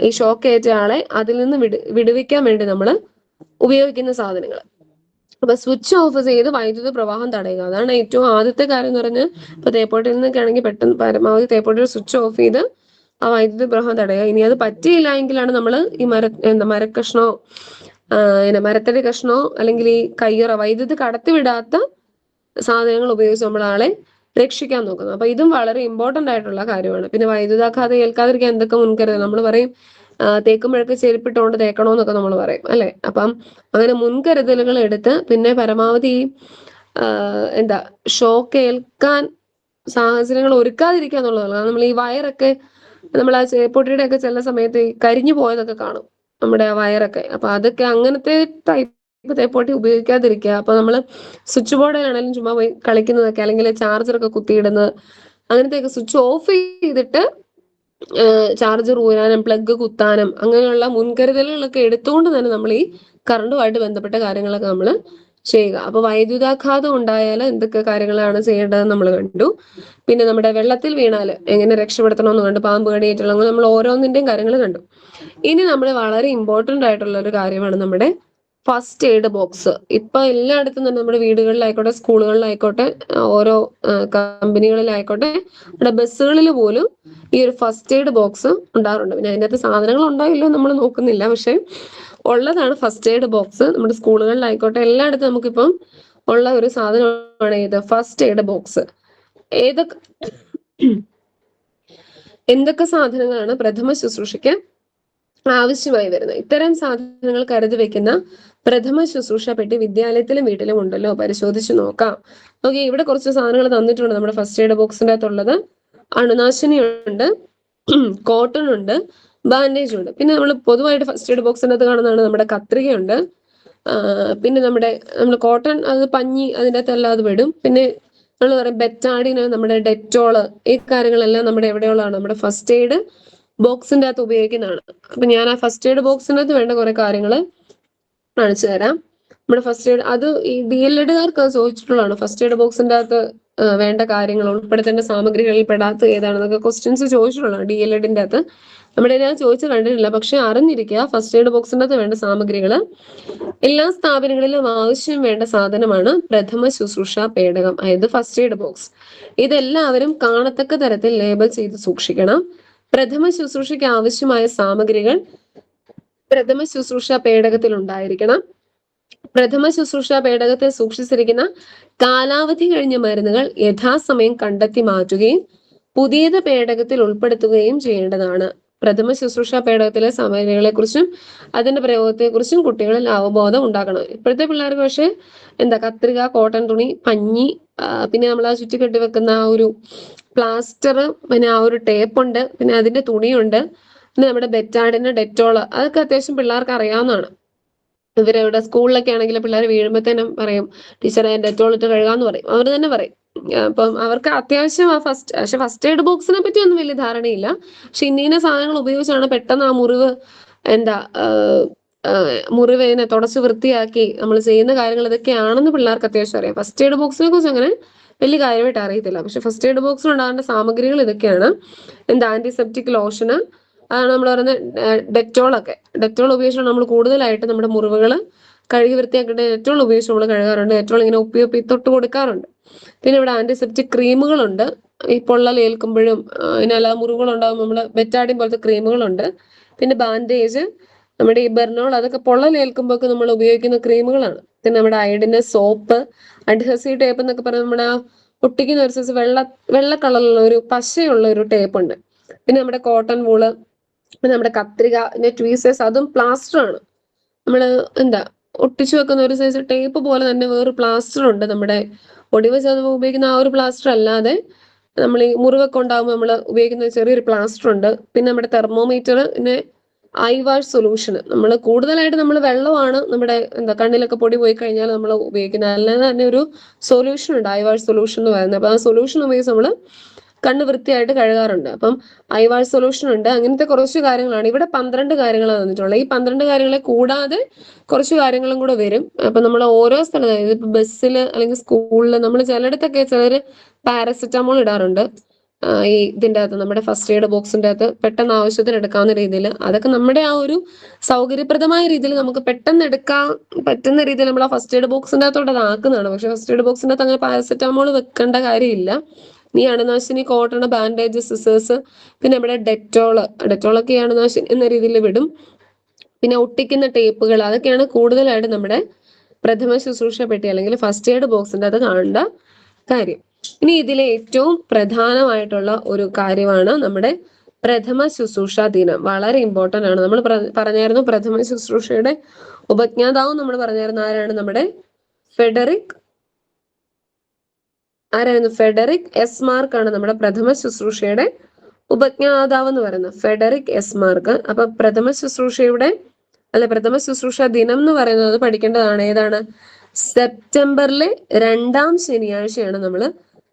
ഈ ഷോക്ക് ഏറ്റ ആളെ അതിൽ നിന്ന് വിടുവിക്കാൻ വേണ്ടി നമ്മൾ ഉപയോഗിക്കുന്ന സാധനങ്ങൾ. അപ്പൊ സ്വിച്ച് ഓഫ് ചെയ്ത് വൈദ്യുത പ്രവാഹം തടയുക, അതാണ് ഏറ്റവും ആദ്യത്തെ കാര്യം എന്ന് പറഞ്ഞ്. ഇപ്പൊ തേപ്പോട്ടിൽ നിന്നൊക്കെ ആണെങ്കിൽ പെട്ടെന്ന് പരമാവധി തേപ്പോട്ടിൽ സ്വിച്ച് ഓഫ് ചെയ്ത് ആ വൈദ്യുത പ്രവാഹം തടയുക. ഇനി അത് പറ്റിയില്ല എങ്കിലാണ് നമ്മൾ ഈ മരക്കഷ്ണോ മരത്തടി കഷ്ണോ അല്ലെങ്കിൽ ഈ കയ്യുറ, വൈദ്യുതി കടത്തിവിടാത്ത സാധനങ്ങൾ ഉപയോഗിച്ച് നമ്മൾ ആളെ രക്ഷിക്കാൻ നോക്കുന്നത്. അപ്പൊ ഇതും വളരെ ഇമ്പോർട്ടന്റ് ആയിട്ടുള്ള കാര്യമാണ്. പിന്നെ വൈദ്യുതാഘാതം ഏൽക്കാതിരിക്കാൻ എന്തൊക്കെ മുൻകരുതൽ നമ്മൾ പറയും? തേക്കുമ്പോഴൊക്കെ ചെരുപ്പിട്ടുകൊണ്ട് തേക്കണോന്നൊക്കെ നമ്മൾ പറയും അല്ലെ? അപ്പം അങ്ങനെ മുൻകരുതലുകൾ എടുത്ത് പിന്നെ പരമാവധി ഷോക്ക് ഏൽക്കാൻ സാഹചര്യങ്ങൾ ഒരുക്കാതിരിക്കുക എന്നുള്ളതാണ്. നമ്മൾ ഈ വയറൊക്കെ, നമ്മൾ ആ ചേപ്പൊട്ടിയുടെ ഒക്കെ ചില സമയത്ത് ഈ കരിഞ്ഞു പോയതൊക്കെ കാണും നമ്മുടെ ആ വയറൊക്കെ. അപ്പൊ അതൊക്കെ അങ്ങനത്തെ ടൈപ്പ് തേപ്പൊട്ടി ഉപയോഗിക്കാതിരിക്കുക. അപ്പൊ നമ്മൾ സ്വിച്ച് ബോർഡിലാണെങ്കിലും ചുമ്മാ പോയി കളിക്കുന്നതൊക്കെ, അല്ലെങ്കിൽ ചാർജറൊക്കെ കുത്തിയിടുന്നത്, അങ്ങനത്തെയൊക്കെ സ്വിച്ച് ഓഫ് ചെയ്തിട്ട് ചാർജർ ഊരാനും പ്ലഗ് കുത്താനും അങ്ങനെയുള്ള മുൻകരുതലുകളൊക്കെ എടുത്തുകൊണ്ട് തന്നെ നമ്മൾ ഈ കറണ്ടുമായിട്ട് ബന്ധപ്പെട്ട കാര്യങ്ങളൊക്കെ നമ്മൾ ചെയ്യുക. അപ്പൊ വൈദ്യുതാഘാതം ഉണ്ടായാൽ എന്തൊക്കെ കാര്യങ്ങളാണ് ചെയ്യേണ്ടതെന്ന് നമ്മൾ കണ്ടു. പിന്നെ നമ്മുടെ വെള്ളത്തിൽ വീണാൽ എങ്ങനെ രക്ഷപ്പെടുത്തണമെന്ന് കണ്ടു, പാമ്പ് കടിയേറ്റുള്ള, നമ്മൾ ഓരോന്നിന്റെയും കാര്യങ്ങൾ കണ്ടു. ഇനി നമ്മൾ വളരെ ഇമ്പോർട്ടന്റ് ആയിട്ടുള്ള ഒരു കാര്യമാണ് നമ്മുടെ ഫസ്റ്റ് എയ്ഡ് ബോക്സ്. ഇപ്പൊ എല്ലായിടത്തും തന്നെ നമ്മുടെ വീടുകളിലായിക്കോട്ടെ, സ്കൂളുകളിലായിക്കോട്ടെ, ഓരോ കമ്പനികളിലായിക്കോട്ടെ, നമ്മുടെ ബസ്സുകളിൽ പോലും ഈ ഒരു ഫസ്റ്റ് എയ്ഡ് ബോക്സ് ഉണ്ടാകാറുണ്ട്. പിന്നെ അതിനകത്ത് സാധനങ്ങൾ ഉണ്ടായില്ലോ നമ്മൾ നോക്കുന്നില്ല, പക്ഷെ ഉള്ളതാണ് ഫസ്റ്റ് എയ്ഡ് ബോക്സ്. നമ്മുടെ സ്കൂളുകളിലായിക്കോട്ടെ എല്ലായിടത്തും നമുക്കിപ്പം ഉള്ള ഒരു സാധനമാണ് ഇത് ഫസ്റ്റ് എയ്ഡ് ബോക്സ്. എന്തൊക്കെ സാധനങ്ങളാണ് പ്രഥമ ശുശ്രൂഷയ്ക്ക് ആവശ്യമായി വരുന്നത്? ഇത്തരം സാധനങ്ങൾ കരുതി വെക്കുന്ന പ്രഥമ ശുശ്രൂഷ പെട്ടി വിദ്യാലയത്തിലും വീട്ടിലും ഉണ്ടല്ലോ, പരിശോധിച്ച് നോക്കാം. ഓക്കെ, ഇവിടെ കുറച്ച് സാധനങ്ങൾ തന്നിട്ടുണ്ട് നമ്മുടെ ഫസ്റ്റ് എയ്ഡ് ബോക്സിന്റെ അകത്തുള്ളത്. അണുനാശിനി ഉണ്ട്, കോട്ടൺ ഉണ്ട്, ബാൻഡേജ് ഉണ്ട്. പിന്നെ നമ്മൾ പൊതുവായിട്ട് ഫസ്റ്റ് എയ്ഡ് ബോക്സിന്റെ അകത്ത് കാണുന്നതാണ് നമ്മുടെ കത്രികയുണ്ട്. പിന്നെ നമ്മൾ കോട്ടൺ, അത് പഞ്ഞി അതിൻ്റെ അകത്തെല്ലാം അത് വിടും. പിന്നെ നമ്മൾ പറയും ബെറ്റാഡിന്, നമ്മുടെ ഡെറ്റോള്, ഈ കാര്യങ്ങളെല്ലാം നമ്മുടെ എവിടെയുള്ളതാണ്? നമ്മുടെ ഫസ്റ്റ് എയ്ഡ് ബോക്സിന്റെ അകത്ത് ഉപയോഗിക്കുന്നതാണ്. അപ്പൊ ഞാൻ ആ ഫസ്റ്റ് എയ്ഡ് ബോക്സിന്റെ അകത്ത് വേണ്ട കുറെ കാര്യങ്ങൾ കാണിച്ചു തരാം. നമ്മുടെ ഫസ്റ്റ് എയ്ഡ്, അത് ഈ DLEDകാർക്ക് അത് ചോദിച്ചിട്ടുള്ളതാണ്. ഫസ്റ്റ് എയ്ഡ് ബോക്സിന്റെ അകത്ത് വേണ്ട കാര്യങ്ങൾ, ഉൾപ്പെടുത്തേണ്ട സാമഗ്രികളിൽ പെടാത്ത ഏതാണെന്നൊക്കെ ക്വസ്റ്റ്യൻസ് ചോദിച്ചിട്ടുള്ളതാണ് DLEDന്റെ അകത്ത്. നമ്മുടെ ഞാൻ ചോദിച്ചു കണ്ടിട്ടില്ല, പക്ഷെ അറിഞ്ഞിരിക്കുക ഫസ്റ്റ് എയ്ഡ് ബോക്സിന്റെ അകത്ത് വേണ്ട സാമഗ്രികൾ. എല്ലാ സ്ഥാപനങ്ങളിലും ആവശ്യം വേണ്ട സാധനമാണ് പ്രഥമ ശുശ്രൂഷ പേടകം, അതായത് ഫസ്റ്റ് എയ്ഡ് ബോക്സ്. ഇതെല്ലാവരും കാണത്തക്ക തരത്തിൽ ലേബൽ ചെയ്ത് സൂക്ഷിക്കണം. പ്രഥമ ശുശ്രൂഷയ്ക്ക് ആവശ്യമായ സാമഗ്രികൾ പ്രഥമ ശുശ്രൂഷ പേടകത്തിൽ ഉണ്ടായിരിക്കണം. പ്രഥമ ശുശ്രൂഷ പേടകത്തിൽ സൂക്ഷിച്ചിരിക്കുന്ന കാലാവധി കഴിഞ്ഞ മരുന്നുകൾ യഥാസമയം കണ്ടെത്തി മാറ്റുകയും പുതിയത് പേടകത്തിൽ ഉൾപ്പെടുത്തുകയും ചെയ്യേണ്ടതാണ്. പ്രഥമ ശുശ്രൂഷ പേടകത്തിലെ സാമഗ്രികളെ കുറിച്ചും അതിന്റെ പ്രയോഗത്തെക്കുറിച്ചും കുട്ടികളിൽ അവബോധം ഉണ്ടാക്കണം. ഇപ്പോഴത്തെ പിള്ളേർക്ക് പക്ഷെ കത്രിക, കോട്ടൺ തുണി, പഞ്ഞി, പിന്നെ നമ്മൾ ആ ചുറ്റിക്കെട്ടി വെക്കുന്ന ആ ഒരു പ്ലാസ്റ്റർ, പിന്നെ ആ ഒരു ടേപ്പുണ്ട്, പിന്നെ അതിന്റെ തുണിയുണ്ട്, പിന്നെ നമ്മുടെ ബെറ്റാഡിന്റെ ഡെറ്റോള്, അതൊക്കെ അത്യാവശ്യം പിള്ളേർക്ക് അറിയാവുന്നതാണ്. ഇവരവിടെ സ്കൂളിലൊക്കെ ആണെങ്കിൽ പിള്ളേർ വീഴുമ്പോഴത്തേനും പറയും, ടീച്ചറെ ഡെറ്റോൾ ഇട്ട് കഴുകാന്ന് പറയും, അവർ തന്നെ പറയും. അപ്പം അവർക്ക് അത്യാവശ്യം പക്ഷെ ഫസ്റ്റ് എയ്ഡ് ബോക്സിനെ പറ്റി ഒന്നും വലിയ ധാരണയില്ല. പക്ഷെ ഇന്ന സാധനങ്ങൾ ഉപയോഗിച്ചാണ് പെട്ടെന്ന് ആ മുറിവ് മുറിവിനെ തുടച്ച് വൃത്തിയാക്കി നമ്മൾ ചെയ്യുന്ന കാര്യങ്ങൾ ഇതൊക്കെയാണെന്ന് പിള്ളേർക്ക് അത്യാവശ്യം അറിയാം. ഫസ്റ്റ് എയ്ഡ് ബോക്സിനെ കുറിച്ച് അങ്ങനെ വലിയ കാര്യമായിട്ട് അറിയത്തില്ല. പക്ഷെ ഫസ്റ്റ് എയ്ഡ് ബോക്സിൽ ഉണ്ടാകേണ്ട സാമഗ്രികൾ ഇതൊക്കെയാണ്. ആന്റിസെപ്റ്റിക് ലോഷന്, അതാണ് നമ്മൾ പറയുന്നത് ഡെറ്റോൾ ഉപയോഗിച്ചാണ് നമ്മൾ കൂടുതലായിട്ട് നമ്മുടെ മുറിവുകൾ കഴുകി വൃത്തിയാക്കിയിട്ട് ഡെറ്റോൾ ഉപയോഗിച്ച് നമ്മൾ കഴുകാറുണ്ട്. ഡെറ്റോൾ ഇങ്ങനെ ഒപ്പി തൊട്ട് കൊടുക്കാറുണ്ട്. പിന്നെ ഇവിടെ ആന്റിസെപ്റ്റിക് ക്രീമുകളുണ്ട്. ഈ പൊള്ളൽ ഏൽക്കുമ്പോഴും ഇതിനല്ലാതെ മുറിവുകൾ ഉണ്ടാകുമ്പോൾ നമ്മൾ ബെറ്റാഡിൻ പോലത്തെ ക്രീമുകളുണ്ട്. പിന്നെ ബാൻഡേജ്, നമ്മുടെ ഈ ബെർണോൾ, അതൊക്കെ പൊള്ളൽ ഏൽക്കുമ്പോൾ നമ്മൾ ഉപയോഗിക്കുന്ന ക്രീമുകളാണ്. പിന്നെ നമ്മുടെ അയഡിന് സോപ്പ്, അഡ്ഹസീവ് ടേപ്പ് എന്നൊക്കെ പറഞ്ഞാൽ നമ്മുടെ ഒട്ടിക്കുന്ന ഒരു സൈസ് വെള്ള കളറിലുള്ള ഒരു പശയുള്ള ഒരു ടേപ്പ് ഉണ്ട്. പിന്നെ നമ്മുടെ കോട്ടൺ വൂള്, പിന്നെ നമ്മുടെ കത്രിക, പിന്നെ ട്വീസേഴ്സ്, അതും പ്ലാസ്റ്റർ ആണ്. നമ്മള് ഒട്ടിച്ചു വെക്കുന്ന ഒരു സൈസ് ടേപ്പ് പോലെ തന്നെ വേറൊരു പ്ലാസ്റ്റർ ഉണ്ട്. നമ്മുടെ ഒടിവ് ചതവ് ഉപയോഗിക്കുന്ന ആ ഒരു പ്ലാസ്റ്റർ അല്ലാതെ നമ്മൾ ഈ മുറിവൊക്കെ ഉണ്ടാകുമ്പോൾ നമ്മൾ ഉപയോഗിക്കുന്ന ചെറിയൊരു പ്ലാസ്റ്റർ ഉണ്ട്. പിന്നെ നമ്മുടെ തെർമോമീറ്റർ, പിന്നെ ഐ വാഷ് സൊല്യൂഷൻ. നമ്മൾ കൂടുതലായിട്ട് നമ്മൾ വെള്ളമാണ് നമ്മുടെ കണ്ണിലൊക്കെ പൊടി പോയി കഴിഞ്ഞാൽ നമ്മൾ ഉപയോഗിക്കുന്നത്. അല്ലാതെ തന്നെ ഒരു സൊല്യൂഷൻ ഉണ്ട്, ഐ വാഷ് സൊല്യൂഷൻ എന്ന് പറയുന്നത്. അപ്പൊ ആ സൊല്യൂഷൻ ഉപയോഗിച്ച് നമ്മൾ കണ്ണ് വൃത്തിയായിട്ട് കഴുകാറുണ്ട്. അപ്പം ഐ വാഷ് സൊല്യൂഷൻ ഉണ്ട്. അങ്ങനത്തെ കുറച്ച് കാര്യങ്ങളാണ് ഇവിടെ 12 കാര്യങ്ങളാണ് തന്നിട്ടുള്ളത്. ഈ 12 കാര്യങ്ങളെ കൂടാതെ കുറച്ച് കാര്യങ്ങളും കൂടെ വരും. അപ്പൊ നമ്മൾ ഓരോ സ്ഥലത്ത്, ഇപ്പൊ ബസ്സിൽ അല്ലെങ്കിൽ സ്കൂളിൽ, നമ്മൾ ചിലയിടത്തൊക്കെ ചിലർ പാരസെറ്റമോൾ ഇടാറുണ്ട് ഈ ഇതിൻ്റെ അകത്ത്, നമ്മുടെ ഫസ്റ്റ് എയ്ഡ് ബോക്സിന്റെ അകത്ത് പെട്ടെന്ന് ആവശ്യത്തിന് എടുക്കാവുന്ന രീതിയിൽ. അതൊക്കെ നമ്മുടെ ആ ഒരു സൗകര്യപ്രദമായ രീതിയിൽ നമുക്ക് പെട്ടെന്ന് എടുക്കാൻ പറ്റുന്ന രീതിയിൽ നമ്മൾ ആ ഫസ്റ്റ് എയ്ഡ് ബോക്സിന്റെ അകത്തോട്ട് അത് ആക്കുന്നതാണ്. പക്ഷെ ഫസ്റ്റ് എയ്ഡ് ബോക്സിന്റെ അകത്ത് അങ്ങനെ പാരസെറ്റമോൾ വെക്കേണ്ട കാര്യമില്ല. ഈ അണുനാശിനി, കോട്ടൺ, ബാൻഡേജ്, സിസേഴ്സ്, പിന്നെ നമ്മുടെ ഡെറ്റോളൊക്കെ അണുനാശിനി എന്ന രീതിയിൽ വിടും. പിന്നെ ഒട്ടിക്കുന്ന ടേപ്പുകൾ, അതൊക്കെയാണ് കൂടുതലായിട്ട് നമ്മുടെ പ്രഥമ ശുശ്രൂഷ പെട്ടി അല്ലെങ്കിൽ ഫസ്റ്റ് എയ്ഡ് ബോക്സിന്റെ അത് കാണേണ്ട കാര്യം. ഇനി ഇതിലെ ഏറ്റവും പ്രധാനമായിട്ടുള്ള ഒരു കാര്യമാണ് നമ്മുടെ പ്രഥമ ശുശ്രൂഷ ദിനം. വളരെ ഇമ്പോർട്ടന്റ് ആണ്. നമ്മൾ പറഞ്ഞായിരുന്നു പ്രഥമ ശുശ്രൂഷയുടെ ഉപജ്ഞാതാവും നമ്മൾ പറഞ്ഞായിരുന്നു ആരാണ്, നമ്മുടെ ഫെഡറിക് എസ് മാർക്ക് ആണ് നമ്മുടെ പ്രഥമ ശുശ്രൂഷയുടെ ഉപജ്ഞാതാവ് എന്ന് പറയുന്നത്, ഫെഡറിക് എസ് മാർക്ക്. അപ്പൊ പ്രഥമ ശുശ്രൂഷ ദിനം എന്ന് പറയുന്നത് പഠിക്കേണ്ടതാണ്. ഏതാണ്? സെപ്റ്റംബറിലെ 2ാം ശനിയാഴ്ചയാണ് നമ്മൾ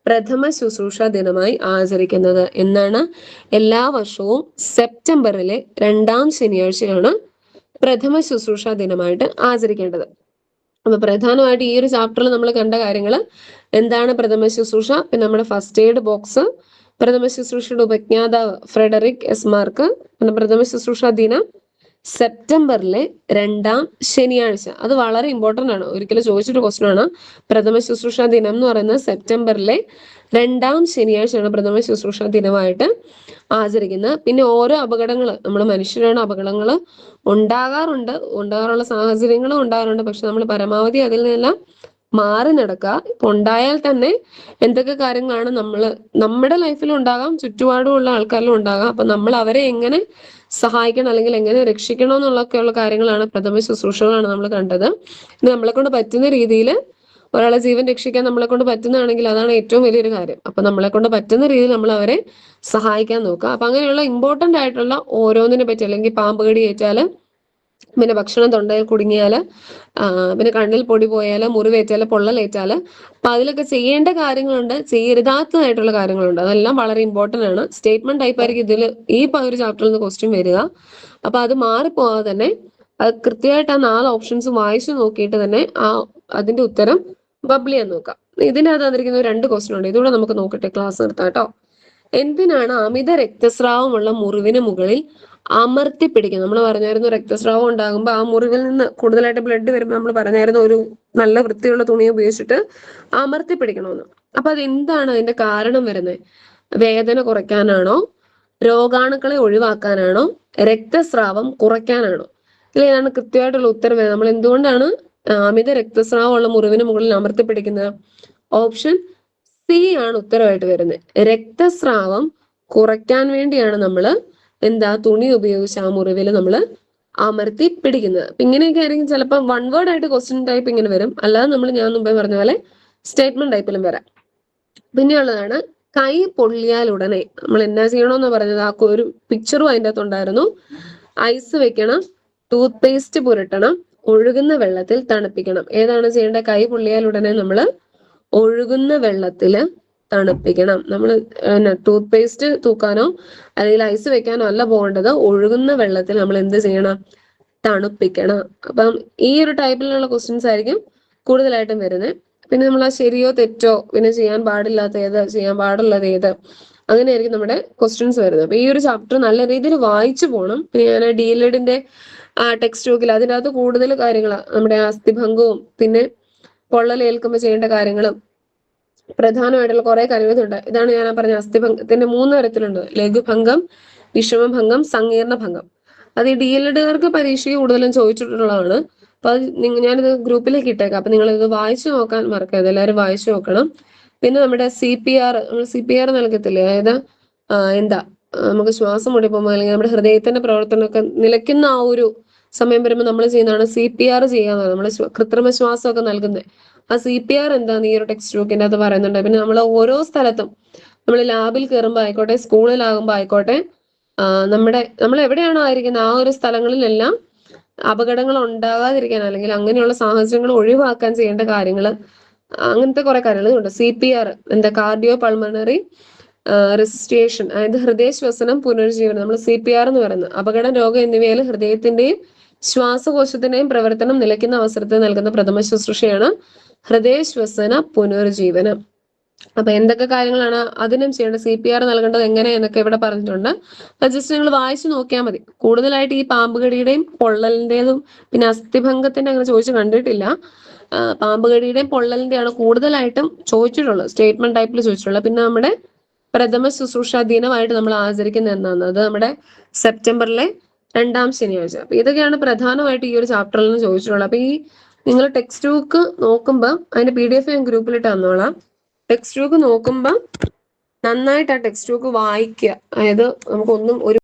പ്രഥമ ശുശ്രൂഷ ദിനമായി ആചരിക്കുന്നത്. എന്നാണ്? എല്ലാ വർഷവും സെപ്റ്റംബറിലെ 2ാം ശനിയാഴ്ചയാണ് പ്രഥമ ശുശ്രൂഷ ദിനമായിട്ട് ആചരിക്കേണ്ടത്. അപ്പൊ പ്രധാനമായിട്ട് ഈ ഒരു ചാപ്റ്ററിൽ നമ്മൾ കണ്ട കാര്യങ്ങൾ എന്താണ്? പ്രഥമ ശുശ്രൂഷ, പിന്നെ നമ്മുടെ ഫസ്റ്റ് എയ്ഡ് ബോക്സ്, പ്രഥമ ശുശ്രൂഷയുടെ ഉപജ്ഞാതാവ് ഫ്രെഡറിക് എസ് മാർക്ക്, പിന്നെ പ്രഥമ ശുശ്രൂഷ ദിനം സെപ്റ്റംബറിലെ 2ാം ശനിയാഴ്ച. അത് വളരെ ഇമ്പോർട്ടന്റ് ആണ്, ഒരിക്കലും ചോദിച്ചിട്ട് ക്വസ്റ്റൻ ആണ്. പ്രഥമ ശുശ്രൂഷ ദിനം എന്ന് പറയുന്നത് സെപ്റ്റംബറിലെ 2ാം ശനിയാഴ്ചയാണ് പ്രഥമ ശുശ്രൂഷ ദിനമായിട്ട് ആചരിക്കുന്നത്. പിന്നെ ഓരോ അപകടങ്ങൾ, നമ്മൾ മനുഷ്യരാണ്, അപകടങ്ങൾ ഉണ്ടാകാറുള്ള സാഹചര്യങ്ങളും ഉണ്ടാകാറുണ്ട്. പക്ഷെ നമ്മൾ പരമാവധി അതിൽ നിന്നെല്ലാം മാറി നടക്കുക. ഇപ്പൊ ഉണ്ടായാൽ തന്നെ എന്തൊക്കെ കാര്യങ്ങളാണ് നമ്മുടെ ലൈഫിലും ഉണ്ടാകാം, ചുറ്റുപാടുമുള്ള ആൾക്കാരിലും ഉണ്ടാകാം. അപ്പൊ നമ്മൾ അവരെ എങ്ങനെ സഹായിക്കണം അല്ലെങ്കിൽ എങ്ങനെ രക്ഷിക്കണം എന്നുള്ളൊക്കെയുള്ള കാര്യങ്ങളാണ്, പ്രഥമ ശുശ്രൂഷകളാണ് നമ്മൾ കണ്ടത്. ഇനി നമ്മളെ കൊണ്ട് പറ്റുന്ന രീതിയിൽ ഒരാളെ ജീവൻ രക്ഷിക്കാൻ നമ്മളെ കൊണ്ട് പറ്റുന്നതാണെങ്കിൽ അതാണ് ഏറ്റവും വലിയൊരു കാര്യം. അപ്പൊ നമ്മളെ കൊണ്ട് പറ്റുന്ന രീതിയിൽ നമ്മൾ അവരെ സഹായിക്കാൻ നോക്കുക. അപ്പൊ അങ്ങനെയുള്ള ഇമ്പോർട്ടന്റ് ആയിട്ടുള്ള ഓരോന്നിനെ പറ്റി, അല്ലെങ്കിൽ പാമ്പ് കടി ഏറ്റാല്, പിന്നെ ഭക്ഷണം തൊണ്ടയിൽ കുടുങ്ങിയാല്, പിന്നെ കണ്ണിൽ പൊടി പോയാല്, മുറിവേറ്റാല്, പൊള്ളലേറ്റാല്, അപ്പൊ അതിലൊക്കെ ചെയ്യേണ്ട കാര്യങ്ങളുണ്ട്, ചെയ്യരുതാത്തതായിട്ടുള്ള കാര്യങ്ങളുണ്ട്. അതെല്ലാം വളരെ ഇമ്പോർട്ടന്റ് ആണ്. സ്റ്റേറ്റ്മെന്റ് ടൈപ്പ് ആയിരിക്കും ഇതിൽ ഈ ഒരു ചാപ്റ്ററിൽ നിന്ന് ക്വസ്റ്റ്യൻ വരിക. അപ്പൊ അത് മാറിപ്പോവാതെ തന്നെ അത് കൃത്യമായിട്ട് ആ 4 ഓപ്ഷൻസ് വായിച്ചു നോക്കിയിട്ട് തന്നെ അതിന്റെ ഉത്തരം ബബിൾ ചെയ്യാൻ നോക്കാം. ഇതിനകത്ത് തന്നിരിക്കുന്ന 2 ക്വസ്റ്റ്യൻ ഉണ്ട്, ഇതുകൂടെ നമുക്ക് നോക്കട്ടെ, ക്ലാസ് നിർത്താം കേട്ടോ. എന്തിനാണ് അമിത രക്തസ്രാവമുള്ള മുറിവിന് മുകളിൽ അമർത്തി പിടിക്കുന്നത്? നമ്മൾ പറഞ്ഞായിരുന്നു രക്തസ്രാവം ഉണ്ടാകുമ്പോൾ ആ മുറിവിൽ നിന്ന് കൂടുതലായിട്ട് ബ്ലഡ് വരുമ്പോൾ നമ്മൾ പറഞ്ഞായിരുന്നു ഒരു നല്ല വൃത്തിയുള്ള തുണി ഉപയോഗിച്ചിട്ട് അമർത്തി പിടിക്കണമെന്ന്. അപ്പൊ അതെന്താണ് അതിന്റെ കാരണം വരുന്നത്? വേദന കുറയ്ക്കാനാണോ, രോഗാണുക്കളെ ഒഴിവാക്കാനാണോ, രക്തസ്രാവം കുറയ്ക്കാനാണോ? അല്ലെ, ഇതാണ് കൃത്യമായിട്ടുള്ള ഉത്തരം വരുന്നത്. നമ്മൾ എന്തുകൊണ്ടാണ് അമിത രക്തസ്രാവമുള്ള മുറിവിന് മുകളിൽ അമർത്തി പിടിക്കുന്നത്? ഓപ്ഷൻ സി ആണ് ഉത്തരവായിട്ട് വരുന്നത്. രക്തസ്രാവം കുറയ്ക്കാൻ വേണ്ടിയാണ് നമ്മൾ തുണി ഉപയോഗിച്ച് ആ മുറിവിൽ നമ്മൾ അമർത്തി പിടിക്കുന്നത്. അപ്പൊ ഇങ്ങനെയൊക്കെ ആയിരിക്കും ചിലപ്പോൾ 1 വേർഡ് ആയിട്ട് ക്വസ്റ്റ്യൻ ടൈപ്പ് ഇങ്ങനെ വരും, അല്ലാതെ ഞാൻ മുമ്പേ പറഞ്ഞ പോലെ സ്റ്റേറ്റ്മെന്റ് ടൈപ്പിലും വരാം. പിന്നെയുള്ളതാണ് കൈ പൊള്ളിയാൽ ഉടനെ നമ്മൾ എന്നാ ചെയ്യണമെന്ന് പറഞ്ഞത്. ആ ഒരു പിക്ചറും അതിൻ്റെ അകത്ത് ഉണ്ടായിരുന്നു. ഐസ് വെക്കണം, ടൂത്ത് പേസ്റ്റ് പുരട്ടണം, ഒഴുകുന്ന വെള്ളത്തിൽ തണുപ്പിക്കണം. ഏതാണ് ചെയ്യേണ്ടത്? കൈ പൊള്ളിയാൽ ഉടനെ നമ്മൾ ഒഴുകുന്ന വെള്ളത്തില് തണുപ്പിക്കണം. നമ്മൾ ടൂത്ത് പേസ്റ്റ് തൂക്കാനോ അല്ലെങ്കിൽ ഐസ് വെക്കാനോ അല്ല പോകേണ്ടത്, ഒഴുകുന്ന വെള്ളത്തിൽ നമ്മൾ എന്ത് ചെയ്യണം? തണുപ്പിക്കണം. അപ്പം ഈ ഒരു ടൈപ്പിലുള്ള ക്വസ്റ്റ്യൻസ് ആയിരിക്കും കൂടുതലായിട്ടും വരുന്നത്. പിന്നെ നമ്മൾ ആ ശരിയോ തെറ്റോ, പിന്നെ ചെയ്യാൻ പാടില്ലാത്ത ഏത്, ചെയ്യാൻ പാടുള്ളത് ഏത്, അങ്ങനെയായിരിക്കും നമ്മുടെ ക്വസ്റ്റ്യൻസ് വരുന്നത്. അപ്പൊ ഈ ഒരു ചാപ്റ്റർ നല്ല രീതിയിൽ വായിച്ചു പോകണം. പിന്നെ ഞാൻ DLEDന്റെ ടെക്സ്റ്റ് ബുക്കിൽ അതിനകത്ത് കൂടുതൽ കാര്യങ്ങളാണ്, നമ്മുടെ അസ്ഥിഭംഗവും പിന്നെ പൊള്ളലേൽക്കുമ്പോൾ ചെയ്യേണ്ട കാര്യങ്ങളും പ്രധാനമായിട്ടുള്ള കുറെ കാര്യങ്ങളുണ്ട്. ഇതാണ് ഞാൻ പറഞ്ഞ അസ്ഥിഭംഗത്തിന്റെ 3 തരത്തിലുണ്ട്: ലഘുഭംഗം, വിഷമഭംഗം, സങ്കീർണ ഭംഗം. അത് ഈ DLEDകാർക്ക് പരീക്ഷയ്ക്ക് കൂടുതലും ചോദിച്ചിട്ടുള്ളതാണ്. അപ്പൊ അത് ഞാനിത് ഗ്രൂപ്പിലേക്ക് ഇട്ടേക്കാം. അപ്പൊ നിങ്ങൾ ഇത് വായിച്ചു നോക്കാൻ മറക്കരുത്, എല്ലാവരും വായിച്ചു നോക്കണം. പിന്നെ നമ്മുടെ CPR, നമ്മൾ CPR നൽകത്തില്ലേ, അതായത് എന്താ നമുക്ക് ശ്വാസം മുടിക്കുമ്പോൾ അല്ലെങ്കിൽ നമ്മുടെ ഹൃദയത്തിന്റെ പ്രവർത്തനമൊക്കെ നിലയ്ക്കുന്ന ആ ഒരു സമയം വരുമ്പോൾ നമ്മൾ ചെയ്യുന്നതാണ് CPR ചെയ്യാവുന്നത്. നമ്മൾ കൃത്രിമ ശ്വാസമൊക്കെ നൽകുന്നത്. ആ CPR എന്താന്ന് ഈ ഒരു ടെക്സ്റ്റ് ബുക്കിന്റെ അത് പറയുന്നുണ്ട്. പിന്നെ നമ്മൾ ഓരോ സ്ഥലത്തും നമ്മൾ ലാബിൽ കയറുമ്പോൾ ആയിക്കോട്ടെ, സ്കൂളിലാകുമ്പോൾ ആയിക്കോട്ടെ, നമ്മൾ എവിടെയാണോ ആയിരിക്കുന്നത് ആ ഒരു സ്ഥലങ്ങളിലെല്ലാം അപകടങ്ങൾ ഉണ്ടാകാതിരിക്കാൻ അല്ലെങ്കിൽ അങ്ങനെയുള്ള സാഹചര്യങ്ങൾ ഒഴിവാക്കാൻ ചെയ്യേണ്ട കാര്യങ്ങൾ, അങ്ങനത്തെ കുറെ കാര്യങ്ങളുണ്ട്. CPR എന്താ, കാർഡിയോ പൾമണറി റെസിസ്റ്റേഷൻ, അതായത് ഹൃദയശ്വസനം പുനരുജ്ജീവനം. നമ്മൾ CPR എന്ന് പറയുന്നത് അപകടം, രോഗം എന്നിവയിൽ ഹൃദയത്തിന്റെയും ശ്വാസകോശത്തിന്റെയും പ്രവർത്തനം നിലയ്ക്കുന്ന അവസരത്തിൽ നൽകുന്ന പ്രഥമ ശുശ്രൂഷയാണ് ഹൃദയശ്വസന പുനരുജ്ജീവനം. അപ്പൊ എന്തൊക്കെ കാര്യങ്ങളാണ് അതിനും ചെയ്യേണ്ടത്, CPR നൽകേണ്ടത് എങ്ങനെ എന്നൊക്കെ ഇവിടെ പറഞ്ഞിട്ടുണ്ട്. ജസ്റ്റ് നിങ്ങൾ വായിച്ചു നോക്കിയാൽ മതി. കൂടുതലായിട്ട് ഈ പാമ്പുകടിയുടെയും പൊള്ളലിന്റേതും പിന്നെ അസ്ഥിഭംഗത്തിന്റെ അങ്ങനെ ചോദിച്ചു കണ്ടിട്ടില്ല. പാമ്പുകടിയുടെയും പൊള്ളലിന്റെയാണ് കൂടുതലായിട്ടും ചോദിച്ചിട്ടുള്ളത്, സ്റ്റേറ്റ്മെന്റ് ടൈപ്പിൽ ചോദിച്ചിട്ടുള്ളത്. പിന്നെ നമ്മുടെ പ്രഥമ ശുശ്രൂഷ ദിനമായിട്ട് നമ്മൾ ആചരിക്കുന്ന എന്നാണ്, അത് നമ്മുടെ സെപ്റ്റംബറിലെ 2ാം ശനിയാഴ്ച. അപ്പൊ ഇതൊക്കെയാണ് പ്രധാനമായിട്ട് ഈ ഒരു ചാപ്റ്ററിൽ നിന്ന് ചോദിച്ചിട്ടുള്ളത്. അപ്പൊ ഈ നിങ്ങൾ ടെക്സ്റ്റ് ബുക്ക് നോക്കുമ്പോൾ അതിന്റെ PDF ഞാൻ ഗ്രൂപ്പിലിട്ട് തന്നോളാം. ടെക്സ്റ്റ് ബുക്ക് നോക്കുമ്പോൾ നന്നായിട്ട് ആ ടെക്സ്റ്റ് ബുക്ക് വായിക്കുക. അതായത് നമുക്കൊന്നും ഒരു